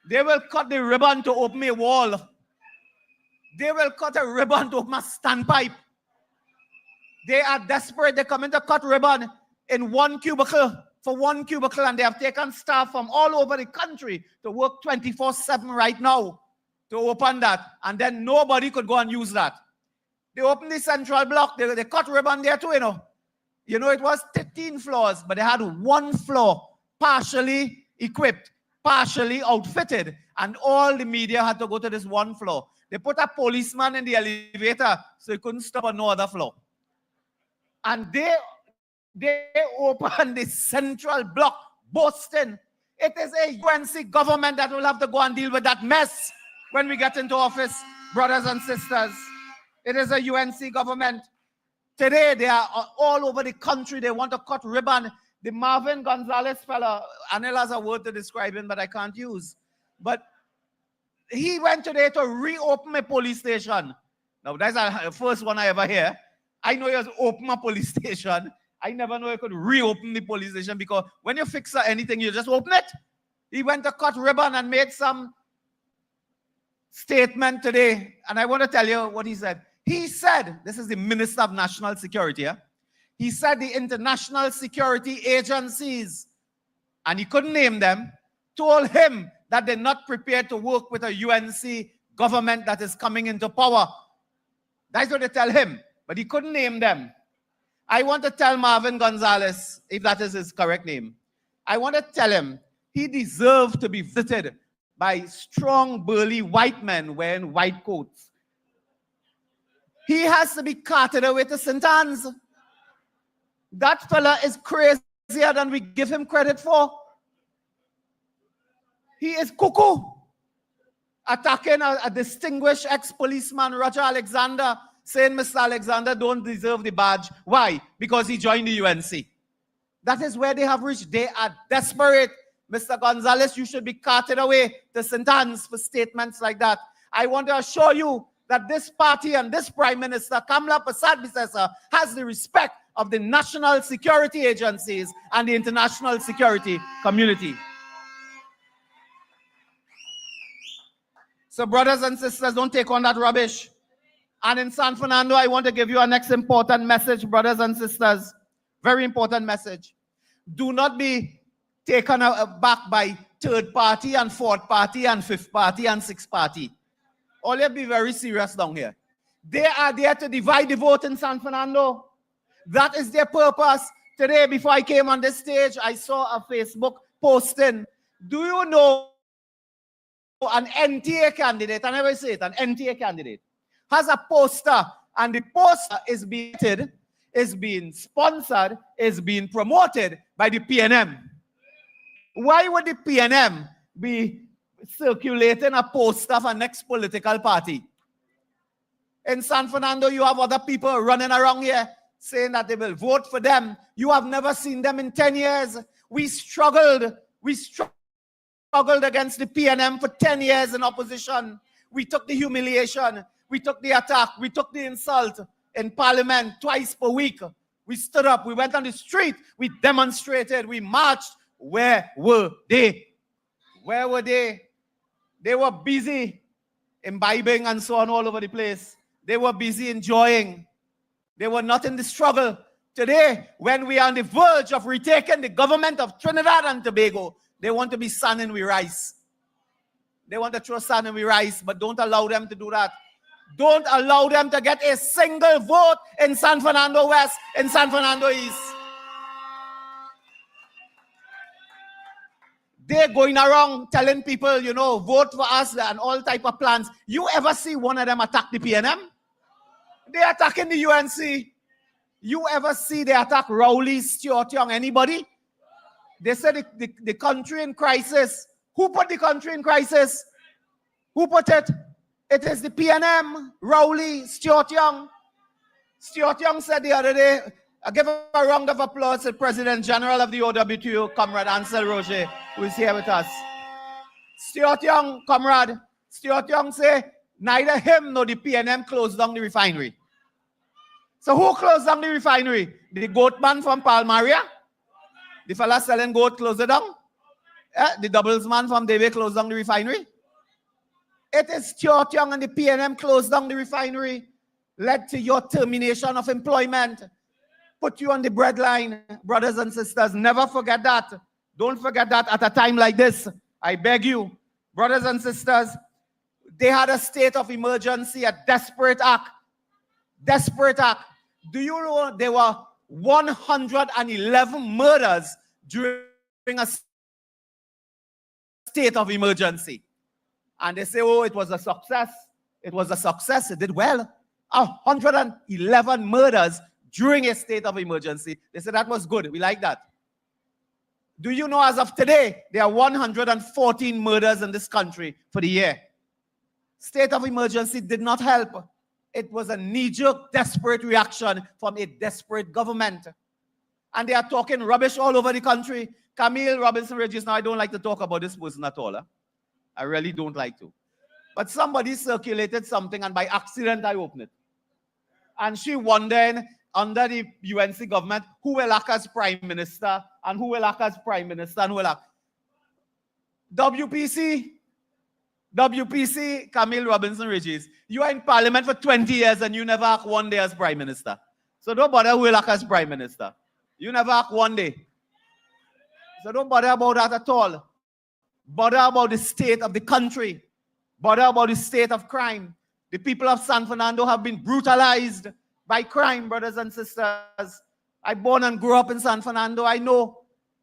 They will cut the ribbon to open a wall. They will cut a ribbon to open a standpipe. They are desperate. They come in to cut ribbon in one cubicle, for one cubicle, and they have taken staff from all over the country to work 24/7 right now to open that. And then nobody could go and use that. They opened the central block. They cut ribbon there too, You know, it was 13 floors, but they had one floor partially equipped, partially outfitted, and all the media had to go to this one floor. They put a policeman in the elevator so he couldn't stop on no other floor. And they opened the central block, Boston. It is a UNC government that will have to go and deal with that mess when we get into office, brothers and sisters. It is a UNC government. Today, they are all over the country. They want to cut ribbon. The Marvin Gonzalez fella, Annel has a word to describe him, but I can't use. But he went today to reopen a police station. Now, that's the first one I ever hear. I know he has opened a police station. I never know he could reopen the police station because when you fix anything, you just open it. He went to cut ribbon and made some statement today. And I want to tell you what he said. He said, this is the Minister of National Security, yeah? He said the international security agencies, and he couldn't name them, told him that they're not prepared to work with a UNC government that is coming into power. That's what they tell him, but he couldn't name them. I want to tell Marvin Gonzalez, if that is his correct name, I want to tell him he deserves to be visited by strong, burly white men wearing white coats. He has to be carted away to St. Anne's. That fella is crazier than we give him credit for. He is cuckoo. Attacking a distinguished ex-policeman, Roger Alexander, saying Mr. Alexander don't deserve the badge. Why? Because he joined the UNC. That is where they have reached. They are desperate. Mr. Gonzalez, you should be carted away to St. Anne's for statements like that. I want to assure you that this party and this Prime Minister, Kamla Persad-Bissessar, has the respect of the national security agencies and the international security community. So brothers and sisters, don't take on that rubbish. And in San Fernando, I want to give you a next important message, brothers and sisters. Very important message. Do not be taken back by third party and fourth party and fifth party and sixth party. All you be very serious down here. They are there to divide the vote in San Fernando. That is their purpose. Today, before I came on this stage, I saw a Facebook posting. Do you know an NTA candidate, I never say it, an NTA candidate, has a poster, and the poster is being sponsored, is being promoted by the PNM. Why would the PNM be circulating a poster for next political party? In San Fernando, you have other people running around here saying that they will vote for them. You have never seen them in 10 years. We struggled against the PNM for 10 years in opposition. We took the humiliation, we took the attack, we took the insult in parliament twice per week. We stood up, we went on the street, we demonstrated, we marched. Where were they? Where were they? They were busy imbibing and so on all over the place. They were busy enjoying. They were not in the struggle. Today, when we are on the verge of retaking the government of Trinidad and Tobago, they want to be sanding with rice. They want to throw sand in with rice, but don't allow them to do that. Don't allow them to get a single vote in San Fernando West, in San Fernando East. They're going around telling people, you know, vote for us and all type of plans. You ever see one of them attack the PNM? They're attacking the UNC. You ever see they attack Rowley, Stuart Young, anybody? They said the country in crisis. Who put the country in crisis? Who put it? It is the PNM, Rowley, Stuart Young. Stuart Young said the other day, I give a round of applause to President General of the OWTO, Comrade Ansel Roger, who is here with us. Stuart Young, comrade, Stuart Young say, neither him nor the PNM closed down the refinery. So who closed down the refinery? The goat man from Palmaria? The fella selling goat closed it down? The doubles man from Debe closed down the refinery? It is Stuart Young and the PNM closed down the refinery, led to your termination of employment, put you on the breadline. Brothers and sisters, never forget that. Don't forget that at a time like this. I beg you, brothers and sisters, they had a state of emergency, a desperate act. Desperate act. Do you know there were 111 murders during a state of emergency? And they say, oh, it was a success. It was a success. It did well. 111 murders during a state of emergency. They said that was good. We like that. Do you know as of today, there are 114 murders in this country for the year? State of emergency did not help. It was a knee-jerk, desperate reaction from a desperate government. And they are talking rubbish all over the country. Camille Robinson Regis, now I don't like to talk about this person at all. I really don't like to. But somebody circulated something and by accident I opened it. And she wondered under the UNC government who will act as prime minister and who will act as prime minister and who will act. WPC, Camille Robinson Regis, you are in parliament for 20 years and you never act one day as prime minister. So don't bother who will act as prime minister. You never act one day. So don't bother about that at all. Bother about the state of the country. Bother about the state of crime. The people of San Fernando have been brutalized by crime, brothers and sisters. I born and grew up in San Fernando. I know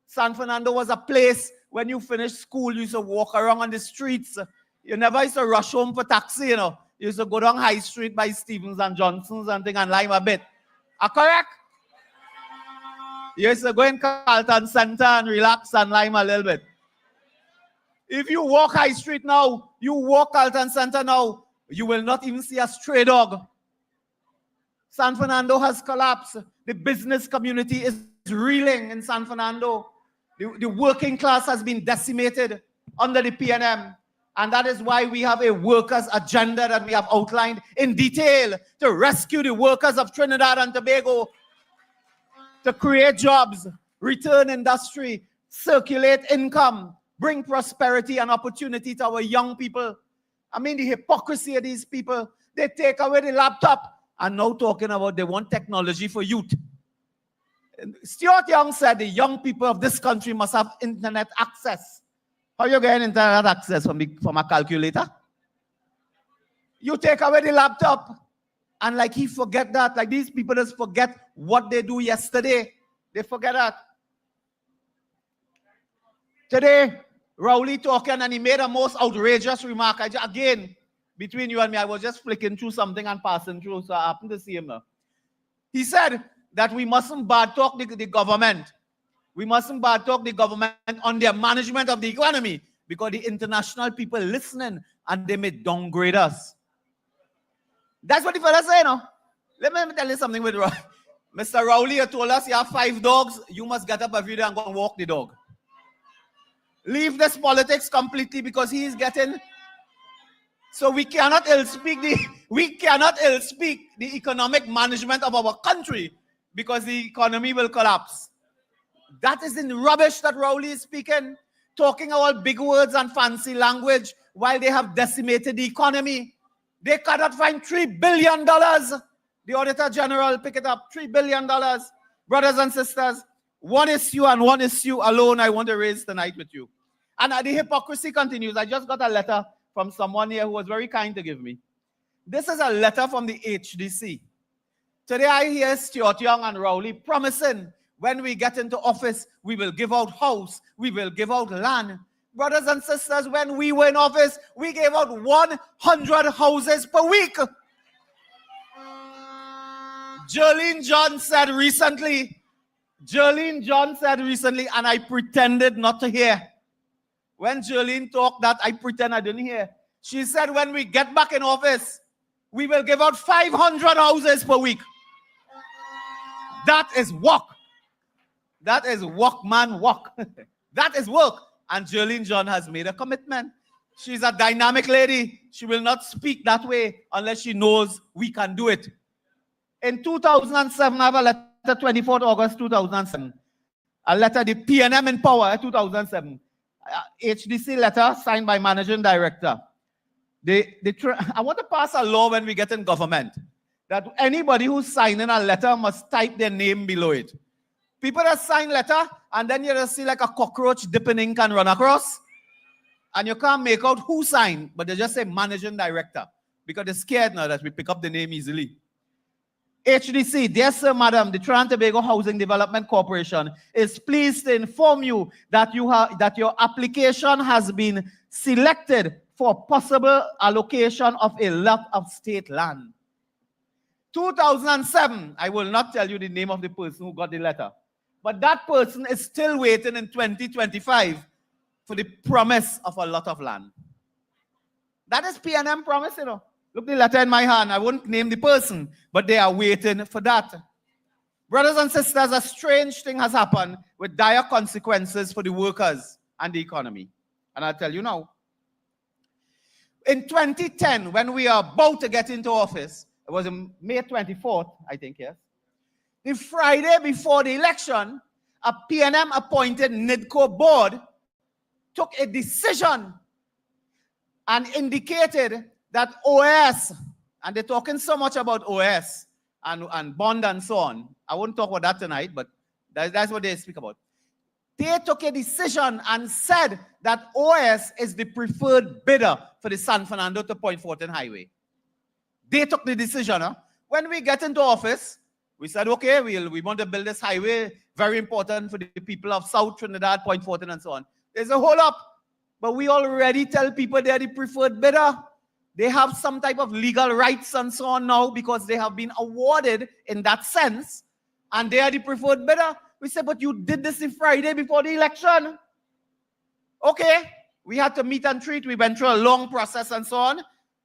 San Fernando was a place when you finished school, you used to walk around on the streets. You never used to rush home for taxi, you know. You used to go down High Street by Stevens and Johnson's and thing and lime a bit. Correct? You used to go in Carlton Center and relax and lime a little bit. If you walk High Street now, you walk Carlton Center now, you will not even see a stray dog. San Fernando has collapsed. The business community is reeling in San Fernando. The working class has been decimated under the PNM. And that is why we have a workers' agenda that we have outlined in detail to rescue the workers of Trinidad and Tobago, to create jobs, return industry, circulate income, bring prosperity and opportunity to our young people. I mean, the hypocrisy of these people. They take away the laptop and now talking about they want technology for youth. Stuart Young said the young people of this country must have internet access. How you getting internet access from a calculator? You take away the laptop, and like he forget that. Like these people just forget what they do yesterday. They forget that. Today, Rowley talking, and he made a most outrageous remark. Again, between you and me, I was just flicking through something and passing through, so I happened to see him. He said that we mustn't bad talk the government. We mustn't bad talk the government on their management of the economy, because the international people listening and they may downgrade us. That's what the fella say, no? Let me tell you something with Mr. Rowley. You told us you have 5 dogs. You must get up every day and go and walk the dog. Leave this politics completely, because he is getting. So we cannot ill speak the economic management of our country, because the economy will collapse. That is the rubbish that Rowley is speaking, talking all big words and fancy language while they have decimated the economy. They cannot find $3 billion. The Auditor General, pick it up, $3 billion. Brothers and sisters, one issue and one issue alone I want to raise tonight with you. And the hypocrisy continues. I just got a letter from someone here who was very kind to give me. This is a letter from the HDC. Today I hear Stuart Young and Rowley promising when we get into office, we will give out house, we will give out land. Brothers and sisters, when we were in office, we gave out 100 houses per week. Jerlene John said recently, and I pretended not to hear. When Jerlene talked that, I pretend I didn't hear. She said, when we get back in office, we will give out 500 houses per week. That is work. That is work, man, work. That is work. And Jerlene John has made a commitment. She's a dynamic lady. She will not speak that way unless she knows we can do it. In 2007, I have a letter, 24th August 2007. A letter, the PNM in power, 2007. HDC letter signed by Managing Director. I want to pass a law when we get in government that anybody who's signing a letter must type their name below it. People that sign letter and then you just see like a cockroach dipping ink and run across, and you can't make out who signed, but they just say Managing Director because they're scared now that we pick up the name easily. HDC, dear sir, madam, the Trinidad and Tobago Housing Development Corporation is pleased to inform you that your application has been selected for possible allocation of a lot of state land. 2007, I will not tell you the name of the person who got the letter, but that person is still waiting in 2025 for the promise of a lot of land. That is PNM promise, you know. Look the letter in my hand. I won't name the person, but they are waiting for that. Brothers and sisters, a strange thing has happened with dire consequences for the workers and the economy. And I'll tell you now. In 2010, when we are about to get into office, it was on May 24th, I think, yes. The Friday before the election, a PNM-appointed NIDCO board took a decision and indicated that OS, and they're talking so much about OS and bond and so on. I won't talk about that tonight, but that's what they speak about. They took a decision and said that OS is the preferred bidder for the San Fernando to Point Fortin Highway. They took the decision. Huh? When we get into office, we said, okay, we want to build this highway, very important for the people of South Trinidad, Point Fortin, and so on. There's a hold up, but we already tell people they're the preferred bidder. They have some type of legal rights and so on now because they have been awarded in that sense, and they are the preferred bidder. We said, but you did this the Friday before the election. Okay, we had to meet and treat. We went through a long process and so on.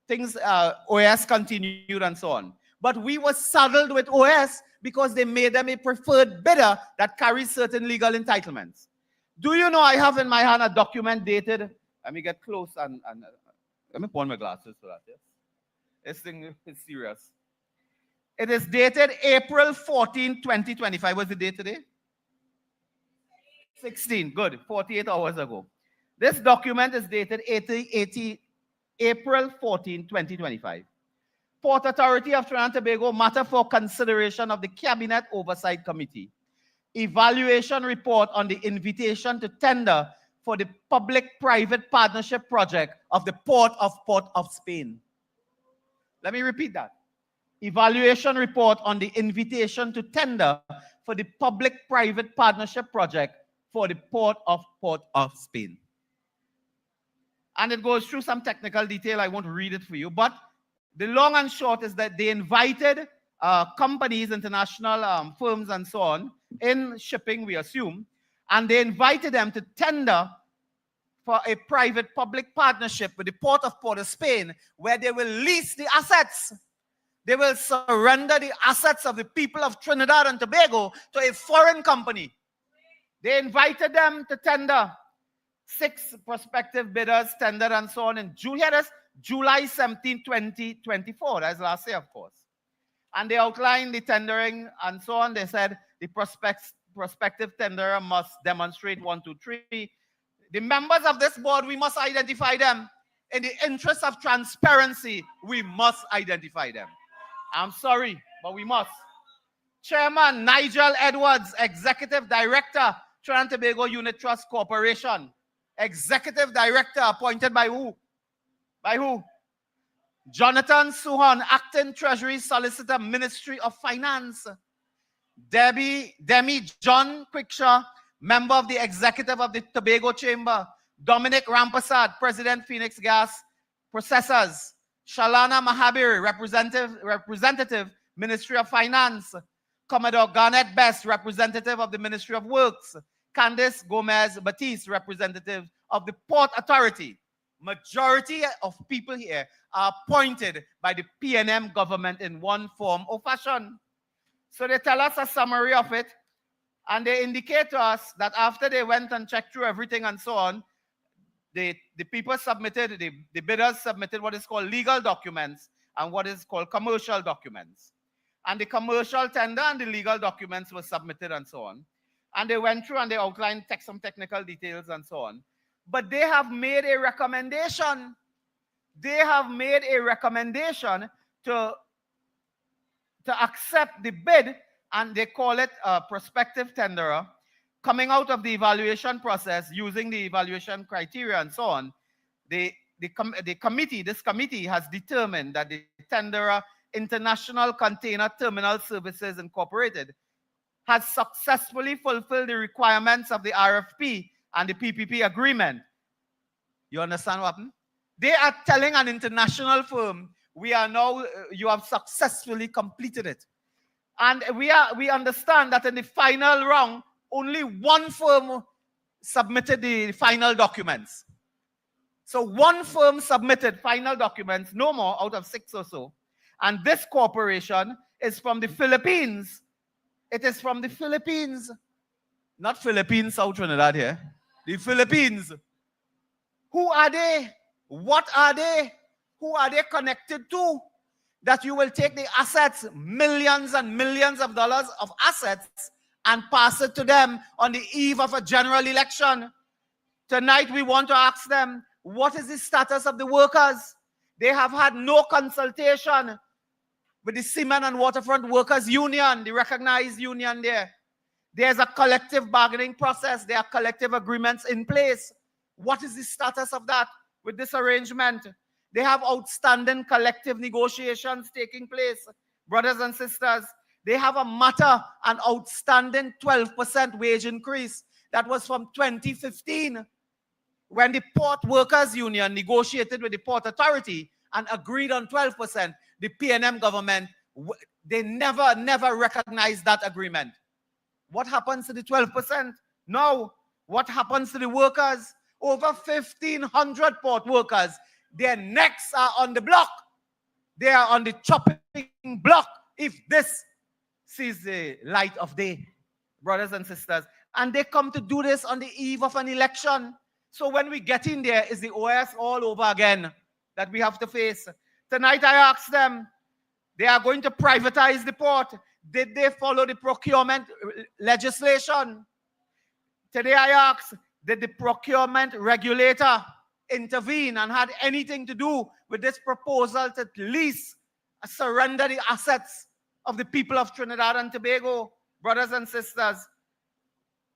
Things, OS continued and so on. But we were saddled with OS because they made them a preferred bidder that carries certain legal entitlements. Do you know I have in my hand a document dated? Let me get close and let me put on my glasses for that. Yes? This thing is serious. It is dated April 14, 2025. What's the date today? 16. Good. 48 hours ago. This document is dated April 14, 2025. Port Authority of Trinidad and Tobago, matter for consideration of the Cabinet Oversight Committee. evaluation report on the invitation to tender for the public-private partnership project of the Port of Spain. Let me repeat that. Evaluation report on the invitation to tender for the public-private partnership project for the Port of Spain. And it goes through some technical detail. I won't read it for you, but the long and short is that they invited companies, international firms and so on, in shipping, we assume, and they invited them to tender for a private-public partnership with the Port of Spain, where they will lease the assets. They will surrender the assets of the people of Trinidad and Tobago to a foreign company. They invited them to tender. 6 prospective bidders tendered and so on in July 17, 2024. That's last year, of course. And they outlined the tendering and so on. They said the prospective tenderer must demonstrate 1, 2, 3. The members of this board, we must identify them. In the interest of transparency, we must identify them. I'm sorry, but we must. Chairman Nigel Edwards, Executive Director, Trinidad and Tobago Unit Trust Corporation. Executive Director appointed by who? By who? Jonathan Suhan, Acting Treasury Solicitor, Ministry of Finance. Demi John Quickshaw, Member of the Executive of the Tobago Chamber. Dominic Rampasad, President, Phoenix Gas Processors. Shalana Mahabir, Representative, Ministry of Finance. Commodore Garnett Best, Representative of the Ministry of Works. Candice Gomez Batiste, Representative of the Port Authority. Majority of people here are appointed by the PNM government in one form or fashion. So they tell us a summary of it, and they indicate to us that after they went and checked through everything and so on, the people submitted, the bidders submitted what is called legal documents and what is called commercial documents. And the commercial tender and the legal documents were submitted and so on. And they went through and they outlined some technical details and so on. But they have made a recommendation. They have made a recommendation to accept the bid, and they call it a prospective tenderer, coming out of the evaluation process using the evaluation criteria and so on. This committee has determined that the tenderer, International Container Terminal Services Incorporated, has successfully fulfilled the requirements of the RFP and the PPP agreement. You understand what happened? They are telling an international firm, you have successfully completed it. And we understand that in the final round, only one firm submitted the final documents. So one firm submitted final documents, no more out of 6 or so. And this corporation is from the Philippines. It is from the Philippines. Not Philippines, South Trinidad here. The Philippines. Who are they? What are they? Who are they connected to? That you will take the assets, millions and millions of dollars of assets, and pass it to them on the eve of a general election. Tonight we want to ask them, what is the status of the workers? They have had no consultation with the Seamen and Waterfront Workers Union, the recognized union there. There's a collective bargaining process. There are collective agreements in place. What is the status of that with this arrangement? They have outstanding collective negotiations taking place. Brothers and sisters, they have a matter, an outstanding 12% wage increase that was from 2015 when the Port Workers Union negotiated with the Port Authority and agreed on 12%. The PNM government, they never recognized that agreement. What happens to the 12%? No. What happens to the workers? Over 1,500 port workers, their necks are on the block. They are on the chopping block if this sees the light of day, brothers and sisters. And they come to do this on the eve of an election. So when we get in there, it's the OS all over again that we have to face. Tonight I asked them, they are going to privatize the port. Did they follow the procurement legislation? Today I asked, did the procurement regulator intervene and had anything to do with this proposal to lease, surrender the assets of the people of Trinidad and Tobago? Brothers and sisters,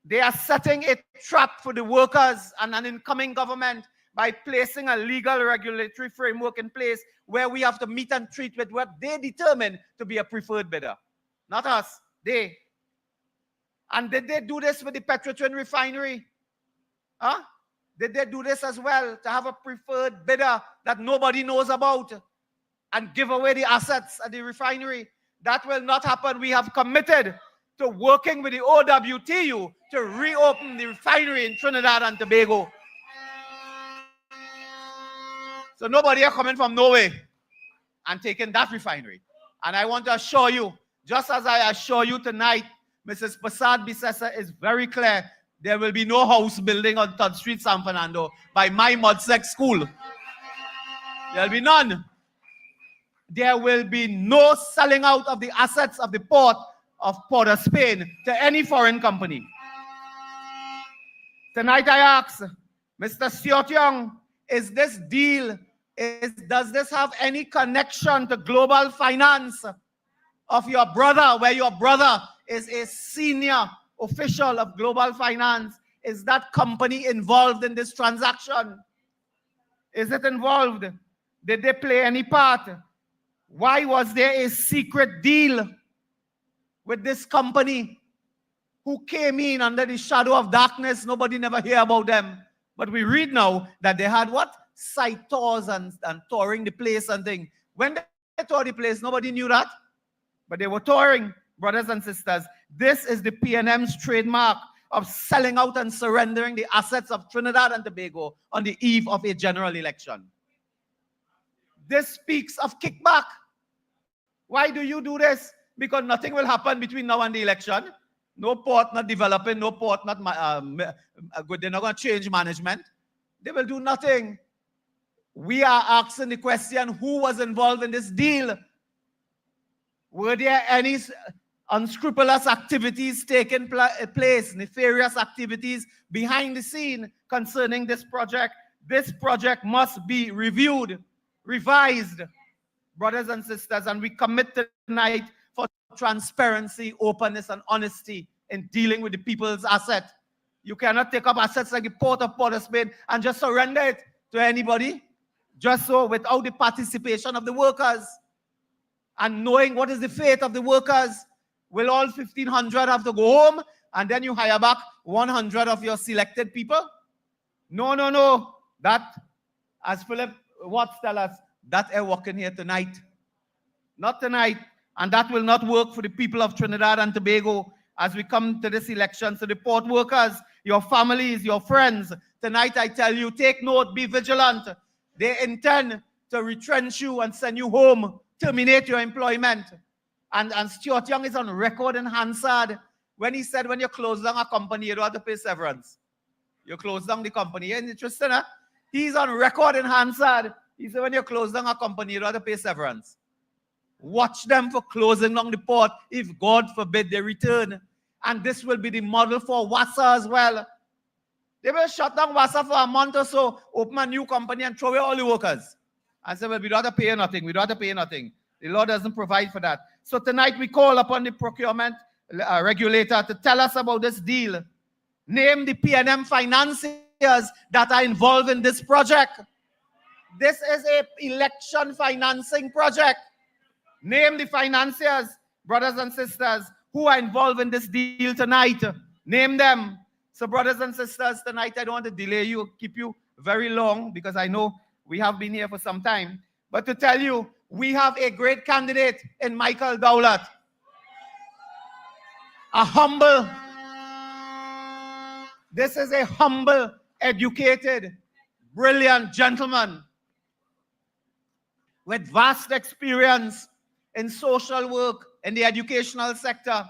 They are setting a trap for the workers and an incoming government by placing a legal regulatory framework in place where we have to meet and treat with what they determine to be a preferred bidder. Not us, they. And did they do this with the Petrotrin refinery? Huh? Did they do this as well, to have a preferred bidder that nobody knows about and give away the assets at the refinery? That will not happen. We have committed to working with the OWTU to reopen the refinery in Trinidad and Tobago. So nobody are coming from Norway and taking that refinery. And I want to assure you, just as I assure you tonight, Mrs. Prasad Bisesa is very clear. There will be no house building on 3rd Street, San Fernando by my Modsec school. There will be none. There will be no selling out of the assets of the port of Port of Spain to any foreign company. Tonight I ask, Mr. Siot Young, is this deal, does this have any connection to global finance of your brother, where your brother is a senior official of global finance? Is that company involved in this transaction? Is it involved? Did they play any part? Why was there a secret deal with this company who came in under the shadow of darkness? Nobody never hear about them. But we read now that they had what? Site tours and touring the place and things. When they toured the place, nobody knew that. But they were touring, brothers and sisters. This is the PNM's trademark of selling out and surrendering the assets of Trinidad and Tobago on the eve of a general election. This speaks of kickback. Why do you do this? Because nothing will happen between now and the election. No port not developing, no port not good. They're not going to change management. They will do nothing. We are asking the question, who was involved in this deal? Were there any unscrupulous activities taking place, nefarious activities behind the scene concerning this project? This project must be reviewed, revised, brothers and sisters, and we commit tonight for transparency, openness, and honesty in dealing with the people's asset. You cannot take up assets like the port of Port of Spain and just surrender it to anybody, just so, without the participation of the workers. And knowing what is the fate of the workers, will all 1,500 have to go home and then you hire back 100 of your selected people? No, no, no. That, as Philip Watts tell us, that ain't working here tonight. Not tonight. And that will not work for the people of Trinidad and Tobago as we come to this election. So the port workers, your families, your friends, tonight I tell you, take note, be vigilant. They intend to retrench you and send you home, terminate your employment. And Stuart Young is on record in Hansard when he said when you close down a company, you don't have to pay severance. You close down the company. Isn't it interesting, huh? He's on record in Hansard. He said when you close down a company, you don't have to pay severance. Watch them for closing down the port if, God forbid, they return. And this will be the model for WASA as well. They will shut down WASA for a month or so, open a new company and throw away all the workers. And say, well, we don't have to pay nothing. We don't have to pay nothing. The law doesn't provide for that. So tonight we call upon the procurement regulator to tell us about this deal. Name the PNM financiers that are involved in this project. This is an election financing project. Name the financiers, brothers and sisters, who are involved in this deal tonight. Name them. So brothers and sisters, tonight I don't want to delay you, keep you very long, because I know we have been here for some time. But to tell you, we have a great candidate in Michael Dowat. A humble, this is a humble, educated, brilliant gentleman with vast experience in social work, in the educational sector.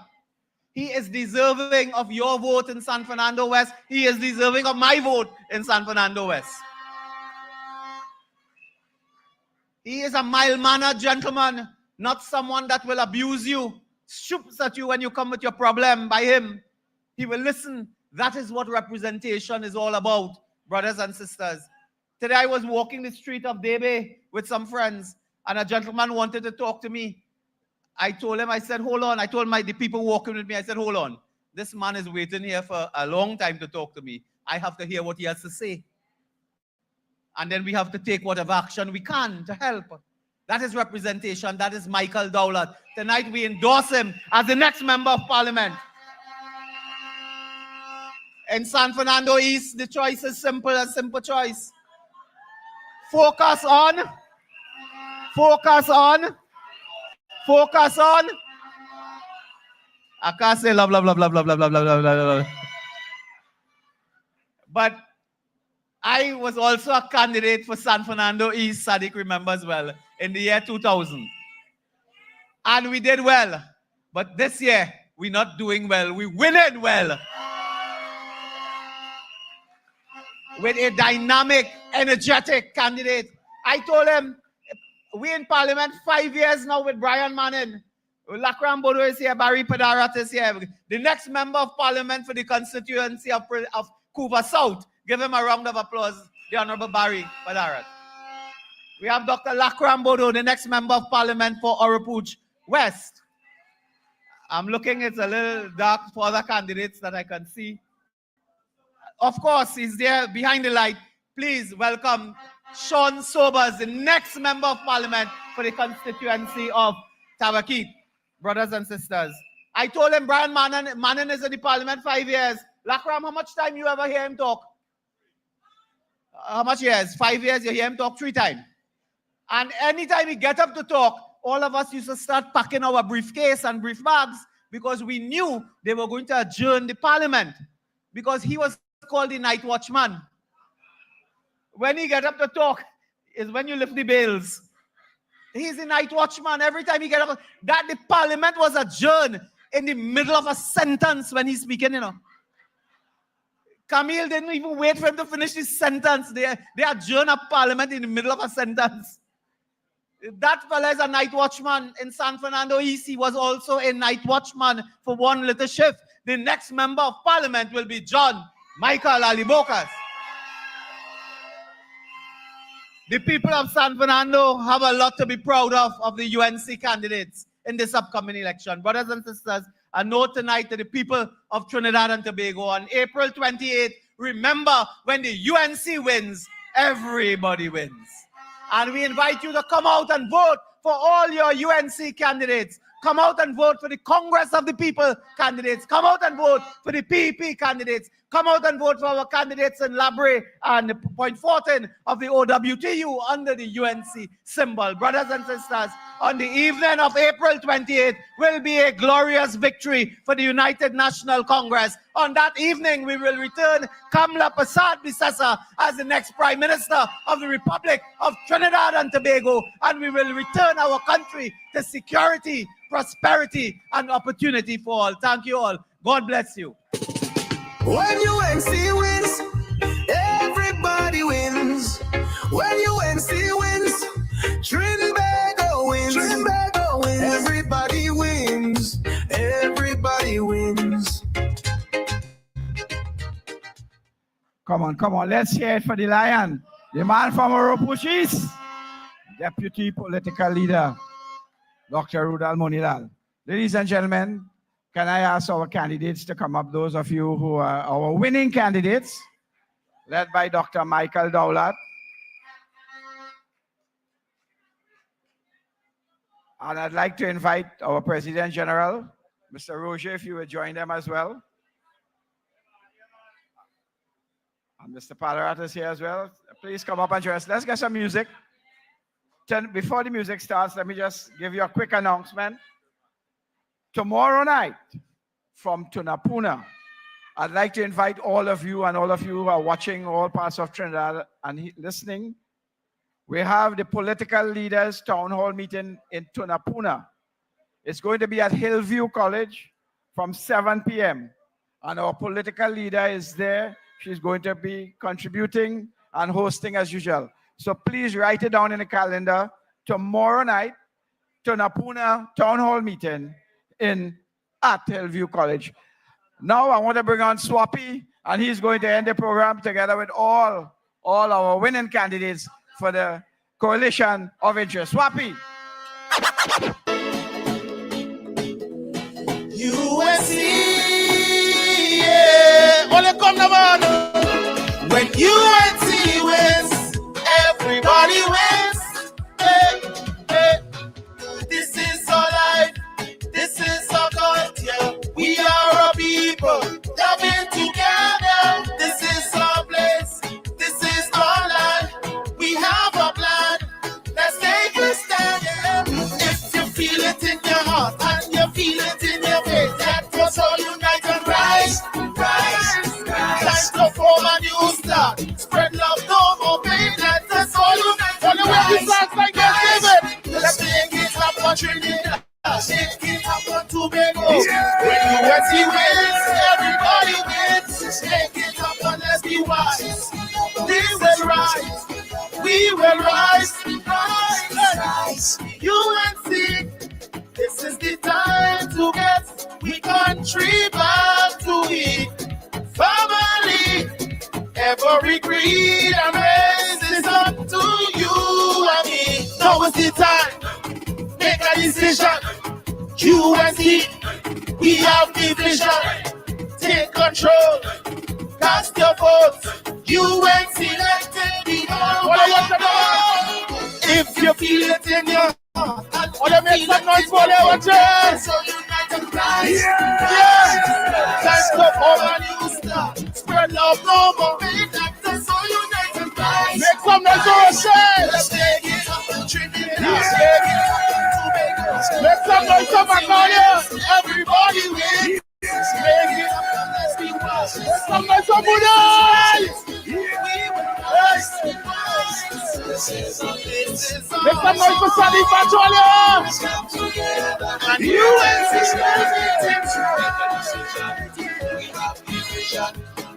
He is deserving of your vote in San Fernando West. He is deserving of my vote in San Fernando West. He is a mild-mannered gentleman, not someone that will abuse you, shoots at you when you come with your problem. By him, he will listen. That is what representation is all about, brothers and sisters. Today I was walking the street of Debe with some friends, and a gentleman wanted to talk to me. I told him, I said, hold on. I told the people walking with me, I said, hold on. this man is waiting here for a long time to talk to me. I have to hear what he has to say. And then we have to take whatever action we can to help. That is representation. That is Michael Dowat. Tonight we endorse him as the next member of parliament. In San Fernando East, the choice is simple, a simple choice. Focus on. I can't say love. But I was also a candidate for San Fernando East, Sadi remembers well, in the year 2000. And we did well. But this year, we're not doing well. We're winning well. With a dynamic, energetic candidate. I told him, we in Parliament 5 years now with Brian Manning. Lakram Bodo is here, Barry Padarat is here. The next member of Parliament for the constituency of Couva South. Give him a round of applause, the Honorable Barry Padarat. We have Dr. Lakram Bodo, the next member of Parliament for Oropouche West. I'm looking, it's a little dark for other candidates that I can see. Of course, he's there behind the light. Please welcome Sean Sobers, the next member of Parliament for the constituency of Tabakit. Brothers and sisters, I told him Brian Manning is in the Parliament 5 years. Lakram, how much time you ever hear him talk? How much years? 5 years, you hear him talk 3 times. And anytime he get up to talk, all of us used to start packing our briefcase and brief bags because we knew they were going to adjourn the Parliament because he was called the night watchman. When he get up to talk is when you lift the bales. He's the night watchman. Every time he get up, that the Parliament was adjourned in the middle of a sentence when he's speaking, you know. Camille didn't even wait for him to finish his sentence. They adjourned a Parliament in the middle of a sentence. That fella is a night watchman in San Fernando East. He was also a night watchman for one little shift. The next member of Parliament will be John Michael Alibokas. The people of San Fernando have a lot to be proud of the UNC candidates in this upcoming election. Brothers and sisters, a note tonight to the people of Trinidad and Tobago. On April 28th, remember, when the UNC wins, everybody wins. And we invite you to come out and vote for all your UNC candidates. Come out and vote for the Congress of the People candidates. Come out and vote for the PEP candidates. Come out and vote for our candidates in Labre and Point Fortin of the OWTU under the UNC symbol. Brothers and sisters, on the evening of April 28th will be a glorious victory for the United National Congress. On that evening, we will return Kamla Persad-Bissessar as the next Prime Minister of the Republic of Trinidad and Tobago, and we will return our country to security, prosperity, and opportunity for all. Thank you all. God bless you. When UNC wins, everybody wins. When UNC wins, Trinbago wins. Trinbago wins. Everybody wins. Everybody wins. Come on. Let's hear it for the lion. The man from Oropouche East, Deputy Political Leader, Dr. Rudal Munilal. Ladies and gentlemen, can I ask our candidates to come up, those of you who are our winning candidates, led by Dr. Michael Dowat. And I'd like to invite our President General, Mr. Roger, if you would join them as well. And Mr. Padarat is here as well. Please come up and join us. Let's get some music. Before the music starts, let me just give you a quick announcement. Tomorrow night, from Tunapuna, I'd like to invite all of you and all of you who are watching all parts of Trinidad and listening. We have the political leaders town hall meeting in Tunapuna. It's going to be at Hillview College from 7 p.m. And our political leader is there. She's going to be contributing and hosting as usual. So please write it down in the calendar. Tomorrow night, Tunapuna town hall meeting at Hillview College. Now I want to bring on Swappy, and he's going to end the program together with all our winning candidates for the coalition of interest. Swappy. USC Only come the man. When UNC wins, everybody wins. Hey, hey. This is our life. This is our culture. We are a people coming together. This is our place. This is our life. We have a plan. Let's take a stand. If you feel it in your heart and you feel it in your face, let us all unite and rise. Time to form a new start. Spread love, no more pain. Let us all unite and rise. Let's make it up on Trinidad. Shake it up on Tobago. When UNC wins, everybody wins. Shake it up and let's be wise. We will rise. We will rise. Rise. UNC, this is the time to get we country back to it. Family, every creed and race is up to you and me. Now is the time. Make a decision. UNC, we have the vision. Take control. Cast your vote. UNC, let it be known. If you feel it in your heart, all you make some noise for the chest. So unite and rise. Yeah. Time to form a new start. Spread love no more. Make us all unite and rise. Make some noise for us. Let's take it up and Trinidad. Let's take it up. Make some noise for Macaulay. Everybody wins. Make it up and let's be wise. Make some noise for Munilal. Make some noise for Sadi. And UNC.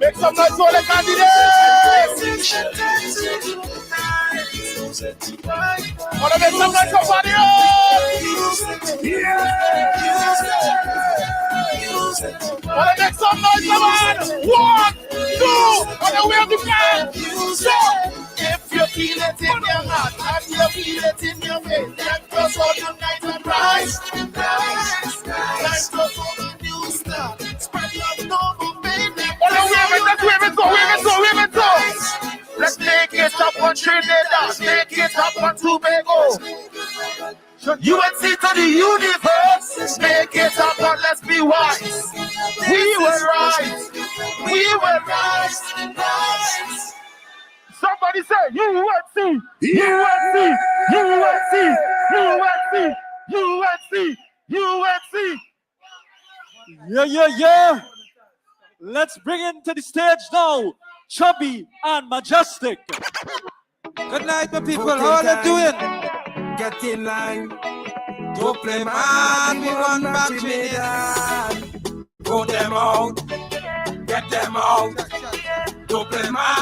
Make some noise for the candidates. Wanna make some noise for Sadi? Wanna make some noise, come on? 1, 2, on the way of the plan. So, if you feel it in your heart and you feel it in your face, let us all unite and rise. Time to form a new start. Spread love, no more pain. Women go. Let's make it up on Trinidad. Make it up on Tobago. UNC to the universe. Make it up and let's be wise. We will rise. We will rise. Somebody say UNC. UNC. UNC. UNC. UNC. UNC. Yeah. Let's bring it to the stage now. Chubby and Majestic. Good night, my people. How are you doing? Get in line. Don't play man. We run back Trinidad. Vote them out. Get them out. Don't play man.